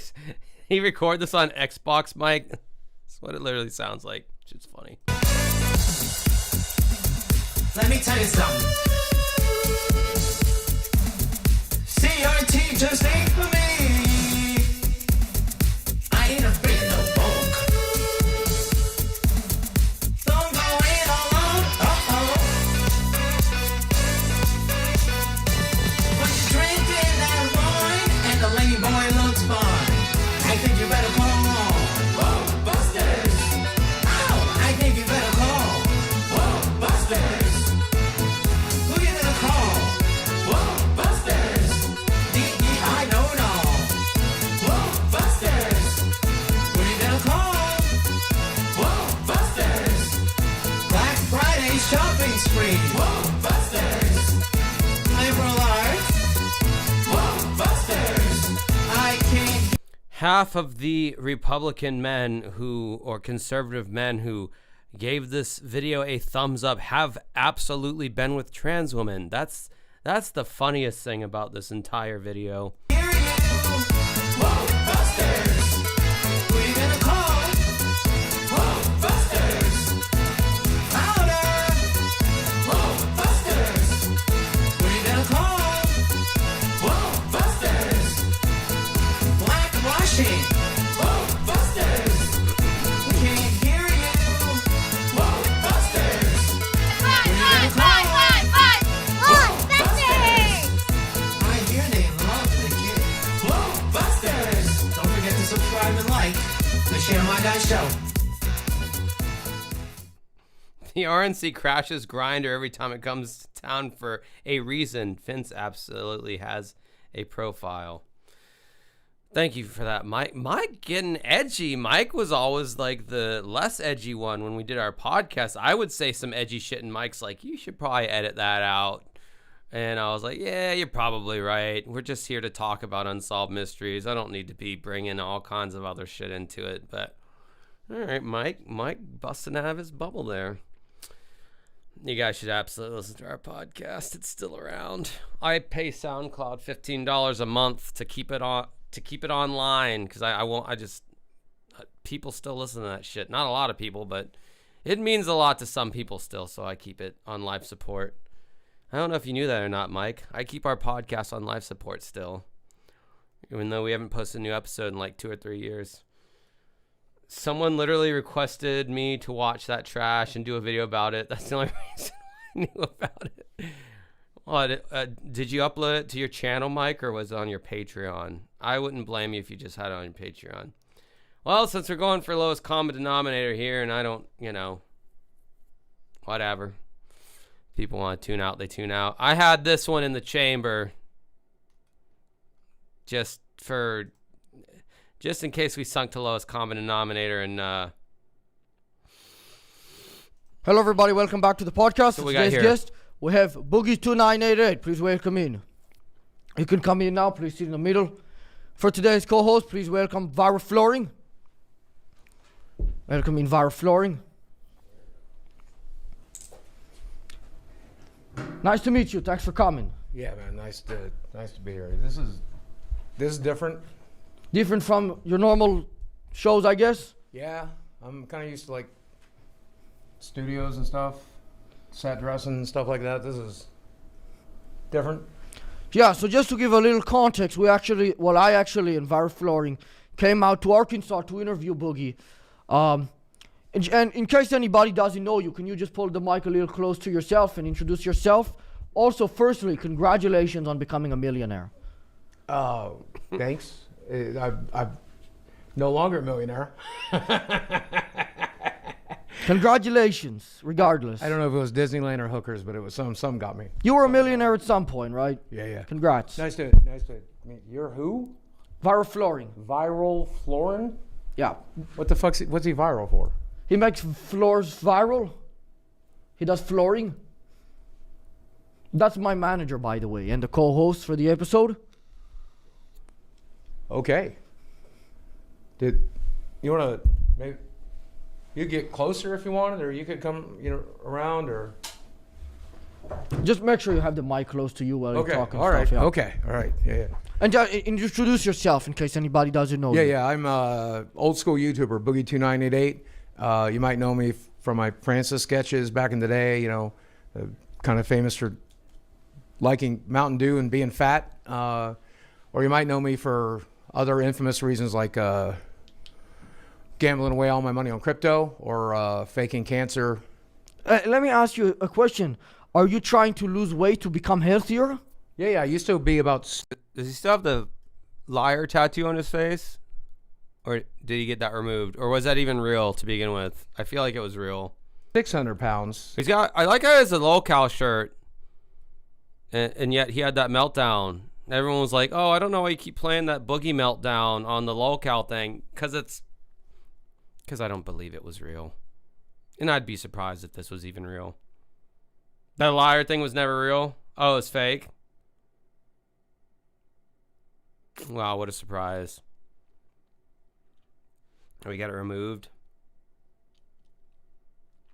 he recorded this on Xbox mic. That's what it literally sounds like. It's funny. Let me tell you something. CRT just ain't for me. I ain't afraid of no book. Don't go in alone. When you're drinking that wine and the lady boy looks fine, I think you better call. Whoa, Busters! Ow! I think you better call. Whoa, Busters! Who you gonna call? Whoa, Busters! I don't know. Whoa, Busters! Who you gonna call? Whoa, Busters! Black Friday shopping spree. Whoa, Busters! Liberal arts. Whoa, Busters! I can't half of the Republican men or conservative men who gave this video a thumbs up have absolutely been with trans women. That's the funniest thing about this entire video. Subscribe and like the Share My Guy Show. The RNC crashes Grinder every time it comes to town for a reason. Vince absolutely has a profile. Thank you for that, Mike. Mike getting edgy. Mike was always like the less edgy one when we did our podcast. I would say some edgy shit, and Mike's like, you should probably edit that out. And I was like, yeah, you're probably right. We're just here to talk about unsolved mysteries. I don't need to be bringing all kinds of other shit into it. But, all right, Mike busting out of his bubble there. You guys should absolutely listen to our podcast. It's still around. I pay SoundCloud $15 a month to keep it online because people still listen to that shit. Not a lot of people, but it means a lot to some people still, so I keep it on live support. I don't know if you knew that or not, Mike. I keep our podcast on live support still, even though we haven't posted a new episode in like 2 or 3 years. Someone literally requested me to watch that trash and do a video about it. That's the only reason I knew about it. What, did you upload it to your channel, Mike, or was it on your Patreon? I wouldn't blame you if you just had it on your Patreon. Well, since we're going for lowest common denominator here, and I don't, whatever. People want to tune out, they tune out. I had this one in the chamber just in case we sunk to lowest common denominator. And hello, everybody. Welcome back to the podcast. So we got Today's here. guest, we have Boogie2988. Please welcome in. You can come in now. Please sit in the middle. For today's co-host, please welcome Vara Flooring. Welcome in, Vara Flooring. Nice to meet you. Thanks for coming. Yeah, man. Nice to be here. This is different. Different from your normal shows, I guess? Yeah, I'm kind of used to like studios and stuff, set dressing and stuff like that. This is different. Yeah, so just to give a little context, I actually and Vara Flooring came out to Arkansas to interview Boogie. And in case anybody doesn't know you, can you just pull the mic a little close to yourself and introduce yourself? Also, firstly, congratulations on becoming a millionaire. Thanks. I'm no longer a millionaire. Congratulations, regardless. I don't know if it was Disneyland or hookers, but it was some got me. You were a millionaire at some point, right? Yeah. Congrats. Nice to meet. You're who? Vara Flooring. Viral Florin? Yeah. What's he viral for? He makes floors viral. He does flooring. That's my manager, by the way, and the co-host for the episode. Okay. Did you want to maybe you get closer if you wanted, or you could come, around, or just make sure you have the mic close to you while you're talking. All right. Stuff, yeah. Okay. All right. Yeah. And introduce yourself in case anybody doesn't know you. Yeah. I'm old school YouTuber Boogie2988. You might know me from my Francis sketches back in the day. Kind of famous for liking Mountain Dew and being fat. Or you might know me for other infamous reasons like gambling away all my money on crypto or faking cancer. Let me ask you a question. Are you trying to lose weight to become healthier? Yeah. I used to be about... Does he still have the liar tattoo on his face? Or did he get that removed? Or was that even real to begin with? I feel like it was real. 600 pounds. I like how he has a low-cal shirt. And yet he had that meltdown. Everyone was like, oh, I don't know why you keep playing that Boogie meltdown on the low-cal thing. Because I don't believe it was real. And I'd be surprised if this was even real. That liar thing was never real? Oh, it's fake? Wow, what a surprise. We got it removed.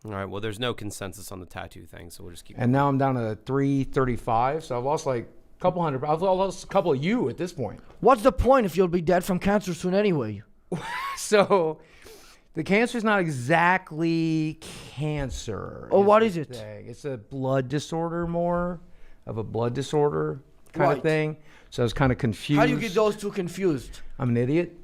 All right. Well, there's no consensus on the tattoo thing, so we'll just keep. And now I'm down to 335, so I've lost like a couple hundred. I've lost a couple of you at this point. What's the point if you'll be dead from cancer soon anyway? So the cancer's not exactly cancer. Oh, what is it? It's a blood disorder, more of a blood disorder kind Right. of thing. So I was kind of confused. How do you get those two confused? I'm an idiot.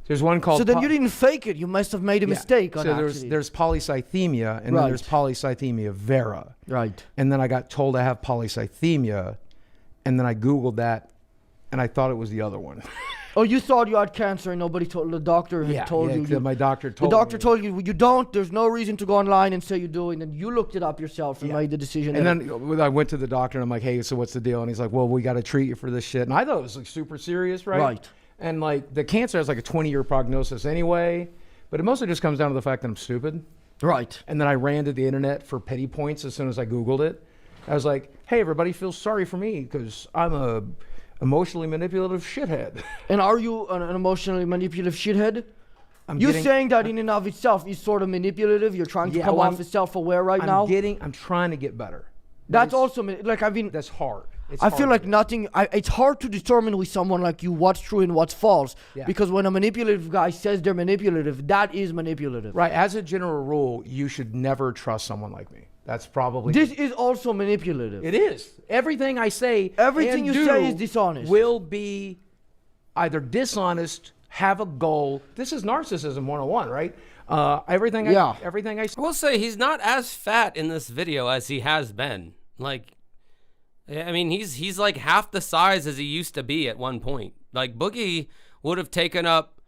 There's one called. So then you didn't fake it. You must have made a mistake on So actually. there's polycythemia, and then there's polycythemia vera. Right. And then I got told I have polycythemia, and then I Googled that, and I thought it was the other one. Oh, you thought you had cancer and nobody told the doctor had told you. My doctor told the doctor me. told you you don't. There's no reason to go online and say you do, and then you looked it up yourself and made the decision. And that- then I went to the doctor and I'm like, hey, so what's the deal? And he's like, well, we got to treat you for this shit. And I thought it was like super serious, right? Right. And like the cancer has like a 20-year prognosis anyway, but it mostly just comes down to the fact that I'm stupid. Right. And then I ran to the internet for pity points as soon as I Googled it. I was like, hey, everybody feels sorry for me because I'm a emotionally manipulative shithead. And are you an emotionally manipulative shithead? I'm You getting- saying that in and of itself is sort of manipulative. You're trying to come well, off as self-aware right now. I'm trying to get better. That's also like I mean. That's hard. It's I feel hard like to nothing. It's hard to determine with someone like you what's true and what's false. Yeah. Because when a manipulative guy says they're manipulative, that is manipulative. Right. As a general rule, you should never trust someone like me. That's probably. This is also manipulative. It is. Everything I say, Everything and you say do is dishonest. Will be either dishonest, have a goal. This is narcissism 101, right? Everything I say. I will say he's not as fat in this video as he has been. Like, I mean, he's like half the size as he used to be at one point. Like, Boogie would have taken up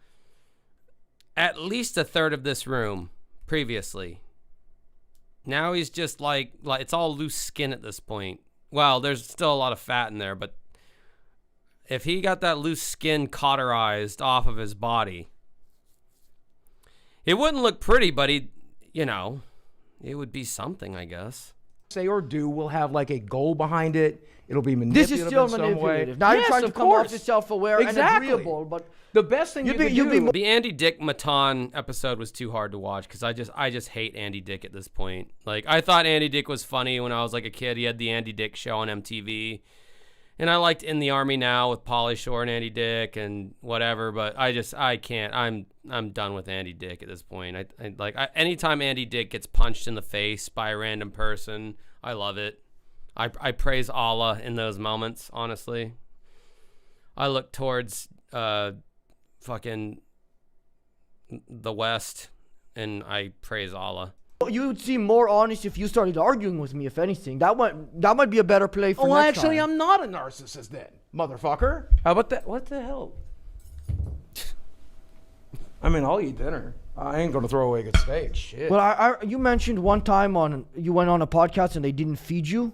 at least a third of this room previously. Now he's just like it's all loose skin at this point. Well, there's still a lot of fat in there, but if he got that loose skin cauterized off of his body, it wouldn't look pretty, but it would be something, I guess. Say or do will have like a goal behind it. It'll be manipulative. This is still in some manipulative. way. Now you're Yes, trying to of come off course. as self-aware Exactly. and agreeable, but the best thing You'd be The Andy Dick Matan episode was too hard to watch because I just hate Andy Dick at this point. Like, I thought Andy Dick was funny when I was like a kid. He had the Andy Dick show on MTV, and I liked In the Army Now with Pauly Shore and Andy Dick and whatever. But I can't. I'm done with Andy Dick at this point. Anytime Andy Dick gets punched in the face by a random person, I love it. I praise Allah in those moments. Honestly, I look towards fucking the West, and I praise Allah. you would seem more honest if you started arguing with me. If anything, that might be a better play for Oh, next actually, time. I'm not a narcissist then, motherfucker. How about that? What the hell? I mean, I'll eat dinner. I ain't gonna throw away a good steak. Shit. Well, you mentioned one time you went on a podcast and they didn't feed you.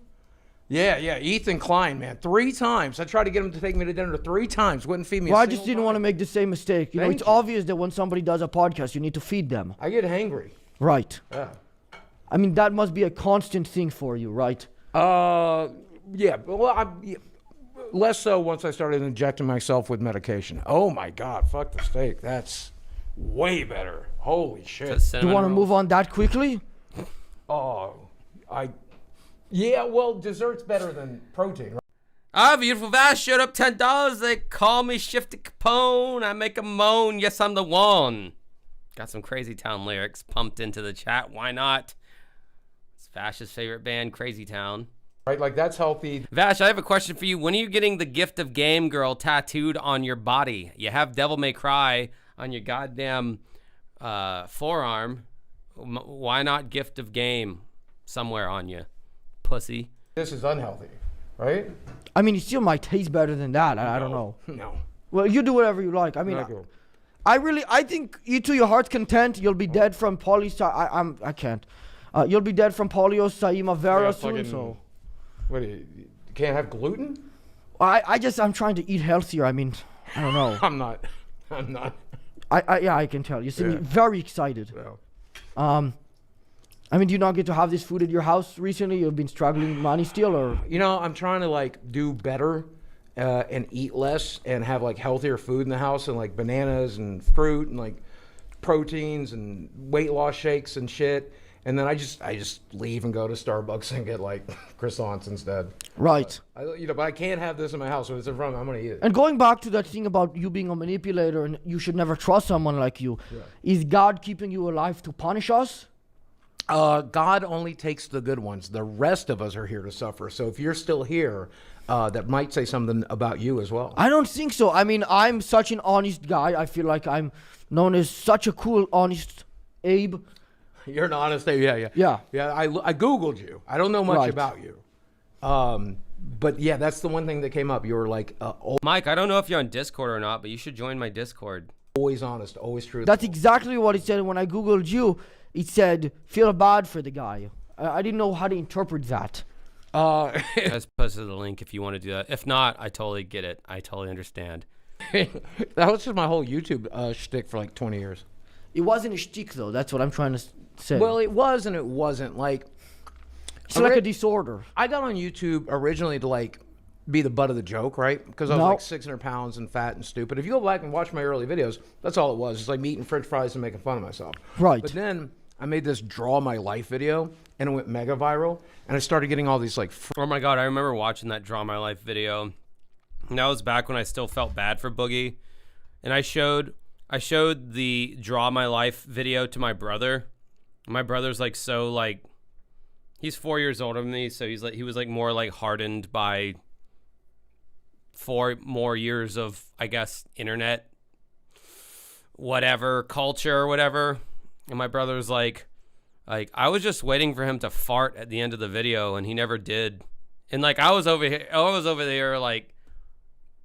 Yeah, Ethan Klein, man, 3 times. I tried to get him to take me to dinner 3 times. Wouldn't feed me. Well, a I just single didn't want to make the same mistake. Thank It's you. obvious that when somebody does a podcast, you need to feed them. I get hangry. Right. Yeah. I mean, that must be a constant thing for you, right? Yeah. Well, less so once I started injecting myself with medication. Oh my God, fuck the steak. That's way better. Holy shit. Do you want to move on that quickly? Yeah, well, dessert's better than protein, right? Ah, beautiful Vash showed up $10. They call me Shifty Capone. I make a moan. Yes, I'm the one. Got some Crazy Town lyrics pumped into the chat. Why not? It's Vash's favorite band, Crazy Town. Right, like that's healthy. Vash, I have a question for you. When are you getting the Gift of Game girl tattooed on your body? You have Devil May Cry on your goddamn forearm. Why not Gift of Game somewhere on you, pussy? This is unhealthy, right? I mean, it still might taste better than that. I don't know. No. Well, you do whatever you like. I mean, I think you to your heart's content, you'll be dead from I can't. You'll be dead from polyocyema vera soon. So. What? You can't have gluten? I'm trying to eat healthier. I mean, I don't know. I'm not. I can tell. You seem very excited. Yeah. I mean, do you not get to have this food at your house recently? You've been struggling money still, or? You know, I'm trying to like do better and eat less and have like healthier food in the house and like bananas and fruit and like proteins and weight loss shakes and shit. And then I just leave and go to Starbucks and get like croissants instead. Right. But I can't have this in my house. So it's in front of me. I'm gonna eat it. And going back to that thing about you being a manipulator and you should never trust someone like you, is God keeping you alive to punish us? God only takes the good ones. The rest of us are here to suffer. So if you're still here, that might say something about you as well. I don't think so. I mean, I'm such an honest guy. I feel like I'm known as such a cool, honest Abe. You're an honest Abe. Yeah. I Googled you. I don't know much about you. But yeah, that's the one thing that came up. You were like, Mike, I don't know if you're on Discord or not, but you should join my Discord. Always honest, always true. That's exactly what it said when I Googled you. It said, feel bad for the guy. I didn't know how to interpret that. Just posted the link if you want to do that. If not, I totally get it. I totally understand. That was just my whole YouTube shtick for like 20 years. It wasn't a shtick, though. That's what I'm trying to say. Well, it was and it wasn't. Like, it's like a disorder. I got on YouTube originally to like be the butt of the joke, right? Because I was like 600 pounds and fat and stupid. If you go back and watch my early videos, that's all it was. It's like me eating French fries and making fun of myself. Right. But then I made this draw my life video and it went mega viral. And I started getting all these like... Oh my God, I remember watching that draw my life video. And that was back when I still felt bad for Boogie. And I showed the draw my life video to my brother. My brother's like so like... He's 4 years older than me, so he was like more like hardened by 4 more years of, I guess, internet whatever culture or whatever. And my brother's like I was just waiting for him to fart at the end of the video and he never did. And like I was over there like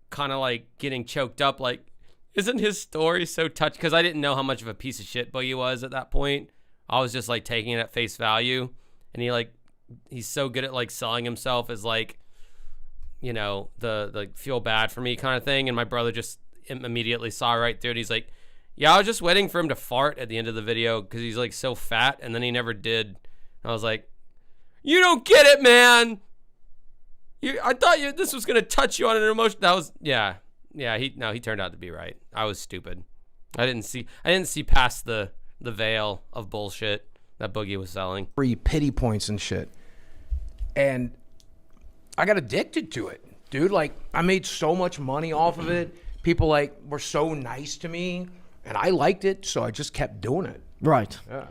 kind of like getting choked up, like, isn't his story so touched? Because I didn't know how much of a piece of shit Boogie was at that point. I was just like taking it at face value. And he's so good at like selling himself as like, you know, the like feel bad for me kind of thing. And my brother just immediately saw right through it. He's like, yeah, I was just waiting for him to fart at the end of the video because he's like so fat, and then he never did. And I was like, you don't get it, man. I thought this was gonna touch you on an emotion. That was he turned out to be right. I was stupid. I didn't see past the veil of bullshit that Boogie was selling. Free pity points and shit. And I got addicted to it, dude. Like, I made so much money off of it. People like were so nice to me, and I liked it, so I just kept doing it. Right. Yeah.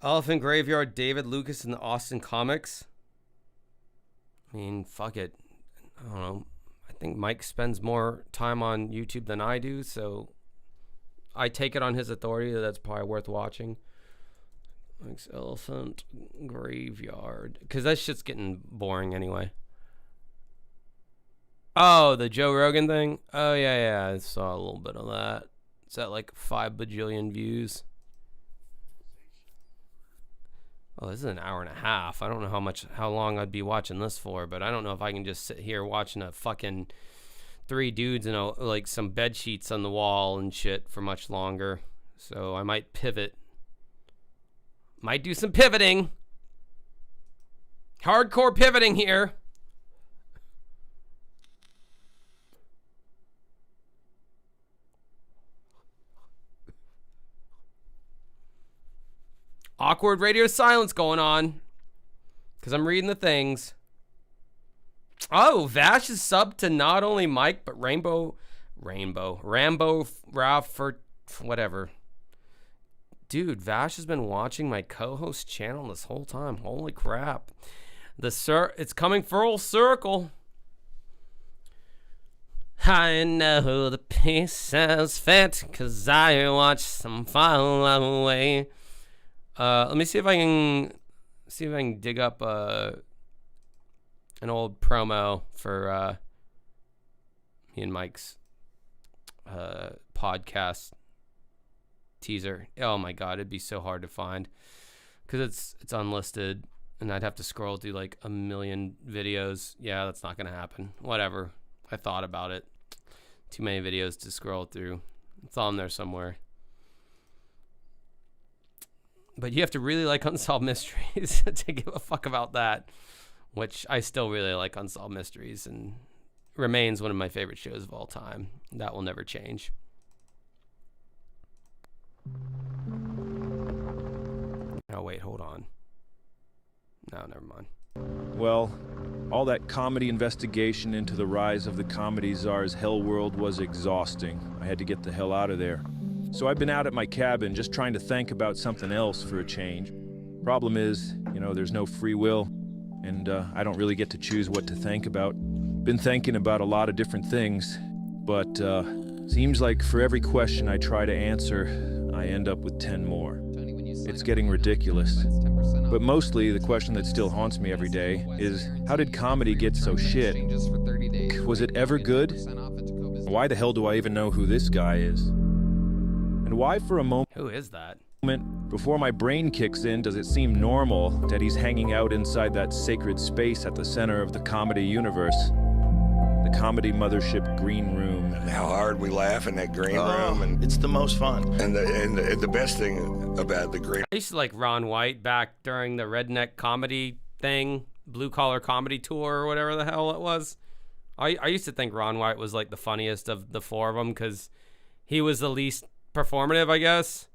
Elephant Graveyard, David Lucas in the Austin Comics. I mean, fuck it. I don't know. I think Mike spends more time on YouTube than I do, so I take it on his authority that that's probably worth watching. Mike's Elephant Graveyard. Because that shit's getting boring anyway. Oh, the Joe Rogan thing? Oh, yeah. I saw a little bit of that. It's at like 5 bajillion views. Oh, this is an hour and a half. I don't know how long I'd be watching this for, but I don't know if I can just sit here watching a fucking 3 dudes and like some bed sheets on the wall and shit for much longer. So I might pivot. Might do some pivoting. Hardcore pivoting here. Awkward radio silence going on because I'm reading the things. Oh, Vash is subbed to not only Mike but Rambo Ralph for whatever. Dude, Vash has been watching my co-host channel this whole time. Holy crap. It's coming full circle. I know the pieces fit because I watched some fall away. Let me see if I can dig up an old promo for me and Mike's podcast teaser. Oh my God, it'd be so hard to find because it's unlisted, and I'd have to scroll through like a million videos. Yeah, that's not gonna happen. Whatever. I thought about it. Too many videos to scroll through. It's on there somewhere. But you have to really like Unsolved Mysteries to give a fuck about that, which I still really like Unsolved Mysteries, and remains one of my favorite shows of all time. That will never change. Oh, wait, hold on. No, never mind. Well, all that comedy investigation into the rise of the comedy czar's hell world was exhausting. I had to get the hell out of there. So I've been out at my cabin just trying to think about something else for a change. Problem is, you know, there's no free will, and I don't really get to choose what to think about. Been thinking about a lot of different things, but seems like for every question I try to answer, I end up with 10 more. It's getting ridiculous. But mostly the question that still haunts me every day is, how did comedy get so shit? Was it ever good? Why the hell do I even know who this guy is? And why for a moment... Who is that? Before my brain kicks in, does it seem normal that he's hanging out inside that sacred space at the center of the comedy universe? The comedy mothership green room. How hard we laugh in that green room, and it's the most fun. And the best thing about the green. I used to like Ron White back during the redneck comedy thing, blue collar comedy tour or whatever the hell it was. I used to think Ron White was like the funniest of the four of them because he was the least performative, I guess.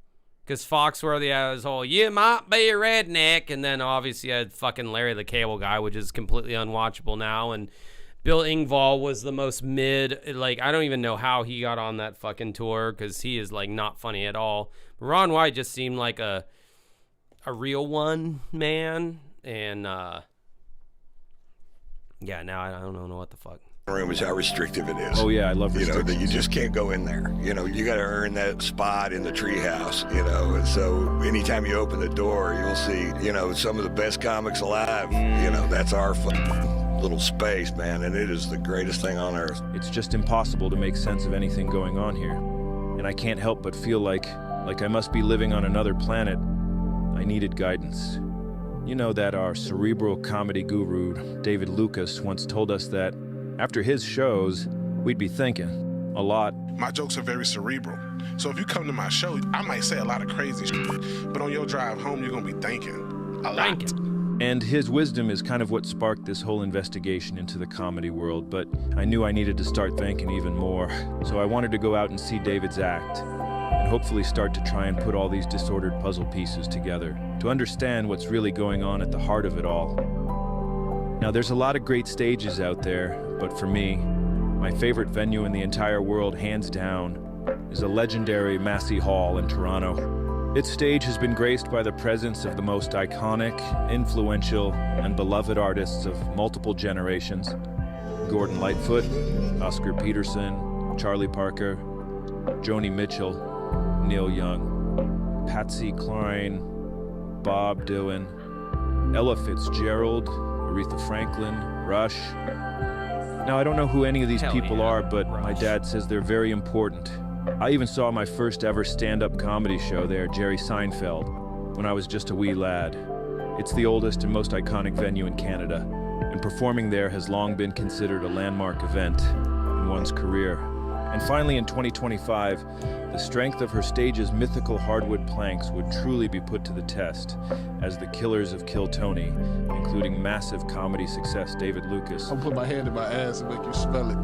Because Foxworthy had his whole, you might be a redneck, and then obviously you had fucking Larry the Cable Guy, which is completely unwatchable now, and Bill Engvall was the most mid. Like, I don't even know how he got on that fucking tour because he is, like, not funny at all. Ron White just seemed like a real one, man. And, yeah, now I don't know what the fuck. Room is how restrictive it is. Oh, yeah, I love restrictions. You know, that you just can't go in there. You know, you got to earn that spot in the treehouse, you know. And so anytime you open the door, you'll see, you know, some of the best comics alive. You know, that's our little space, man, and it is the greatest thing on earth. It's just impossible to make sense of anything going on here. And I can't help but feel like I must be living on another planet. I needed guidance. You know that our cerebral comedy guru, David Lucas, once told us that after his shows, we'd be thinking a lot. My jokes are very cerebral. So if you come to my show, I might say a lot of crazy shit, but on your drive home, you're gonna be thinking a lot. And his wisdom is kind of what sparked this whole investigation into the comedy world, but I knew I needed to start thinking even more. So I wanted to go out and see David's act, and hopefully start to try and put all these disordered puzzle pieces together, to understand what's really going on at the heart of it all. Now, there's a lot of great stages out there, but for me, my favorite venue in the entire world, hands down, is a legendary Massey Hall in Toronto. Its stage has been graced by the presence of the most iconic, influential, and beloved artists of multiple generations. Gordon Lightfoot, Oscar Peterson, Charlie Parker, Joni Mitchell, Neil Young, Patsy Cline, Bob Dylan, Ella Fitzgerald, Aretha Franklin, Rush. Now, I don't know who any of these people are, but my dad says they're very important. I even saw my first ever stand-up comedy show there, Jerry Seinfeld, when I was just a wee lad. It's the oldest and most iconic venue in Canada, and performing there has long been considered a landmark event in one's career. And finally, in 2025, the strength of her stage's mythical hardwood planks would truly be put to the test, as the Killers of Kill Tony, including massive comedy success David Lucas, I'll put my hand in my ass and make you smell it.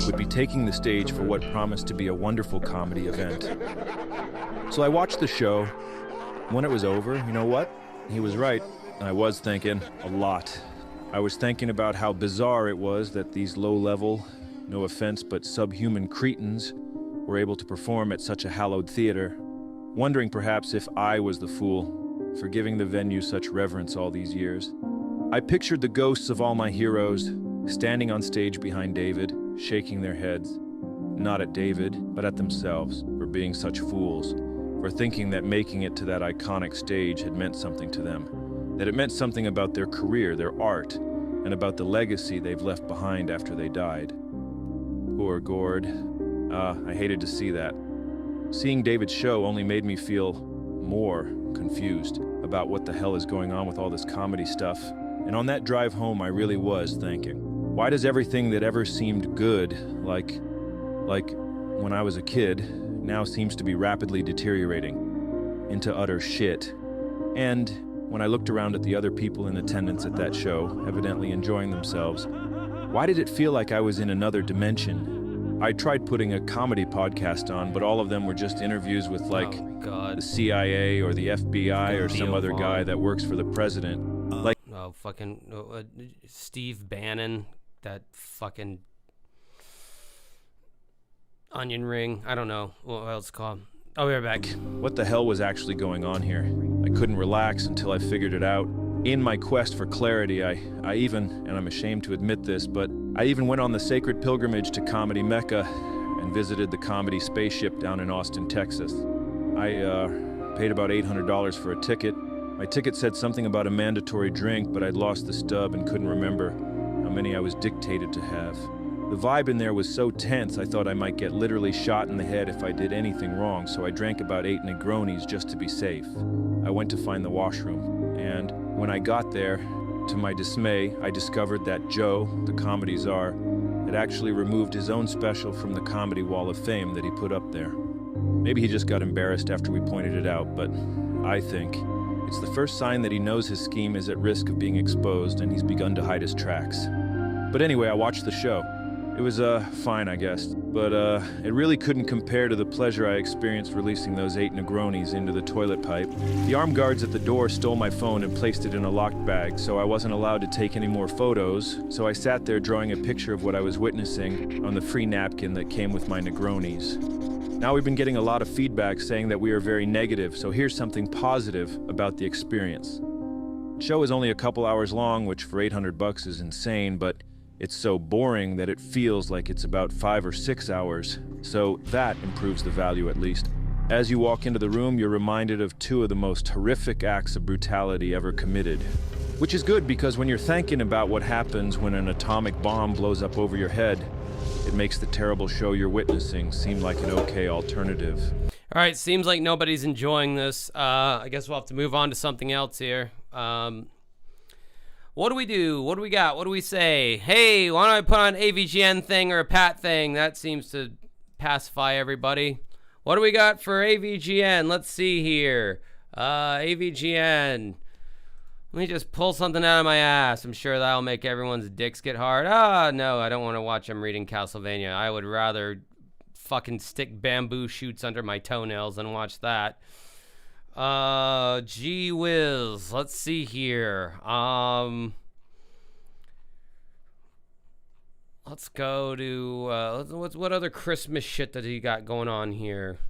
would be taking the stage for what promised to be a wonderful comedy event. So I watched the show. When it was over, you know what? He was right. I was thinking a lot. I was thinking about how bizarre it was that these low-level, no offense, but subhuman cretins were able to perform at such a hallowed theater, wondering perhaps if I was the fool for giving the venue such reverence all these years. I pictured the ghosts of all my heroes standing on stage behind David, shaking their heads, not at David, but at themselves for being such fools, for thinking that making it to that iconic stage had meant something to them, that it meant something about their career, their art, and about the legacy they've left behind after they died. Poor Gord. I hated to see that. Seeing David's show only made me feel more confused about what the hell is going on with all this comedy stuff. And on that drive home, I really was thinking, why does everything that ever seemed good, like when I was a kid, now seems to be rapidly deteriorating into utter shit? And when I looked around at the other people in attendance at that show, evidently enjoying themselves, Why did it feel like I was in another dimension? I tried putting a comedy podcast on, but all of them were just interviews with like the CIA or the FBI or some other guy that works for the president. Steve Bannon, that fucking onion ring. I don't know what else it's called. I'll be right back. What the hell was actually going on here? I couldn't relax until I figured it out. In my quest for clarity, I even, and I'm ashamed to admit this, but I even went on the sacred pilgrimage to Comedy Mecca and visited the Comedy Spaceship down in Austin, Texas. I paid about $800 for a ticket. My ticket said something about a mandatory drink, but I'd lost the stub and couldn't remember how many I was dictated to have. The vibe in there was so tense, I thought I might get literally shot in the head if I did anything wrong, so I drank about 8 Negronis just to be safe. I went to find the washroom, and when I got there, to my dismay, I discovered that Joe, the comedy czar, had actually removed his own special from the Comedy Wall of Fame that he put up there. Maybe he just got embarrassed after we pointed it out, but I think it's the first sign that he knows his scheme is at risk of being exposed and he's begun to hide his tracks. But anyway, I watched the show. It was, fine, I guess, but, it really couldn't compare to the pleasure I experienced releasing those 8 Negronis into the toilet pipe. The armed guards at the door stole my phone and placed it in a locked bag, so I wasn't allowed to take any more photos, so I sat there drawing a picture of what I was witnessing on the free napkin that came with my Negronis. Now we've been getting a lot of feedback saying that we are very negative, so here's something positive about the experience. The show is only a couple hours long, which for $800 is insane, but it's so boring that it feels like it's about 5 or 6 hours, so that improves the value at least. As you walk into the room, you're reminded of 2 of the most horrific acts of brutality ever committed. Which is good because when you're thinking about what happens when an atomic bomb blows up over your head, it makes the terrible show you're witnessing seem like an okay alternative. All right, seems like nobody's enjoying this. I guess we'll have to move on to something else here. What do we do? What do we got? What do we say? Hey, why don't I put on AVGN thing or a Pat thing? That seems to pacify everybody. What do we got for AVGN? Let's see here. AVGN. Let me just pull something out of my ass. I'm sure that'll make everyone's dicks get hard. No, I don't want to watch them reading Castlevania. I would rather fucking stick bamboo shoots under my toenails than watch that. Gee whiz. Let's see here. Let's go to, what other Christmas shit that he got going on here?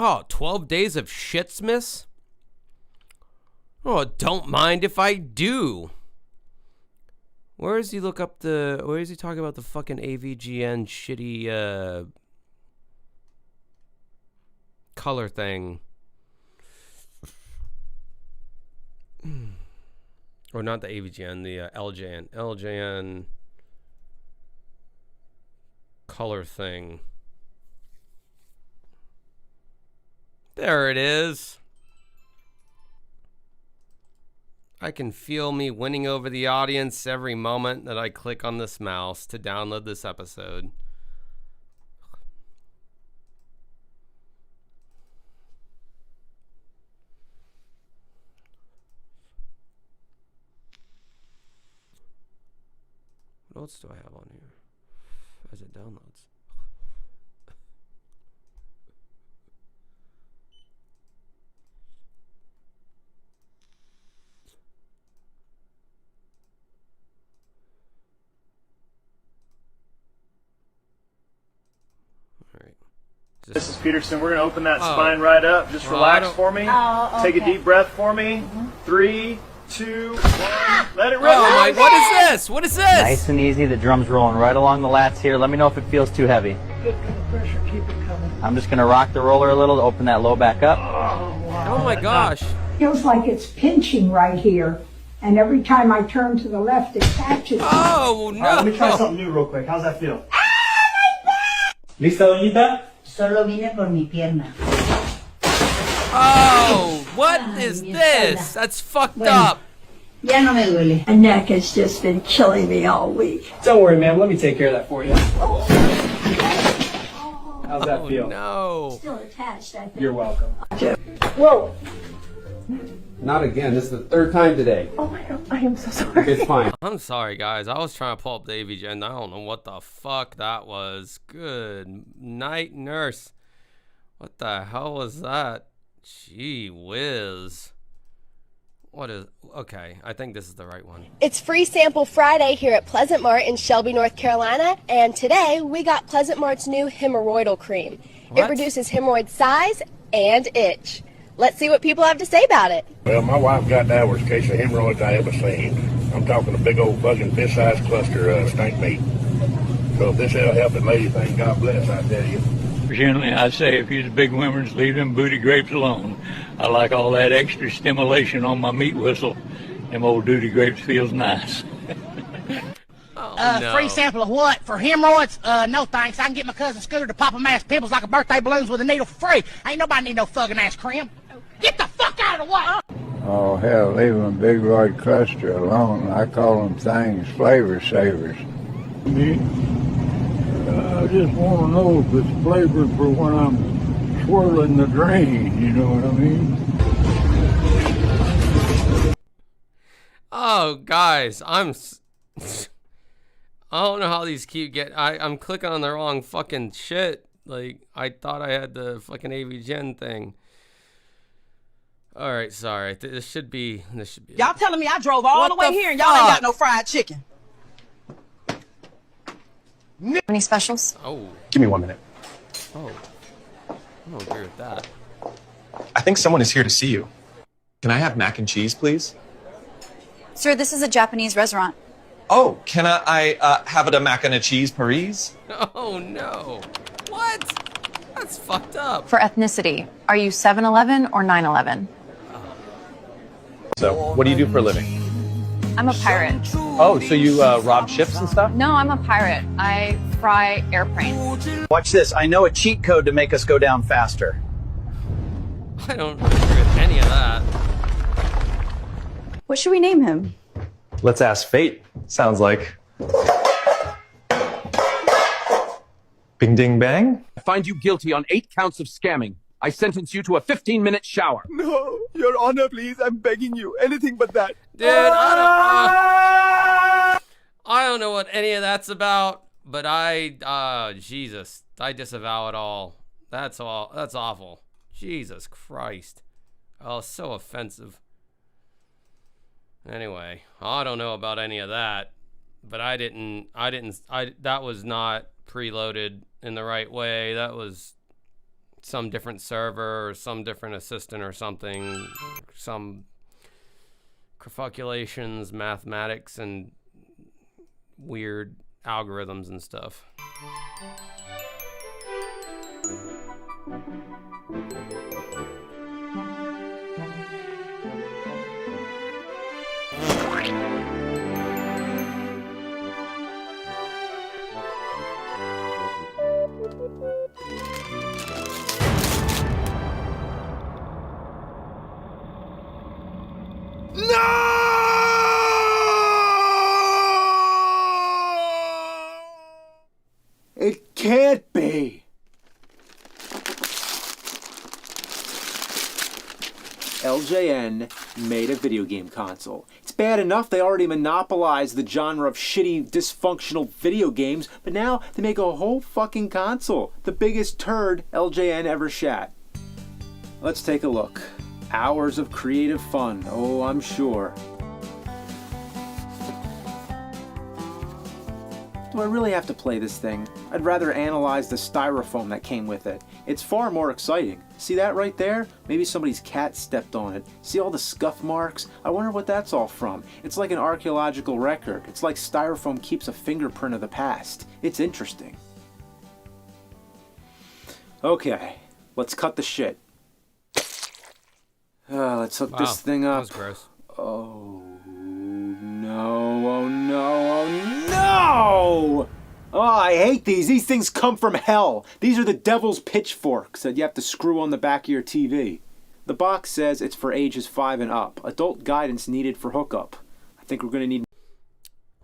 Oh, 12 days of Shitsmas? Oh, don't mind if I do. Where is he talking about the fucking AVGN shitty, color thing? Or not the AVGN, the LJN color thing. There it is. I can feel me winning over the audience every moment that I click on this mouse to download this episode. What else do I have on here? As it downloads. Mrs. Peterson, we're going to open that spine right up. Just relax for me. Take a deep breath for me. 3, 2, 1. Let it rip. Oh my, what is this? What is this? Nice and easy. The drum's rolling right along the lats here. Let me know if it feels too heavy. Good pressure. Keep it coming. I'm just going to rock the roller a little to open that low back up. Oh my gosh. Feels like it's pinching right here. And every time I turn to the left, it catches. Oh, no. All right, let me try something new real quick. How's that feel? ¿Lista, doñita? Solo vine por mi pierna. Oh, What is this? That's fucked up. Ya no me duele. My neck has just been killing me all week. Don't worry, ma'am. Let me take care of that for you. How's that feel? No. Still attached, I think. You're welcome. Whoa. Not again. This is the third time today. Oh my God, I am so sorry. It's fine. I'm sorry, guys. I was trying to pull up the AVG and I don't know what the fuck that was. Good night, nurse. What the hell was that? Gee whiz. What is... Okay, I think this is the right one. It's Free Sample Friday here at Pleasant Mart in Shelby, North Carolina, and today we got Pleasant Mart's new hemorrhoidal cream. It reduces hemorrhoid size and itch. Let's see what people have to say about it. Well, my wife got the worst case of hemorrhoids I ever seen. I'm talking a big old bugging fist-sized cluster of stink meat. So if this will help a lady thing, God bless, I tell you. Generally, I say if you's big women's, leave them booty grapes alone. I like all that extra stimulation on my meat whistle. Them old duty grapes feels nice. Free sample of what? For hemorrhoids? No thanks. I can get my cousin Scooter to pop 'em ass pimples like a birthday balloons with a needle for free. Ain't nobody need no thuggin' ass cream. Get the fuck out of the way! Oh, hell, leave them big red cluster alone. I call them things flavor savers. I just want to know if it's flavored for when I'm swirling the drain, you know what I mean? Oh, guys, I don't know how these keep I'm clicking on the wrong fucking shit. Like, I thought I had the fucking AVGen thing. All right, sorry. This should be. Y'all telling me I drove all the way here and y'all ain't got no fried chicken. Any specials? Oh. Give me 1 minute. Oh. I don't agree with that. I think someone is here to see you. Can I have mac and cheese, please? Sir, this is a Japanese restaurant. Oh, can I have it a mac and a cheese, Paris? Oh, no. What? That's fucked up. For ethnicity, are you 7-Eleven or 9-11? So, what do you do for a living? I'm a pirate. Oh, so you rob ships and stuff? No, I'm a pirate. I fry airplanes. Watch this. I know a cheat code to make us go down faster. I don't agree with any of that. What should we name him? Let's ask fate. Sounds like... Bing ding bang? I find you guilty on 8 counts of scamming. I sentence you to a 15-minute shower. No, Your Honor, please, I'm begging you. Anything but that. Dude, I don't know what any of that's about, but Jesus, I disavow it all. That's awful. Jesus Christ. Oh, so offensive. Anyway, I don't know about any of that, but that was not preloaded in the right way. That was some different server or some different assistant or something, some calculations, mathematics, and weird algorithms and stuff. It can't be. LJN made a video game console. It's bad enough they already monopolized the genre of shitty, dysfunctional video games, but now they make a whole fucking console. The biggest turd LJN ever shat. Let's take a look. Hours of creative fun, oh, I'm sure. Do I really have to play this thing? I'd rather analyze the styrofoam that came with it. It's far more exciting. See that right there? Maybe somebody's cat stepped on it. See all the scuff marks? I wonder what that's all from. It's like an archaeological record. It's like styrofoam keeps a fingerprint of the past. It's interesting. Okay, let's cut the shit. Let's hook this thing up. That was gross. Oh no, oh no, oh no! Oh, I hate these. These things come from hell. These are the devil's pitchforks that you have to screw on the back of your TV. The box says it's for ages 5 and up. Adult guidance needed for hookup. I think we're going to need...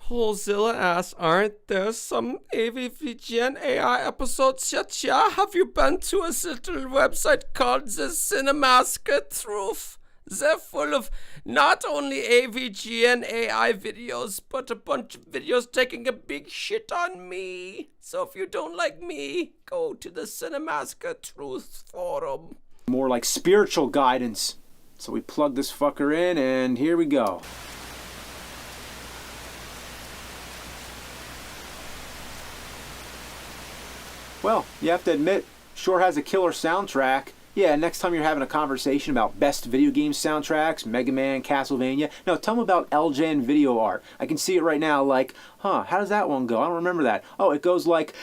Holzilla asks, aren't there some AVGN AI episodes yet? Yeah, have you been to a little website called the Cinemasker Truth? They're full of not only AVGN AI videos, but a bunch of videos taking a big shit on me. So if you don't like me, go to the Cinemasker Truth forum. More like spiritual guidance. So we plug this fucker in, and here we go. Well, you have to admit, sure has a killer soundtrack. Yeah, next time you're having a conversation about best video game soundtracks, Mega Man, Castlevania, no, tell them about LJN video art. I can see it right now, like, how does that one go? I don't remember that. Oh, it goes like...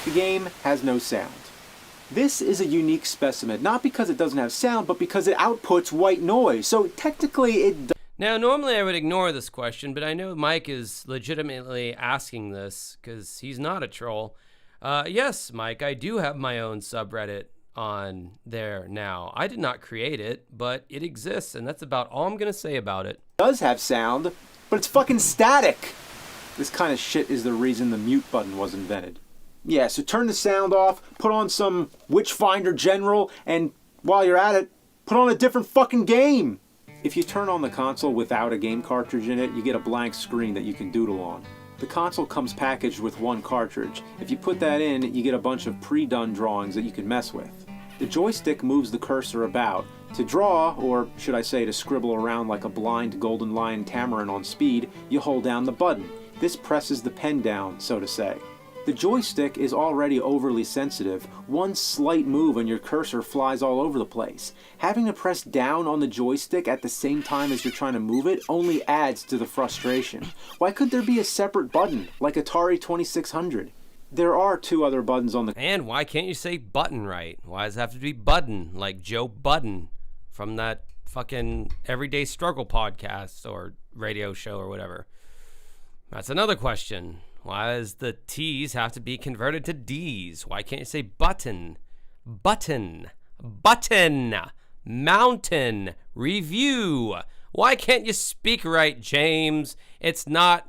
The game has no sound. This is a unique specimen, not because it doesn't have sound, but because it outputs white noise. So technically it does. Now, normally I would ignore this question, but I know Mike is legitimately asking this because he's not a troll. Yes, Mike, I do have my own subreddit on there now. I did not create it, but it exists, and that's about all I'm going to say about it. It does have sound, but it's fucking static. This kind of shit is the reason the mute button was invented. Yeah, so turn the sound off, put on some Witchfinder General, and while you're at it, put on a different fucking game. If you turn on the console without a game cartridge in it, you get a blank screen that you can doodle on. The console comes packaged with one cartridge. If you put that in, you get a bunch of pre-done drawings that you can mess with. The joystick moves the cursor about. To draw, or should I say to scribble around like a blind Golden Lion Tamarin on speed, you hold down the button. This presses the pen down, so to say. The joystick is already overly sensitive. One slight move and your cursor flies all over the place. Having to press down on the joystick at the same time as you're trying to move it only adds to the frustration. Why could there be a separate button, like Atari 2600? There are 2 other buttons on the... And why can't you say button right? Why does it have to be button, like Joe Budden from that fucking Everyday Struggle podcast or radio show or whatever? That's another question. Why does the T's have to be converted to D's? Why can't you say button, button, button, mountain, review? Why can't you speak right, James? It's not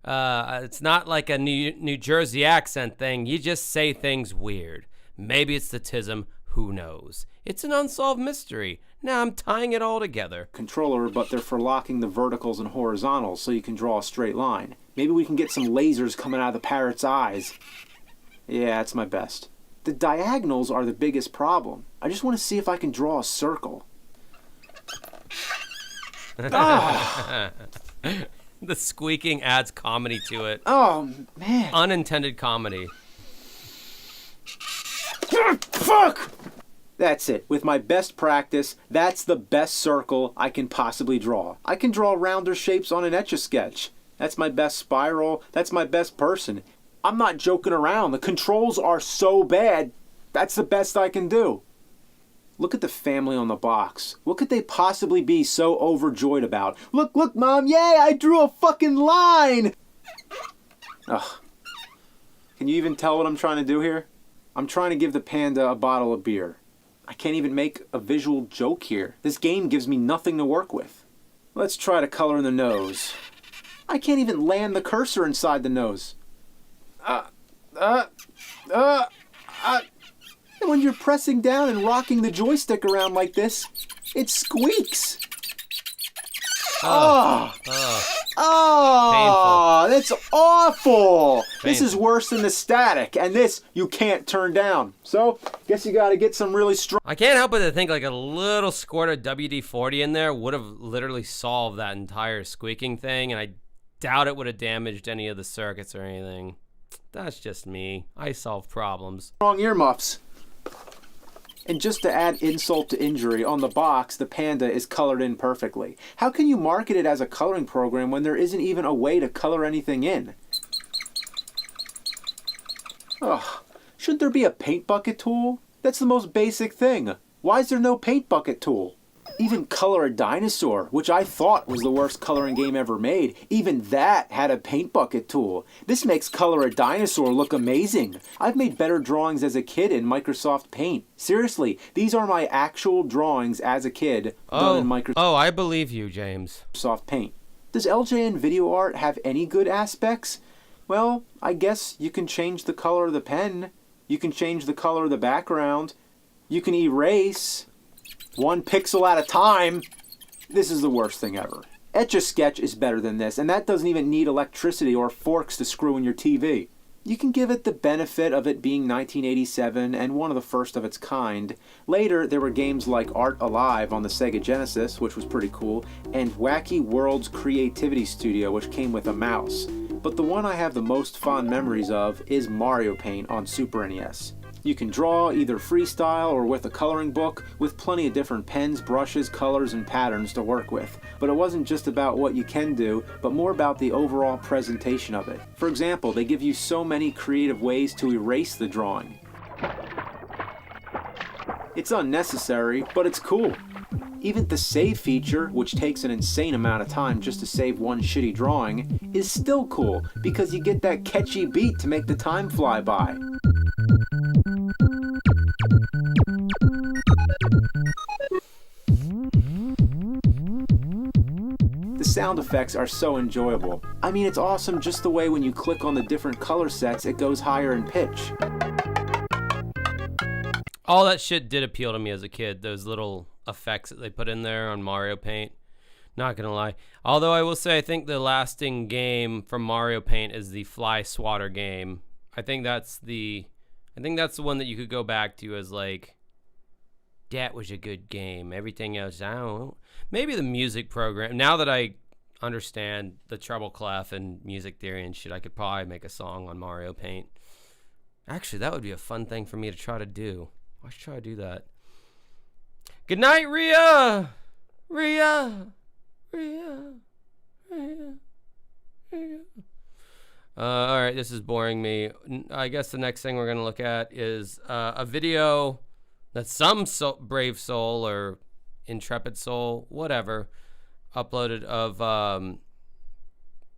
like a New Jersey accent thing. You just say things weird. Maybe it's the tism. Who knows? It's an unsolved mystery. Now I'm tying it all together. Controller, but they're for locking the verticals and horizontals so you can draw a straight line. Maybe we can get some lasers coming out of the parrot's eyes. Yeah, that's my best. The diagonals are the biggest problem. I just want to see if I can draw a circle. The squeaking adds comedy to it. Oh, man. Unintended comedy. Fuck! That's it. With my best practice, that's the best circle I can possibly draw. I can draw rounder shapes on an Etch-a-Sketch. That's my best spiral. That's my best person. I'm not joking around. The controls are so bad. That's the best I can do. Look at the family on the box. What could they possibly be so overjoyed about? Look, Mom. Yay, I drew a fucking line. Ugh. Can you even tell what I'm trying to do here? I'm trying to give the panda a bottle of beer. I can't even make a visual joke here. This game gives me nothing to work with. Let's try to color in the nose. I can't even land the cursor inside the nose. And when you're pressing down and rocking the joystick around like this, it squeaks. That's awful. This is worse than the static, and this you can't turn down. So, guess you gotta get some really strong... I can't help but to think like a little squirt of WD-40 in there would have literally solved that entire squeaking thing, and I doubt it would have damaged any of the circuits or anything. That's just me. I solve problems. Strong earmuffs. And just to add insult to injury, on the box, the panda is colored in perfectly. How can you market it as a coloring program when there isn't even a way to color anything in? Ugh. Should there be a paint bucket tool? That's the most basic thing. Why is there no paint bucket tool? Even Color a Dinosaur, which I thought was the worst coloring game ever made, even that had a paint bucket tool. This makes Color a Dinosaur look amazing. I've made better drawings as a kid in Microsoft Paint. Seriously, these are my actual drawings as a kid done in Microsoft. Oh, I believe you, James. Paint. Does LJN video art have any good aspects? Well, I guess you can change the color of the pen. You can change the color of the background. You can erase 1 pixel at a time. This is the worst thing ever. Etch-a-Sketch is better than this, and that doesn't even need electricity or forks to screw in your TV. You can give it the benefit of it being 1987 and one of the first of its kind. Later, there were games like Art Alive on the Sega Genesis, which was pretty cool, and Wacky Worlds Creativity Studio, which came with a mouse. But the one I have the most fond memories of is Mario Paint on Super NES. You can draw either freestyle or with a coloring book, with plenty of different pens, brushes, colors, and patterns to work with. But it wasn't just about what you can do, but more about the overall presentation of it. For example, they give you so many creative ways to erase the drawing. It's unnecessary, but it's cool. Even the save feature, which takes an insane amount of time just to save one shitty drawing, is still cool because you get that catchy beat to make the time fly by. The sound effects are so enjoyable. I mean, it's awesome just the way when you click on the different color sets, it goes higher in pitch. All that shit did appeal to me as a kid, those little effects that they put in there on Mario Paint. Not gonna lie. Although I will say I think the lasting game from Mario Paint is the Fly Swatter game. I think that's the one that you could go back to as like, that was a good game. Everything else, I don't know. Maybe the music program. Now that I understand the treble clef and music theory and shit, I could probably make a song on Mario Paint. Actually, that would be a fun thing for me to try to do. I should try to do that. Good night, Rhea. Rhea. All right, this is boring me. I guess the next thing we're going to look at is a video that some brave soul or intrepid soul, whatever, uploaded of,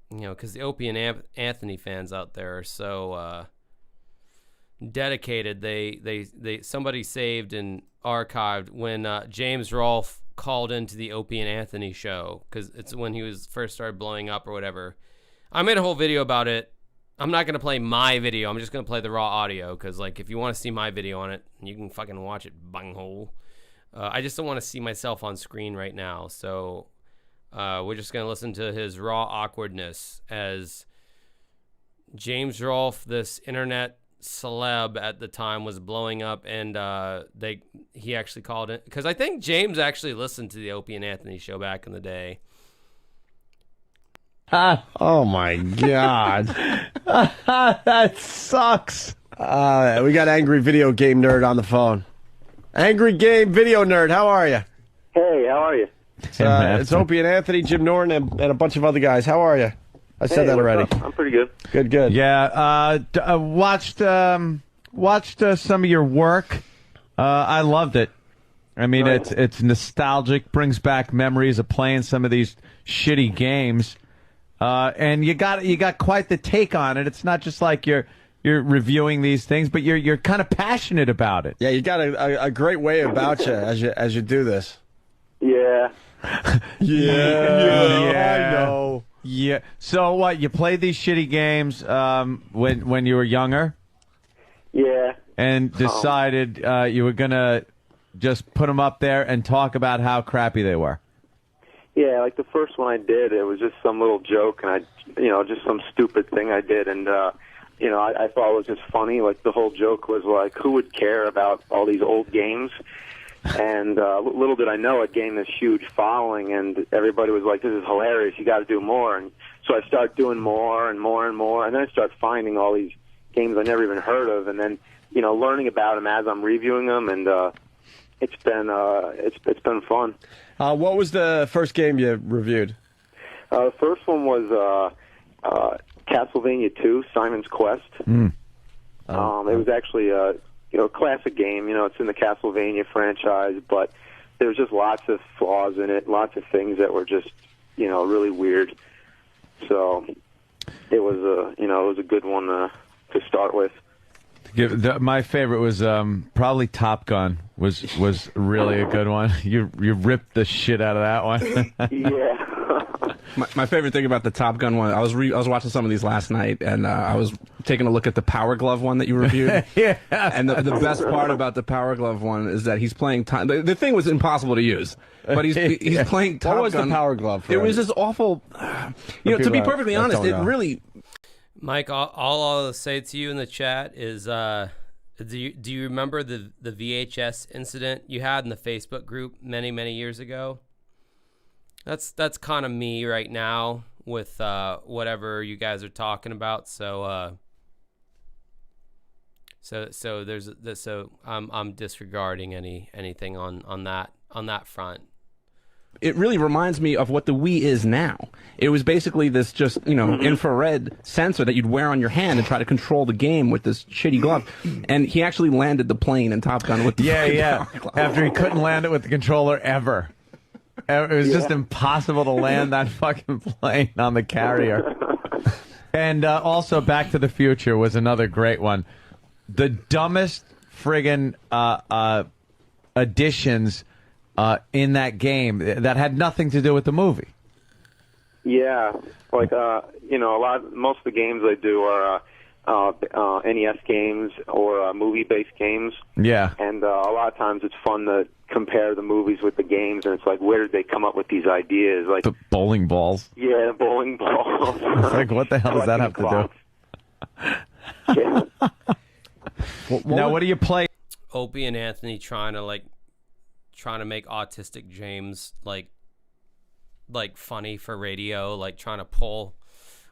because the Opie and Anthony fans out there are so dedicated. They somebody saved and archived when James Rolfe called into the Opie and Anthony show, because it's when he was first started blowing up or whatever. I made a whole video about it. I'm not going to play my video. I'm just going to play the raw audio, because like if you want to see my video on it, you can fucking watch it, bunghole. I just don't want to see myself on screen right now. So we're just going to listen to his raw awkwardness as James Rolfe, this internet celeb at the time, was blowing up, and he actually called it, because I think James actually listened to the Opie and Anthony show back in the day. Oh my god. That sucks. We got Angry Video Game Nerd on the phone. Angry Game Video Nerd, how are you? Hey, how are you? It's Opie and Anthony, Jim Norton, and a bunch of other guys. How are you? I said that already. I'm pretty good. Good. Yeah, watched some of your work. I loved it. I mean, Right. it's nostalgic, brings back memories of playing some of these shitty games. And you got quite the take on it. It's not just like you're reviewing these things, but you're kind of passionate about it. Yeah, you got a great way about you as you do this. Yeah. Yeah, I know. Yeah. So what? You played these shitty games when you were younger, Yeah. and decided you were gonna just put them up there and talk about how crappy they were. Yeah, like the first one I did, it was just some little joke, and just some stupid thing I did, and I thought it was just funny. Like the whole joke was like, who would care about all these old games? And little did I know it gained this huge following, and everybody was like, this is hilarious, you got to do more. And so I started doing more and more and more, and then I started finding all these games I never even heard of, and then learning about them as I'm reviewing them, and it's been fun. What was the first game you reviewed? The first one was Castlevania 2, Simon's Quest. It was actually a classic game. It's in the Castlevania franchise, but there was just lots of flaws in it, lots of things that were just, you know, really weird. So it was a good one to start with. My favorite was probably Top Gun. Was really a good one. You ripped the shit out of that one. Yeah. My favorite thing about the Top Gun one, I was watching some of these last night, and I was taking a look at the Power Glove one that you reviewed. Yeah. And the best part about the Power Glove one is that he's playing time. The thing was impossible to use, but he's playing Top Gun. What was the Power Glove? It was this awful. To be perfectly honest, it really. Mike, all I'll say to you in the chat is, do you remember the VHS incident you had in the Facebook group many years ago? That's kind of me right now with whatever you guys are talking about. So I'm disregarding anything on that front. It really reminds me of what the Wii is now. It was basically this just, infrared sensor that you'd wear on your hand and try to control the game with this shitty glove. And he actually landed the plane in Top Gun with the Power Glove. After he couldn't land it with the controller ever. It was just impossible to land that fucking plane on the carrier. And also Back to the Future was another great one. The dumbest friggin' additions in that game that had nothing to do with the movie. Yeah, like most of the games I do are NES games or movie-based games. Yeah, and a lot of times it's fun to compare the movies with the games, and it's like, where did they come up with these ideas? Like the bowling balls. Yeah, the bowling balls. It's like, what the hell does that have to do? Yeah. Now, what do you play? Opie and Anthony trying to make autistic James like funny for radio, like trying to pull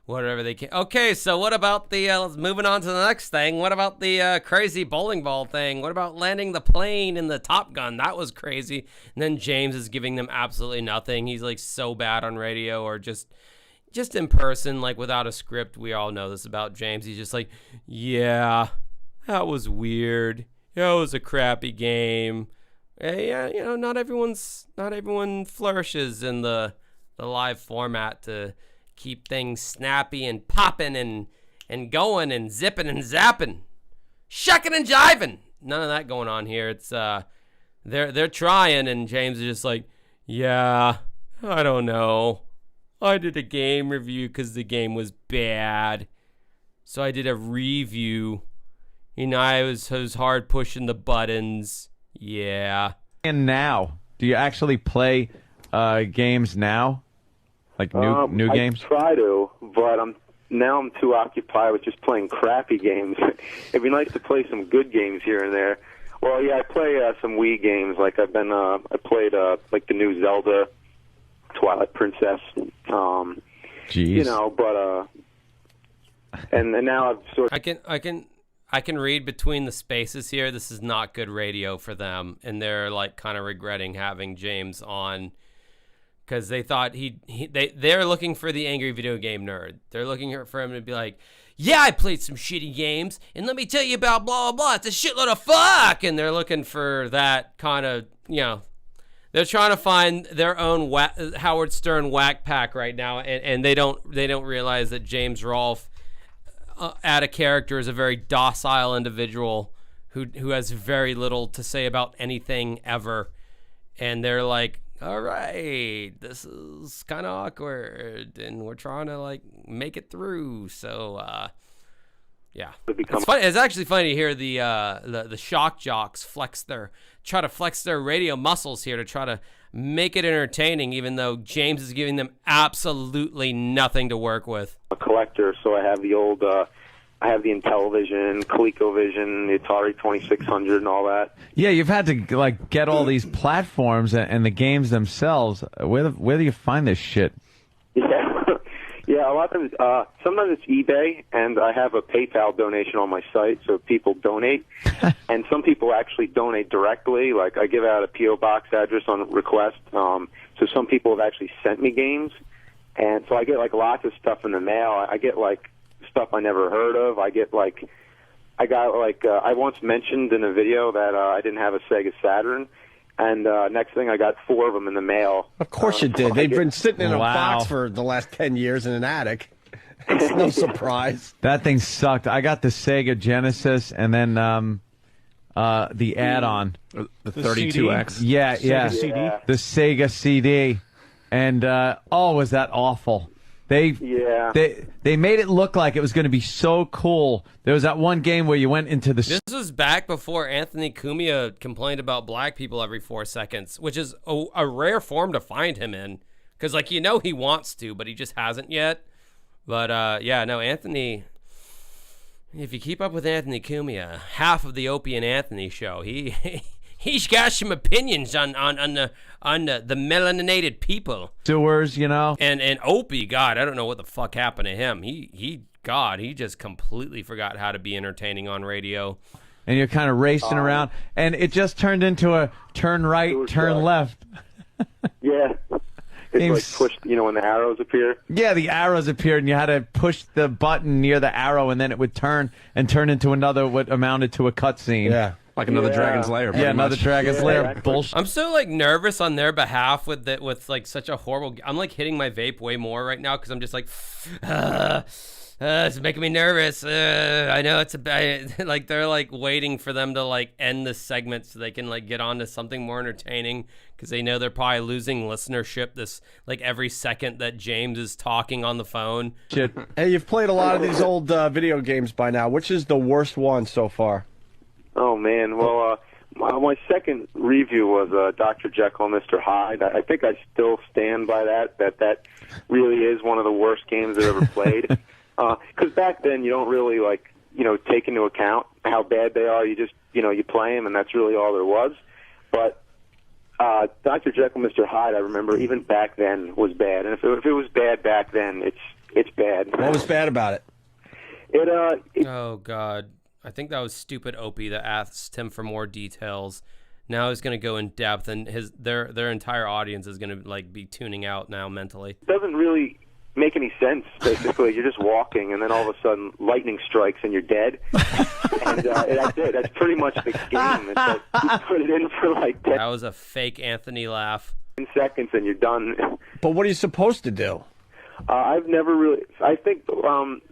whatever they can. Okay, so what about the moving on to the next thing? What about the crazy bowling ball thing? What about landing the plane in the Top Gun? That was crazy. And then James is giving them absolutely nothing. He's like so bad on radio or just in person, like without a script. We all know this about James. He's just like, yeah, that was weird. Yeah, it was a crappy game. Yeah, not everyone flourishes in the live format to keep things snappy and popping and going and zipping and zapping, shucking and jiving. None of that going on here. It's they're trying, and James is just like, yeah, I don't know. I did a game review because the game was bad, so I did a review. I was hard pushing the buttons. Yeah. And now, do you actually play games now? Like new games? I try to, but I'm too occupied with just playing crappy games. It'd be nice to play some good games here and there. Well, yeah, I play some Wii games. Like I played like the new Zelda, Twilight Princess. Jeez. But and now I've sort of. I can read between the spaces here. This is not good radio for them, and they're like kind of regretting having James on because they thought they're looking for the angry video game nerd. They're looking for him to be like, yeah, I played some shitty games, and let me tell you about blah blah blah. It's a shitload of fuck, and they're looking for that kind of They're trying to find their own Howard Stern whack pack right now, and they don't realize that James Rolfe. Add a character is a very docile individual who has very little to say about anything ever, and they're like, all right, this is kind of awkward, and we're trying to like make it through. So yeah, it's funny. It's actually funny to hear the shock jocks try to flex their radio muscles here to try to make it entertaining, even though James is giving them absolutely nothing to work with. A collector, so I have the old, I have the Intellivision, ColecoVision, the Atari 2600, and all that. Yeah, you've had to like get all these platforms and the games themselves. Where do you find this shit? Yeah, a lot of times, sometimes it's eBay, and I have a PayPal donation on my site, so people donate. And some people actually donate directly. Like, I give out a P.O. box address on request. So some people have actually sent me games. And so I get, like, lots of stuff in the mail. I get, like, stuff I never heard of. I once mentioned in a video that I didn't have a Sega Saturn. And next thing, I got 4 of them in the mail. Of course you did. They've been sitting in a Wow. box for the last 10 years in an attic. It's no surprise. That thing sucked. I got the Sega Genesis and then the add-on. The 32X. Yeah, yeah. CD? The Sega CD. And, was that awful. They made it look like it was going to be so cool. There was that one game where you went into the... This was back before Anthony Cumia complained about black people every 4 seconds, which is a rare form to find him in. Because, like, he wants to, but he just hasn't yet. But, Anthony... If you keep up with Anthony Cumia, half of the Opie and Anthony show, he's got some opinions on the melaninated people. Sewers, And Opie, God, I don't know what the fuck happened to him. He just completely forgot how to be entertaining on radio. And you're kind of racing around, and it just turned into a turn right, turn left. Yeah. It's like pushed, when the arrows appear. Yeah, the arrows appeared, and you had to push the button near the arrow, and then it would turn into another what amounted to a cutscene. Yeah. Like another Dragon's Lair. Yeah, another Dragon's Lair. Exactly. Bullshit. I'm so nervous on their behalf with like such a horrible. I'm hitting my vape way more right now because I'm just like, it's making me nervous. I know it's they're waiting for them to end this segment so they can get on to something more entertaining because they know they're probably losing listenership this every second that James is talking on the phone. Shit. Hey, you've played a lot of these old video games by now. Which is the worst one so far? Oh, man. Well, my second review was Dr. Jekyll and Mr. Hyde. I think I still stand by that really is one of the worst games I've ever played. Because back then you don't really, take into account how bad they are. You just, you play them, and that's really all there was. But Dr. Jekyll and Mr. Hyde, I remember, even back then was bad. And if it was bad back then, it's bad. What was bad about it? Oh, God. I think that was stupid Opie that asked him for more details. Now he's going to go in depth, and their entire audience is going to be tuning out now mentally. It doesn't really make any sense, basically. You're just walking, and then all of a sudden lightning strikes, and you're dead. And that's it. That's pretty much the game. It's you put it in for 10 That was a fake Anthony laugh. seconds, and you're done. But what are you supposed to do? I've never really. I think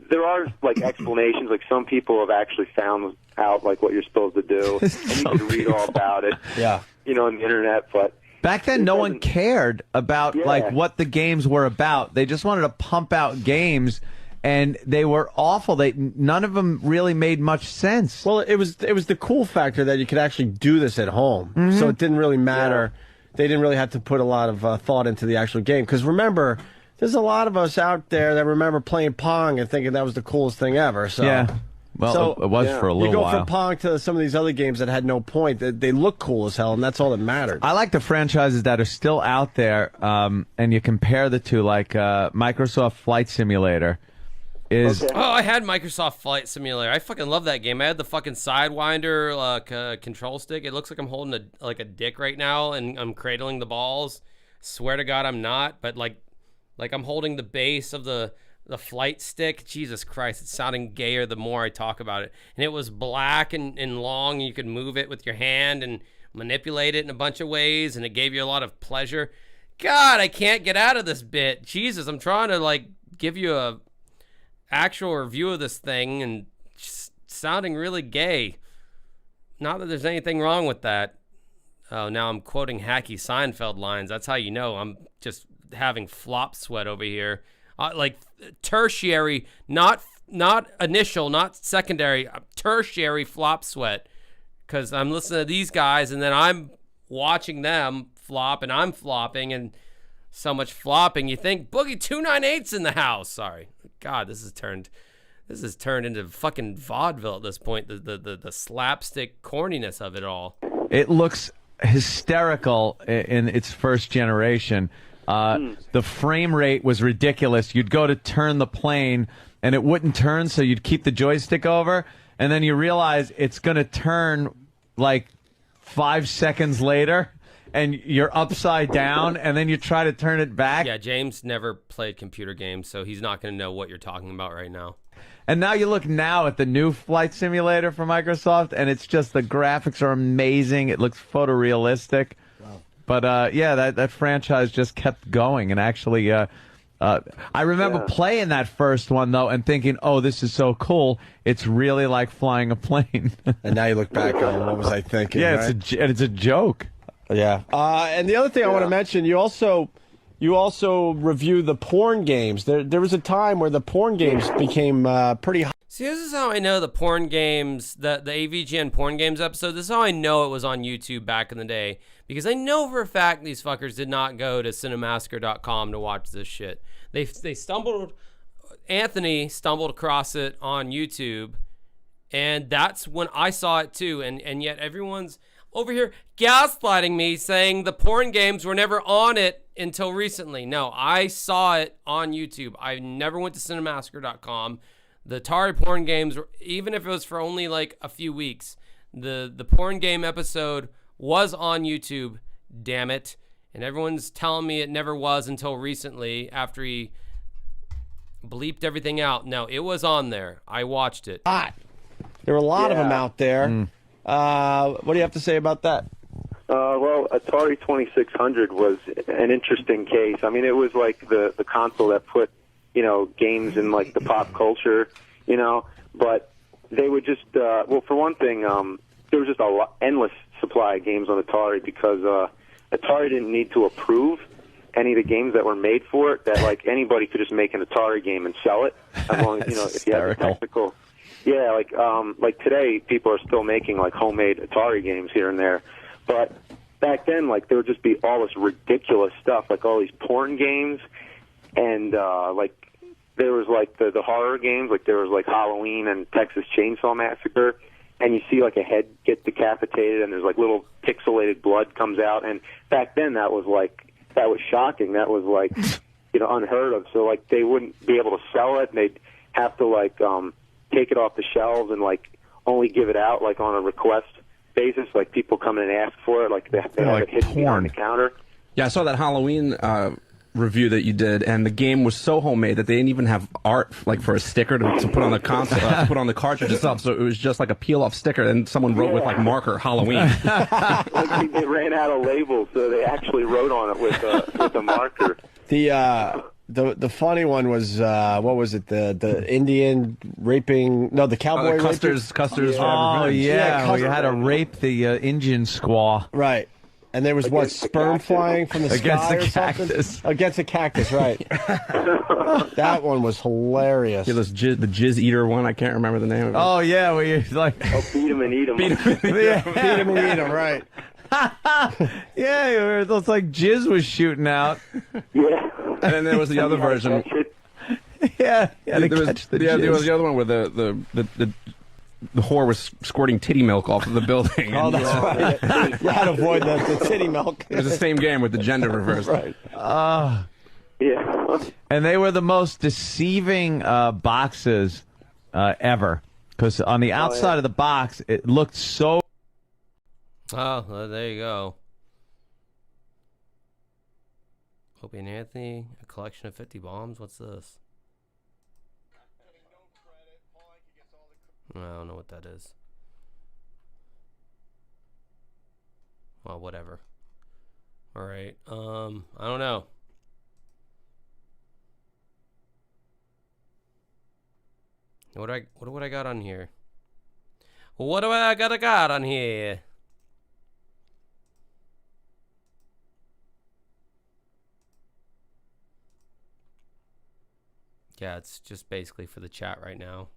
there are explanations. Some people have actually found out what you're supposed to do, and you can read all about it. Yeah, on the internet. But back then, no one cared about what the games were about. They just wanted to pump out games, and they were awful. None of them really made much sense. Well, it was the cool factor that you could actually do this at home, so it didn't really matter. Yeah. They didn't really have to put a lot of thought into the actual game. Because remember, there's a lot of us out there that remember playing Pong and thinking that was the coolest thing ever. So, yeah. Well, it was for a little while. You go from Pong to some of these other games that had no point. They look cool as hell, and that's all that mattered. I like the franchises that are still out there, and you compare the two, Microsoft Flight Simulator. Oh, I had Microsoft Flight Simulator. I fucking love that game. I had the fucking Sidewinder control stick. It looks like I'm holding a dick right now, and I'm cradling the balls. Swear to God, I'm not. But I'm holding the base of the flight stick. Jesus Christ, it's sounding gayer the more I talk about it. And it was black and long, and you could move it with your hand and manipulate it in a bunch of ways, and it gave you a lot of pleasure. God, I can't get out of this bit. Jesus, I'm trying to give you a actual review of this thing, and just sounding really gay. Not that there's anything wrong with that. Oh, now I'm quoting hacky Seinfeld lines. That's how you know I'm just having flop sweat over here. Tertiary, not initial, not secondary, tertiary flop sweat. Because I'm listening to these guys, and then I'm watching them flop, and I'm flopping, and so much flopping. You think Boogie 298's in the house. Sorry. God, this has turned into fucking vaudeville at this point. The slapstick corniness of it all. It looks hysterical in its first generation. The frame rate was ridiculous. You'd go to turn the plane, and it wouldn't turn, so you'd keep the joystick over, and then you realize it's going to turn 5 seconds later, and you're upside down, and then you try to turn it back. Yeah, James never played computer games, so he's not going to know what you're talking about right now. And now you look now at the new flight simulator for Microsoft, and it's just the graphics are amazing. It looks photorealistic. But yeah, that franchise just kept going, and actually, I remember playing that first one though and thinking, "Oh, this is so cool! It's really like flying a plane." And now you look back on what was I thinking? Yeah, right? it's a joke. Yeah. And the other thing I want to mention, you also review the porn games. There was a time where the porn games became pretty hot. See, this is how I know the porn games, the AVGN porn games episode, this is how I know it was on YouTube back in the day. Because I know for a fact these fuckers did not go to cinemassacre.com to watch this shit. Anthony stumbled across it on YouTube, and that's when I saw it too. And yet everyone's over here gaslighting me, saying the porn games were never on it until recently. No, I saw it on YouTube. I never went to cinemassacre.com. The Atari porn games, even if it was for only like a few weeks, the porn game episode was on YouTube, damn it. And everyone's telling me it never was until recently after he bleeped everything out. No, it was on there. I watched it. Hot. There were a lot of them out there. What do you have to say about that? Well, Atari 2600 was an interesting case. I mean, it was like the console that put, games in like the pop culture, but they would just, well, for one thing, there was just endless supply of games on Atari because Atari didn't need to approve any of the games that were made for it, that like anybody could just make an Atari game and sell it as long as, if you had the technical. Yeah, like today, people are still making like homemade Atari games here and there, but back then, like there would just be all this ridiculous stuff, like all these porn games, and like there was like the horror games, like there was like Halloween and Texas Chainsaw Massacre, and you see like a head get decapitated, and there's like little pixelated blood comes out, and back then that was shocking. That was like unheard of. So like they wouldn't be able to sell it, and they'd have to like take it off the shelves and like only give it out like on a request basis, like people come in and ask for it, like they have like it hidden behind the counter. Yeah, I saw that Halloween review that you did, and the game was so homemade that they didn't even have art like for a sticker to put on the console, to put on the cartridge itself. So it was just like a peel-off sticker, and someone wrote with like marker Halloween. Like they ran out of labels, so they actually wrote on it with a marker. The funny one was what was it, the Indian raping, no, the cowboy Custer's oh yeah, Custer. you had to rape the Indian squaw, right? And there was sperm flying from the against sky the or cactus. something? Against a cactus, right? That one was hilarious. Yeah, the jizz eater one, I can't remember the name of it. Oh yeah, where you like beat him and eat him. Beat him and eat him, right? Yeah, it looks like jizz was shooting out. Yeah. And then there was the other version. Yeah, there was the other one where the whore was squirting titty milk off of the building. Oh, that's right. You had to avoid the titty milk. It was the same game with the gender reversed. Right. Yeah. And they were the most deceiving boxes ever, because on the outside of the box, it looked so. Oh, well, there you go. Opie and Anthony, a collection of 50 bombs. What's this? I don't know what that is. Well, whatever. All right. I don't know. What do I got on here? What do I got on here? Yeah, it's just basically for the chat right now.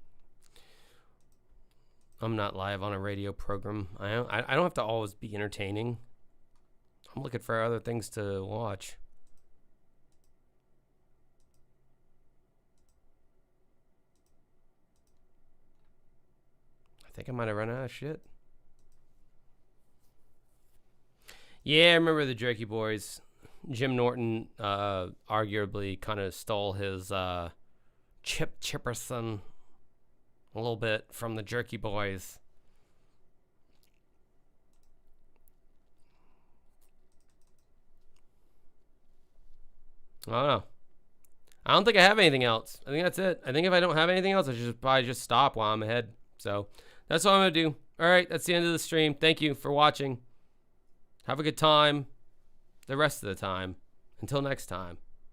I'm not live on a radio program. I don't have to always be entertaining. I'm looking for other things to watch. I think I might have run out of shit. Yeah, I remember the Jerky Boys. Jim Norton arguably kind of stole his Chip Chipperson a little bit from the Jerky Boys. I don't know. I don't think I have anything else. I think that's it. I think if I don't have anything else, I should probably just stop while I'm ahead. So that's what I'm going to do. All right, that's the end of the stream. Thank you for watching. Have a good time. the rest of the time. Until next time.